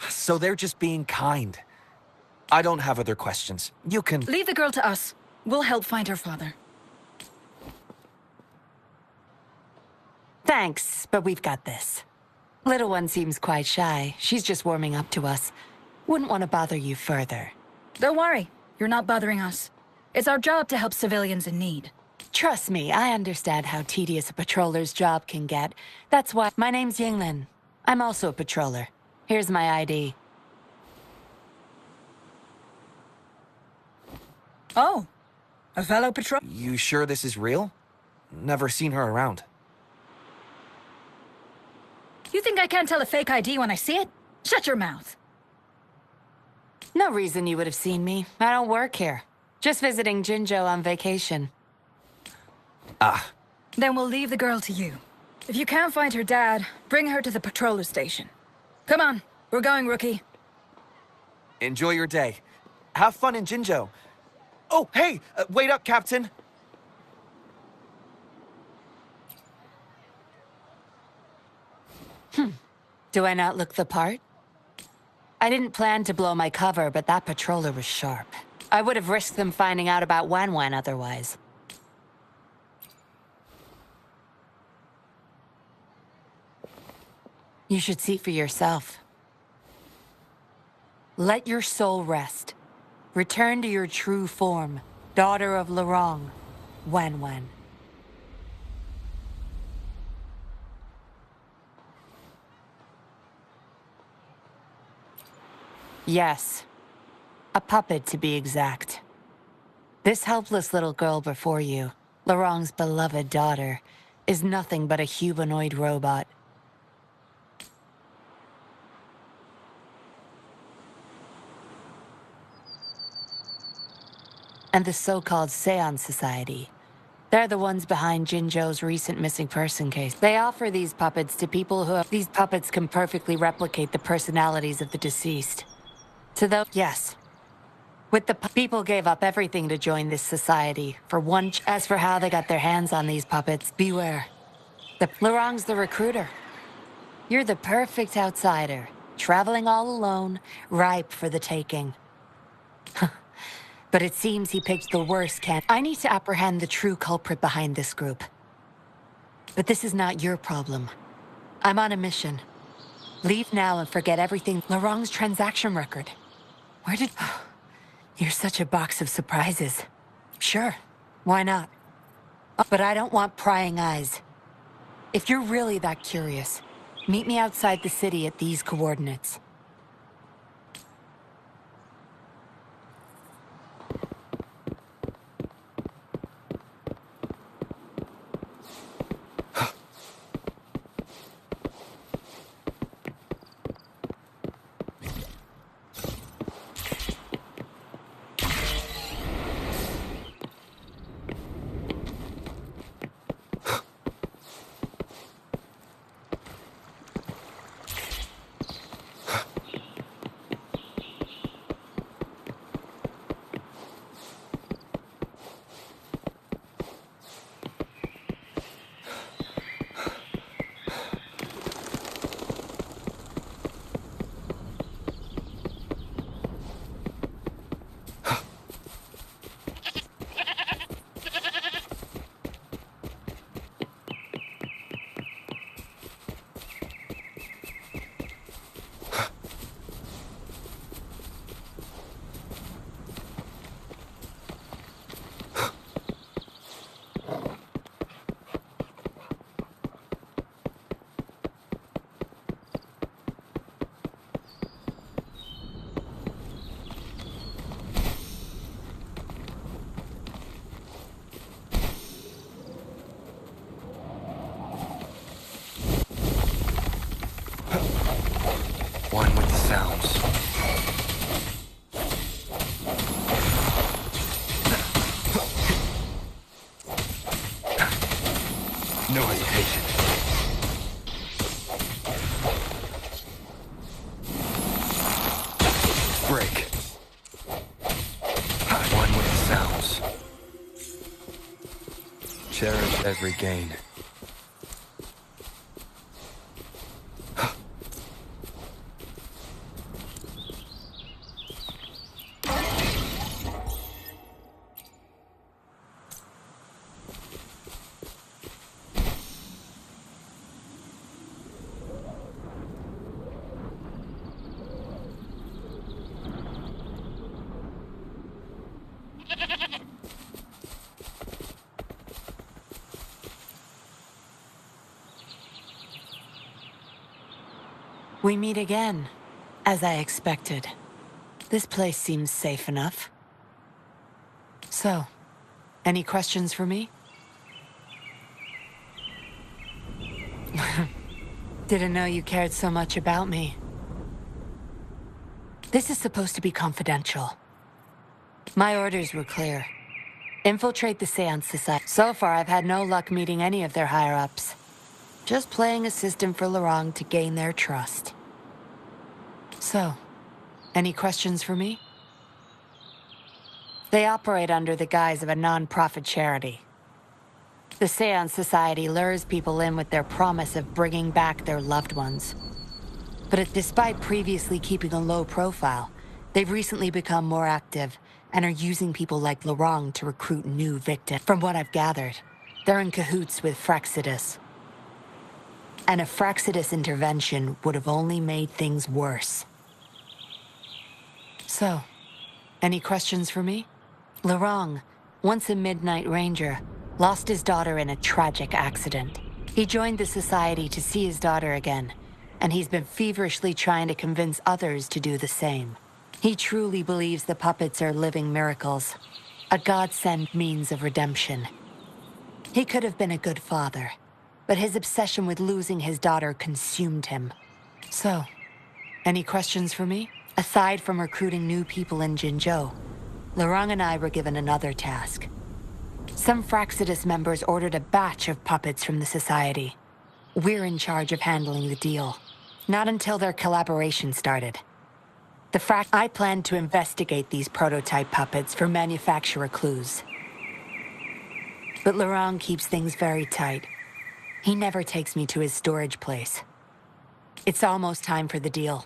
So they're just being kind. I don't have other questions. You can... Leave the girl to us. We'll help find her father. Thanks, but we've got this. Little one seems quite shy. She's just warming up to us. Wouldn't want to bother you further. Don't worry. You're not bothering us. It's our job to help civilians in need. Trust me, I understand how tedious a patroller's job can get. That's why my name's Yinglin. I'm also a patroller. Here's my ID. Oh, a fellow patrol. You sure this is real? Never seen her around. You think I can't tell a fake ID when I see it? Shut your mouth. No reason you would have seen me. I don't work here. Just visiting Jinzhou on vacation. Ah. Then we'll leave the girl to you. If you can't find her dad, bring her to the patroller station. Come on, we're going, rookie. Enjoy your day. Have fun in Jinzhou. Oh, hey! Wait up, Captain! Do I not look the part? I didn't plan to blow my cover, but that patroller was sharp. I would have risked them finding out about Wan Wan otherwise. You should see for yourself. Let your soul rest. Return to your true form, daughter of Lorong, Wan Wan. Yes. A puppet, to be exact. This helpless little girl before you, Lorong's beloved daughter, is nothing but a humanoid robot. And the so-called Seance Society. They're the ones behind Jinzhou's recent missing person case. They offer these puppets to people who have... These puppets can perfectly replicate the personalities of the deceased. To those... Yes. With the people gave up everything to join this society. For one... As for how they got their hands on these puppets, beware. Lorong's the recruiter. You're the perfect outsider. Traveling all alone, ripe for the taking. But it seems he picked the worst can. I need to apprehend the true culprit behind this group. But this is not your problem. I'm on a mission. Leave now and forget everything. Lorong's transaction record. Where did... You're such a box of surprises. Sure, why not? But I don't want prying eyes. If you're really that curious, meet me outside the city at these coordinates. One with the sounds. No hesitation. Break. One with the sounds. Cherish every gain. We meet again, as I expected. This place seems safe enough. So, any questions for me? Didn't know you cared so much about me. This is supposed to be confidential. My orders were clear. Infiltrate the Seance Society. So far, I've had no luck meeting any of their higher-ups. Just playing assistant for Lorang to gain their trust. So, any questions for me? They operate under the guise of a non-profit charity. The Seance Society lures people in with their promise of bringing back their loved ones. But despite previously keeping a low profile, they've recently become more active and are using people like Lorang to recruit new victims. From what I've gathered, they're in cahoots with Fraxidus. And a Fraxidus intervention would have only made things worse. So, any questions for me? Lorang, once a Midnight Ranger, lost his daughter in a tragic accident. He joined the Society to see his daughter again, and he's been feverishly trying to convince others to do the same. He truly believes the puppets are living miracles, a God-sent means of redemption. He could have been a good father, but his obsession with losing his daughter consumed him. So, any questions for me? Aside from recruiting new people in Jinzhou, Lorang and I were given another task. Some Fraxidus members ordered a batch of puppets from the Society. We're in charge of handling the deal. Not until their collaboration started. I plan to investigate these prototype puppets for manufacturer clues. But Lorang keeps things very tight. He never takes me to his storage place. It's almost time for the deal.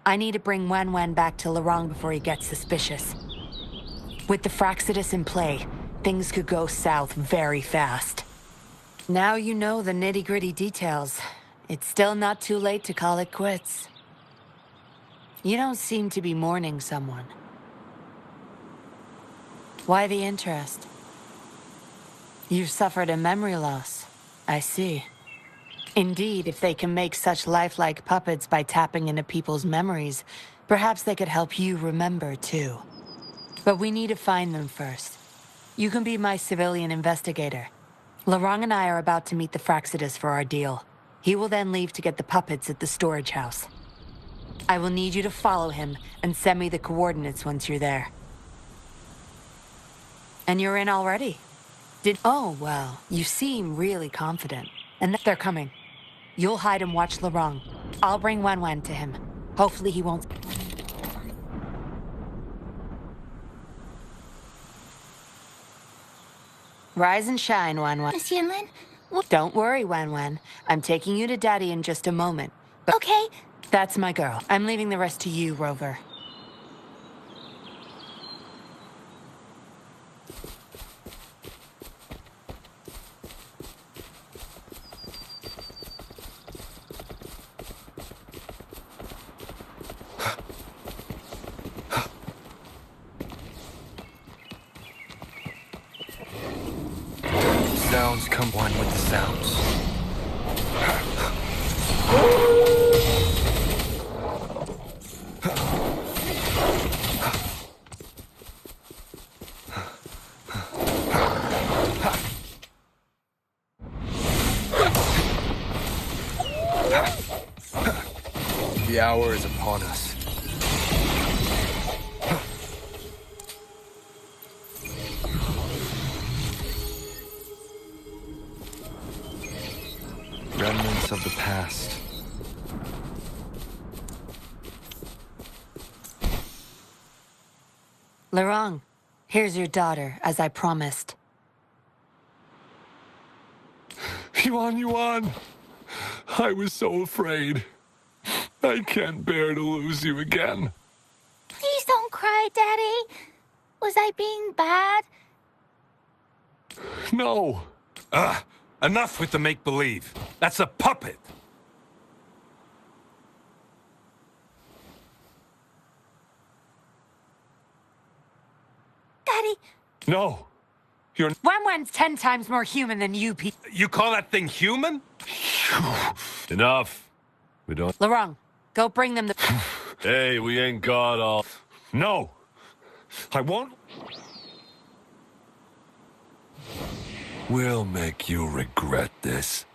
I need to bring Wen back to Lorang before he gets suspicious. With the Fraxidus in play, things could go south very fast. Now you know the nitty-gritty details. It's still not too late to call it quits. You don't seem to be mourning someone. Why the interest? You've suffered a memory loss. I see. Indeed, if they can make such lifelike puppets by tapping into people's memories, perhaps they could help you remember too. But we need to find them first. You can be my civilian investigator. Lorang and I are about to meet the Fraxidus for our deal. He will then leave to get the puppets at the storage house. I will need you to follow him and send me the coordinates once you're there. And you're in already? Oh, well, you seem really confident. And they're coming. You'll hide and watch Lorang. I'll bring Wen to him. Hopefully he won't... Rise and shine, Wen. Miss Yinlin? Don't worry, Wen. I'm taking you to Daddy in just a moment. But Okay. that's my girl. I'm leaving the rest to you, Rover. Sounds come one with the sounds. The hour is upon us. Remnants of the past. Lorang, here's your daughter, as I promised. Yuan, I was so afraid. I can't bear to lose you again. Please don't cry, Daddy. Was I being bad? No. Enough with the make-believe. That's a puppet. Daddy. No. You're... Wen's 10 times more human than you You call that thing human? Enough. We don't... Lorang, Go bring them the... Hey, we ain't got all... No! I won't... We'll make you regret this.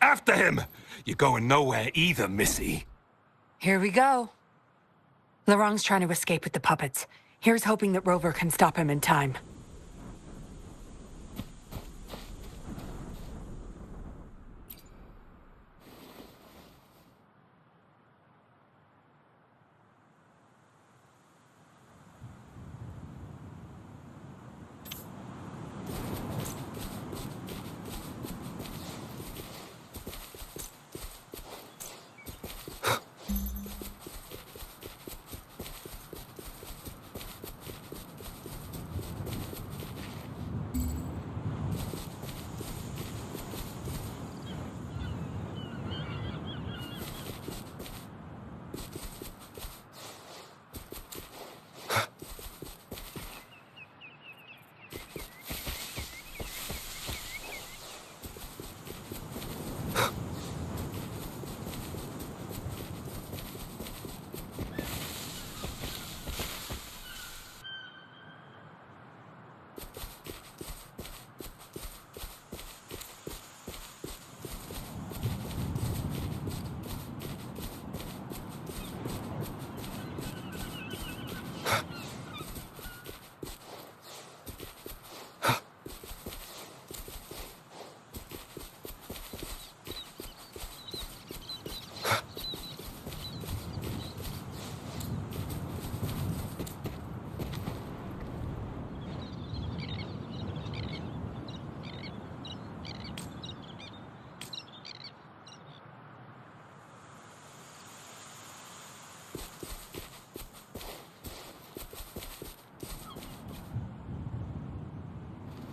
After him! You're going nowhere either, Missy. Here we go. Laurent's trying to escape with the puppets. Here's hoping that Rover can stop him in time.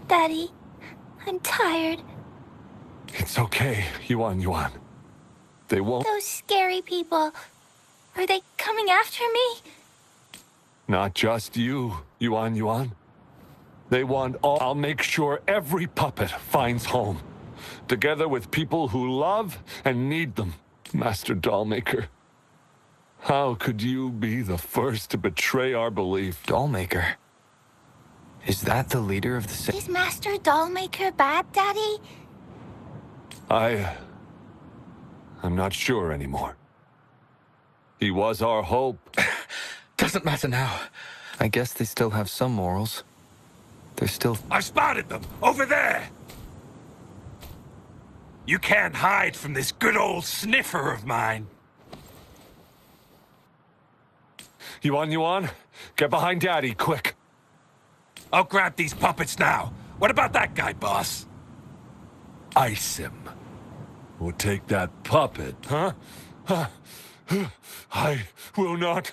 Daddy, I'm tired. It's okay, Yuan. They won't... Those scary people, are they coming after me? Not just you, Yuan. They want all... I'll make sure every puppet finds home. Together with people who love and need them, Master Dollmaker. How could you be the first to betray our belief? Dollmaker? Is that the leader of the... Is Master Dollmaker bad, Daddy? I'm not sure anymore. He was our hope. Doesn't matter now. I guess they still have some morals. They're still... I spotted them! Over there! You can't hide from this good old sniffer of mine. Yuan, get behind Daddy, quick. I'll grab these puppets now. What about that guy, boss? Ice him. We'll take that puppet, huh? I will not.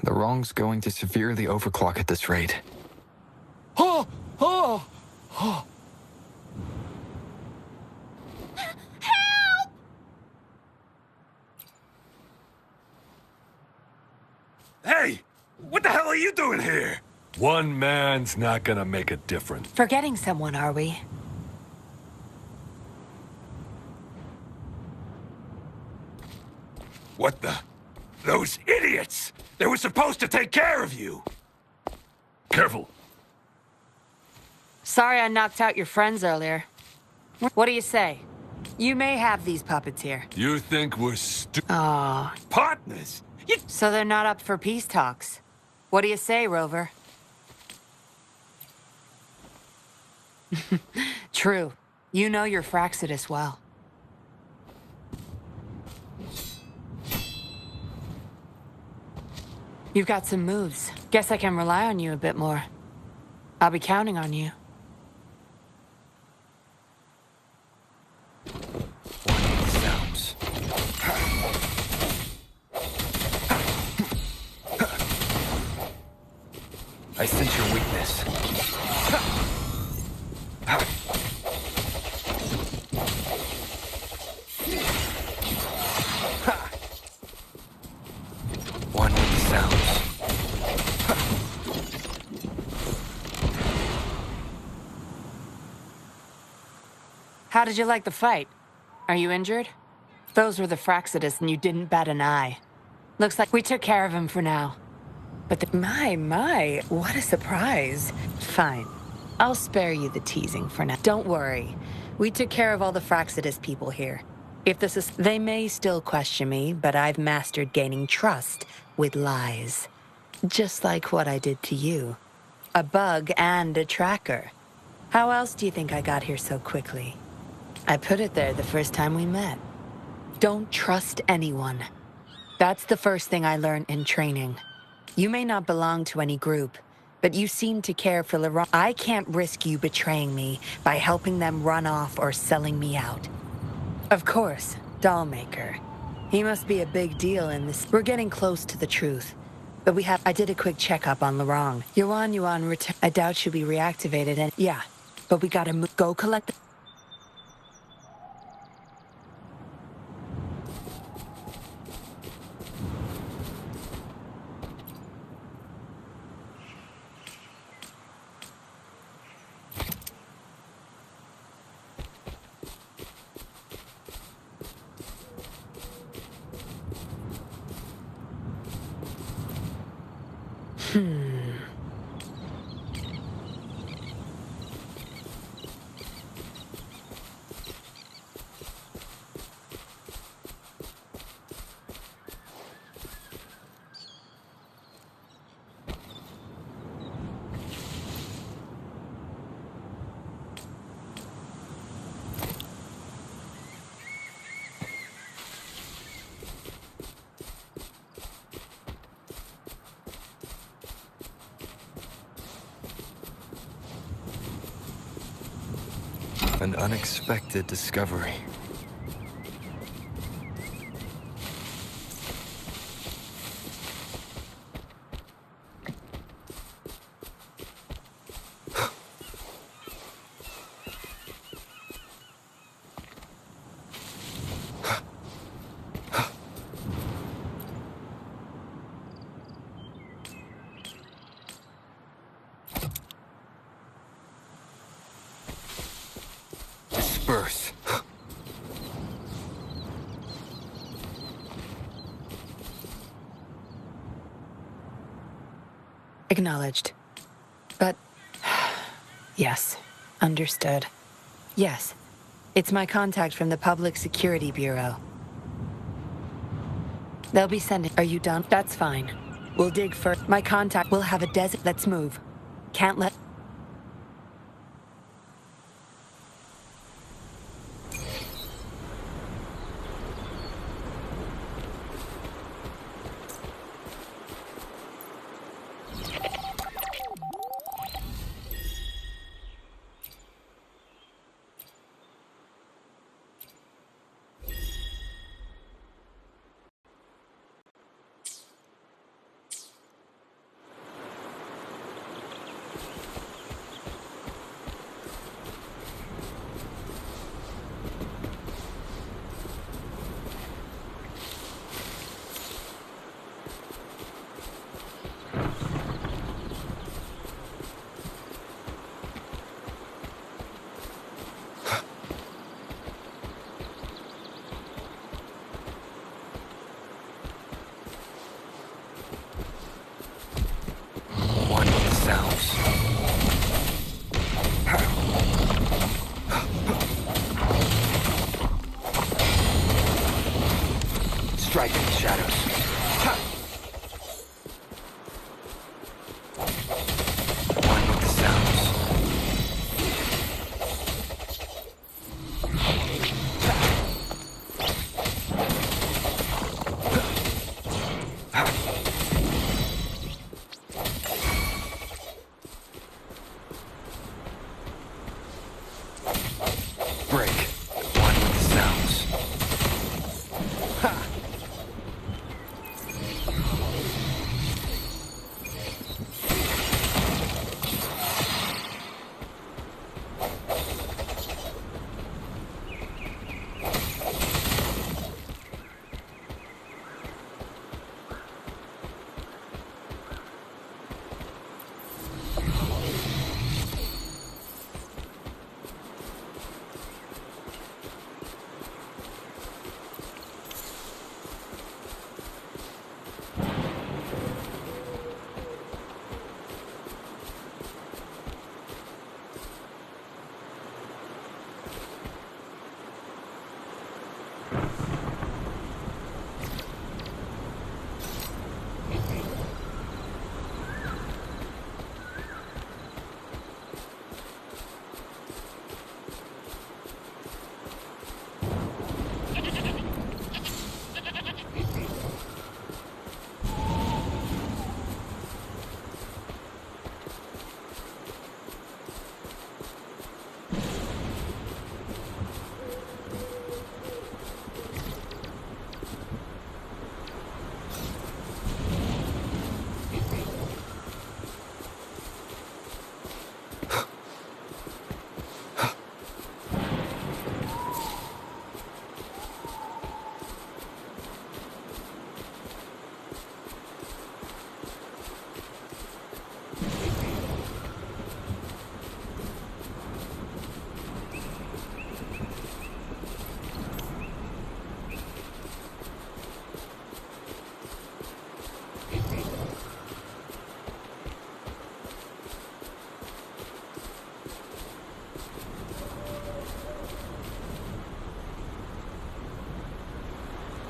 The wrong's going to severely overclock at this rate. Oh! Help! Hey! What the hell are you doing here? One man's not gonna make a difference. Forgetting someone, are we? What the? Those idiots! They were supposed to take care of you! Careful. Sorry I knocked out your friends earlier. What do you say? You may have these puppets here. You think we're Aw. Partners? So they're not up for peace talks. What do you say, Rover? True. You know your Fraxidus well. You've got some moves. Guess I can rely on you a bit more. I'll be counting on you. Sounds. I sense your weakness. One with the sounds. How did you like the fight? Are you injured? Those were the Fraxidus, and you didn't bat an eye. Looks like we took care of him for now. But my, what a surprise. Fine. I'll spare you the teasing for now. Don't worry. We took care of all the Fraxidus people here. If this is... They may still question me, but I've mastered gaining trust with lies. Just like what I did to you. A bug and a tracker. How else do you think I got here so quickly? I put it there the first time we met. Don't trust anyone. That's the first thing I learned in training. You may not belong to any group, but you seem to care for Laurent. I can't risk you betraying me by helping them run off or selling me out. Of course, Dollmaker. He must be a big deal in this. We're getting close to the truth. But I did a quick checkup on Laurent. Yuan return. I doubt she'll be reactivated and yeah, but we gotta go collect the An unexpected discovery. Disperse. Acknowledged. But... yes. Understood. Yes. It's my contact from the Public Security Bureau. They'll be sending... Are you done? That's fine. We'll dig for... My contact will have a desert... Let's move. Can't let...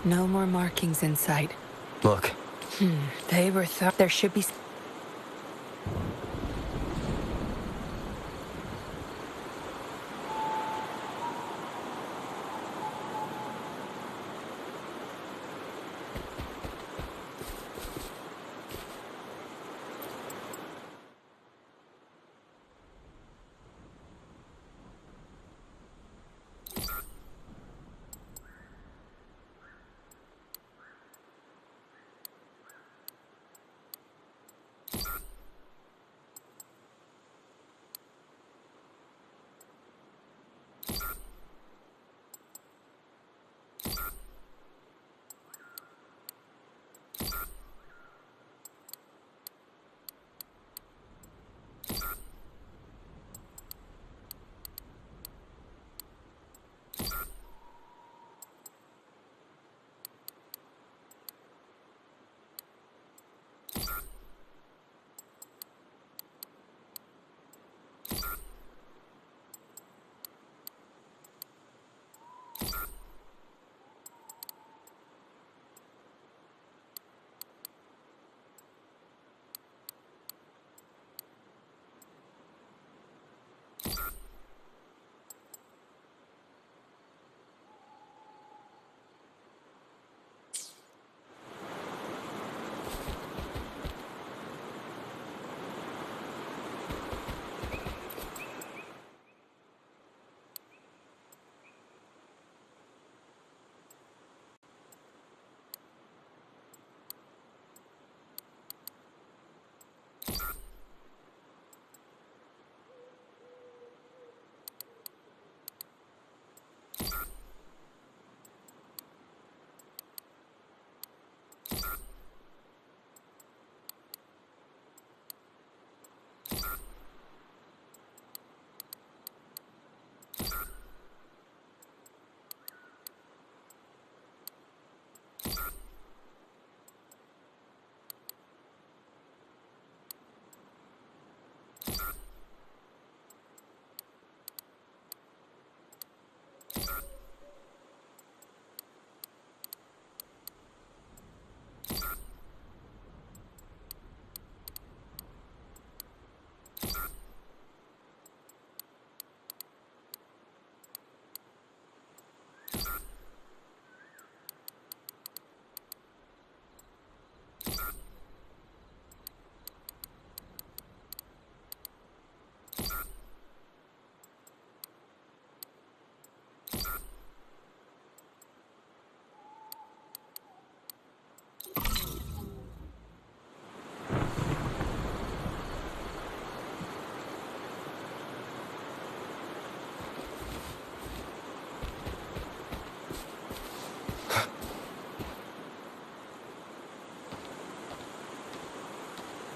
No more markings in sight. Look. They were thought there should be...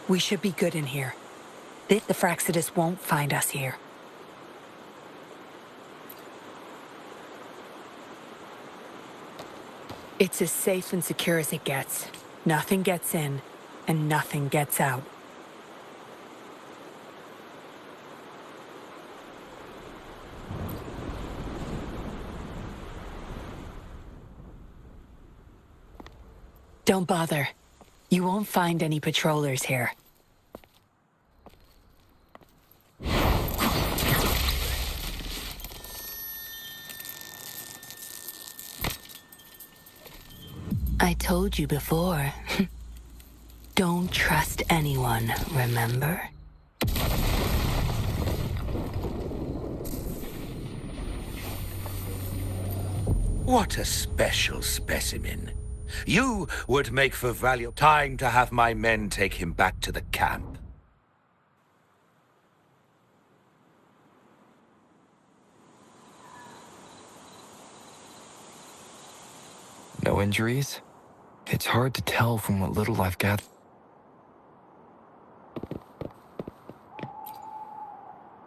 We should be good in here. The Fraxidus won't find us here. It's as safe and secure as it gets. Nothing gets in, and nothing gets out. Don't bother. You won't find any patrollers here. I told you before. Don't trust anyone, remember? What a special specimen. You would make for valuable time to have my men take him back to the camp. No injuries? It's hard to tell from what little I've gathered.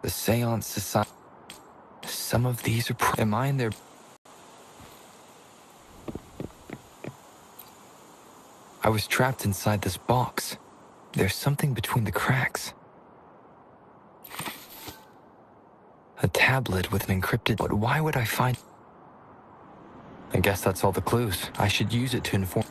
The Seance Society. Some of these are... Am I in their... I was trapped inside this box. There's something between the cracks. A tablet with an encrypted... But why would I find... A guess that's all the clues. I should use it to inform...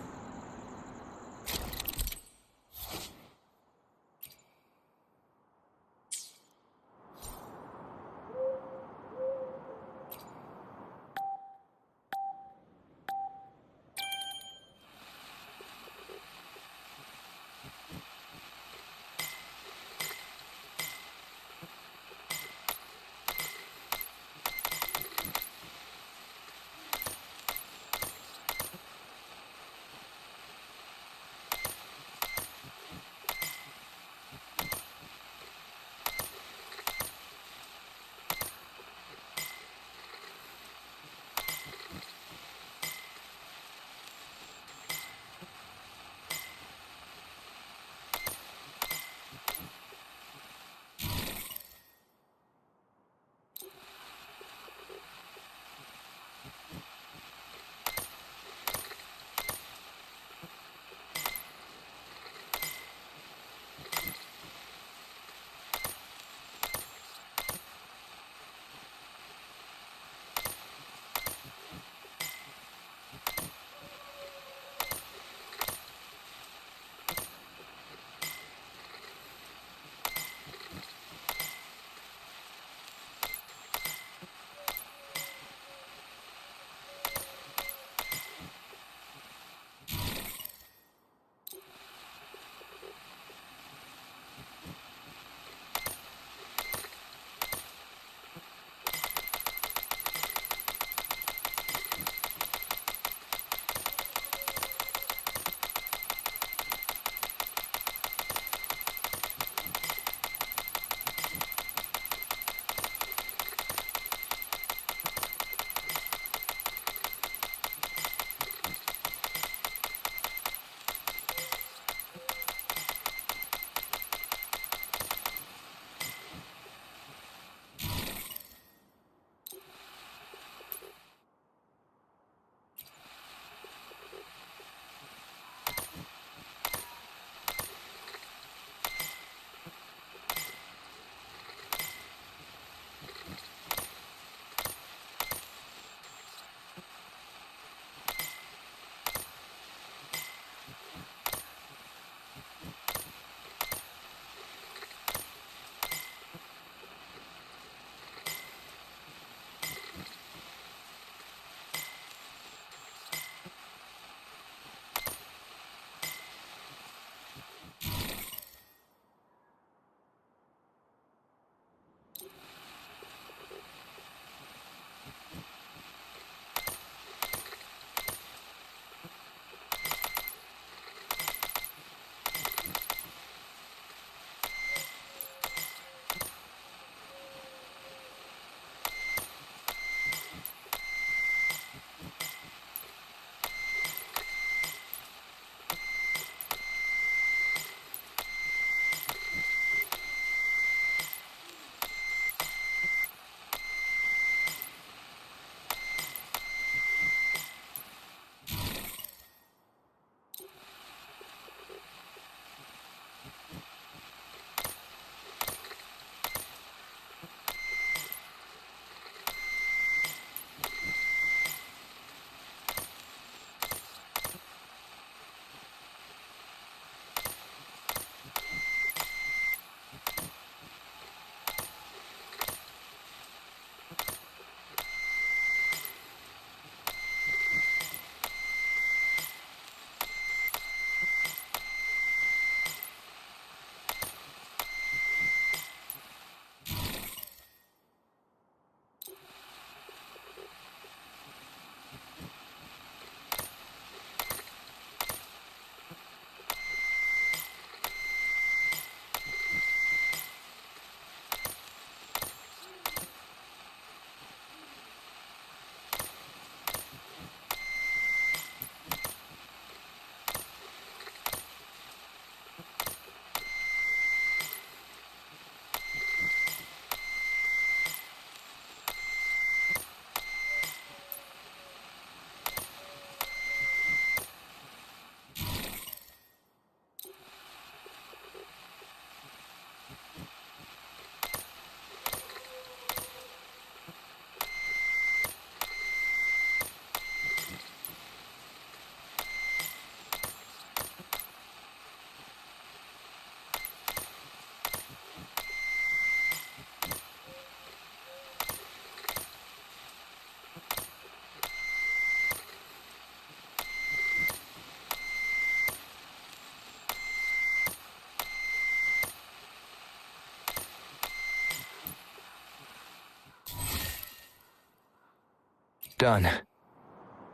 done.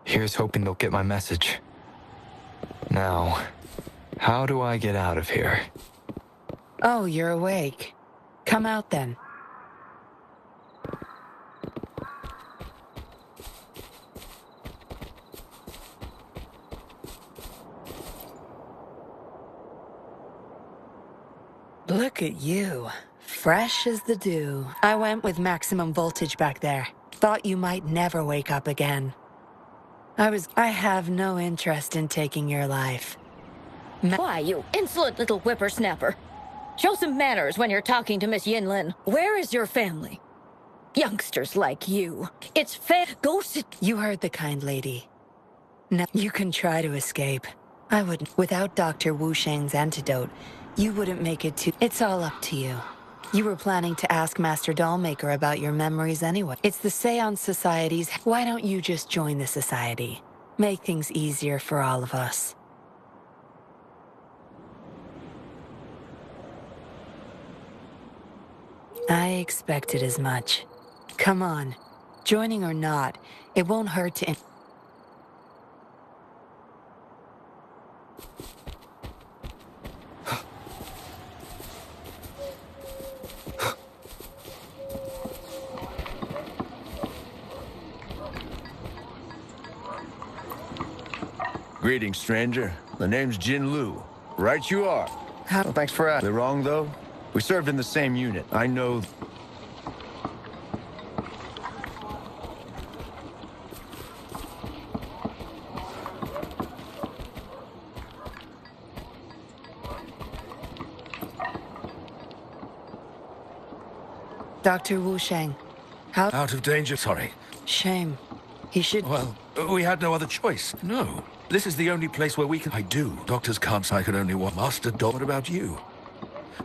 Here's hoping they'll get my message. Now, how do I get out of here? Oh, you're awake. Come out then. Look at you. Fresh as the dew. I went with maximum voltage back there. Thought you might never wake up again. I have no interest in taking your life. Why, you insolent little whippersnapper? Show some manners when you're talking to Miss Yinlin. Where is your family? Youngsters like you. It's fair. Go sit. You heard the kind lady. Now, you can try to escape. I wouldn't. Without Dr. Wu Sheng's antidote, you wouldn't make it to... It's all up to you. You were planning to ask Master Dollmaker about your memories anyway. It's the Seance Society's... Why don't you just join the Society? Make things easier for all of us. I expected as much. Come on. Joining or not, it won't hurt to... Greetings, stranger. The name's Jin Lu. Right you are. Well, thanks for asking. They're wrong, though? We served in the same unit. I know... Dr. Wu Sheng, how... Out of danger, sorry. Shame. He should... Well, we had no other choice. No. This is the only place where we can... I do. Doctors can't say I can only want Master Doll. What about you?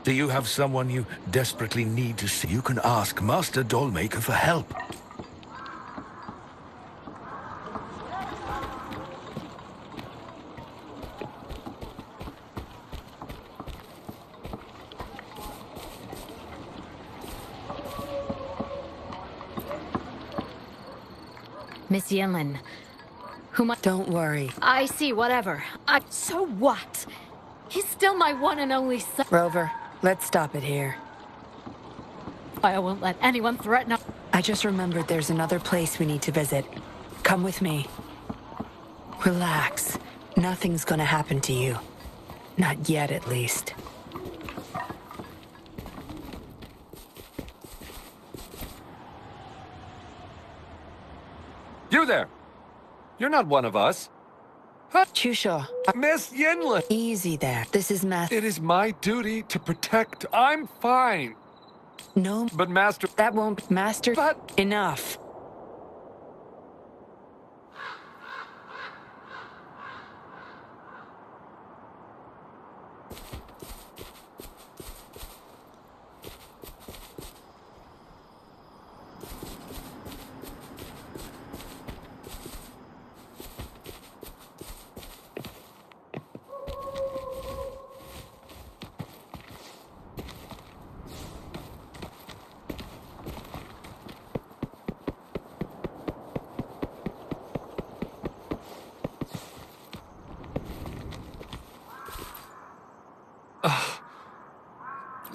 Do you have someone you desperately need to see? You can ask Master Dollmaker for help. Miss Yinlin. Who might... Don't worry. I see, whatever. So what? He's still my one and only son. Rover, let's stop it here. I won't let anyone threaten... I just remembered there's another place we need to visit. Come with me. Relax. Nothing's gonna happen to you. Not yet, at least. You there! You're not one of us. Huh? Chusha. Miss Yinlin! Easy there. This is It is my duty to protect. I'm fine. No. But Master... That won't... Master... But... Enough.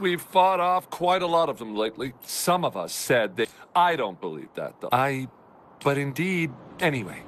We've fought off quite a lot of them lately. Some of us said that... I don't believe that, though. But indeed... Anyway.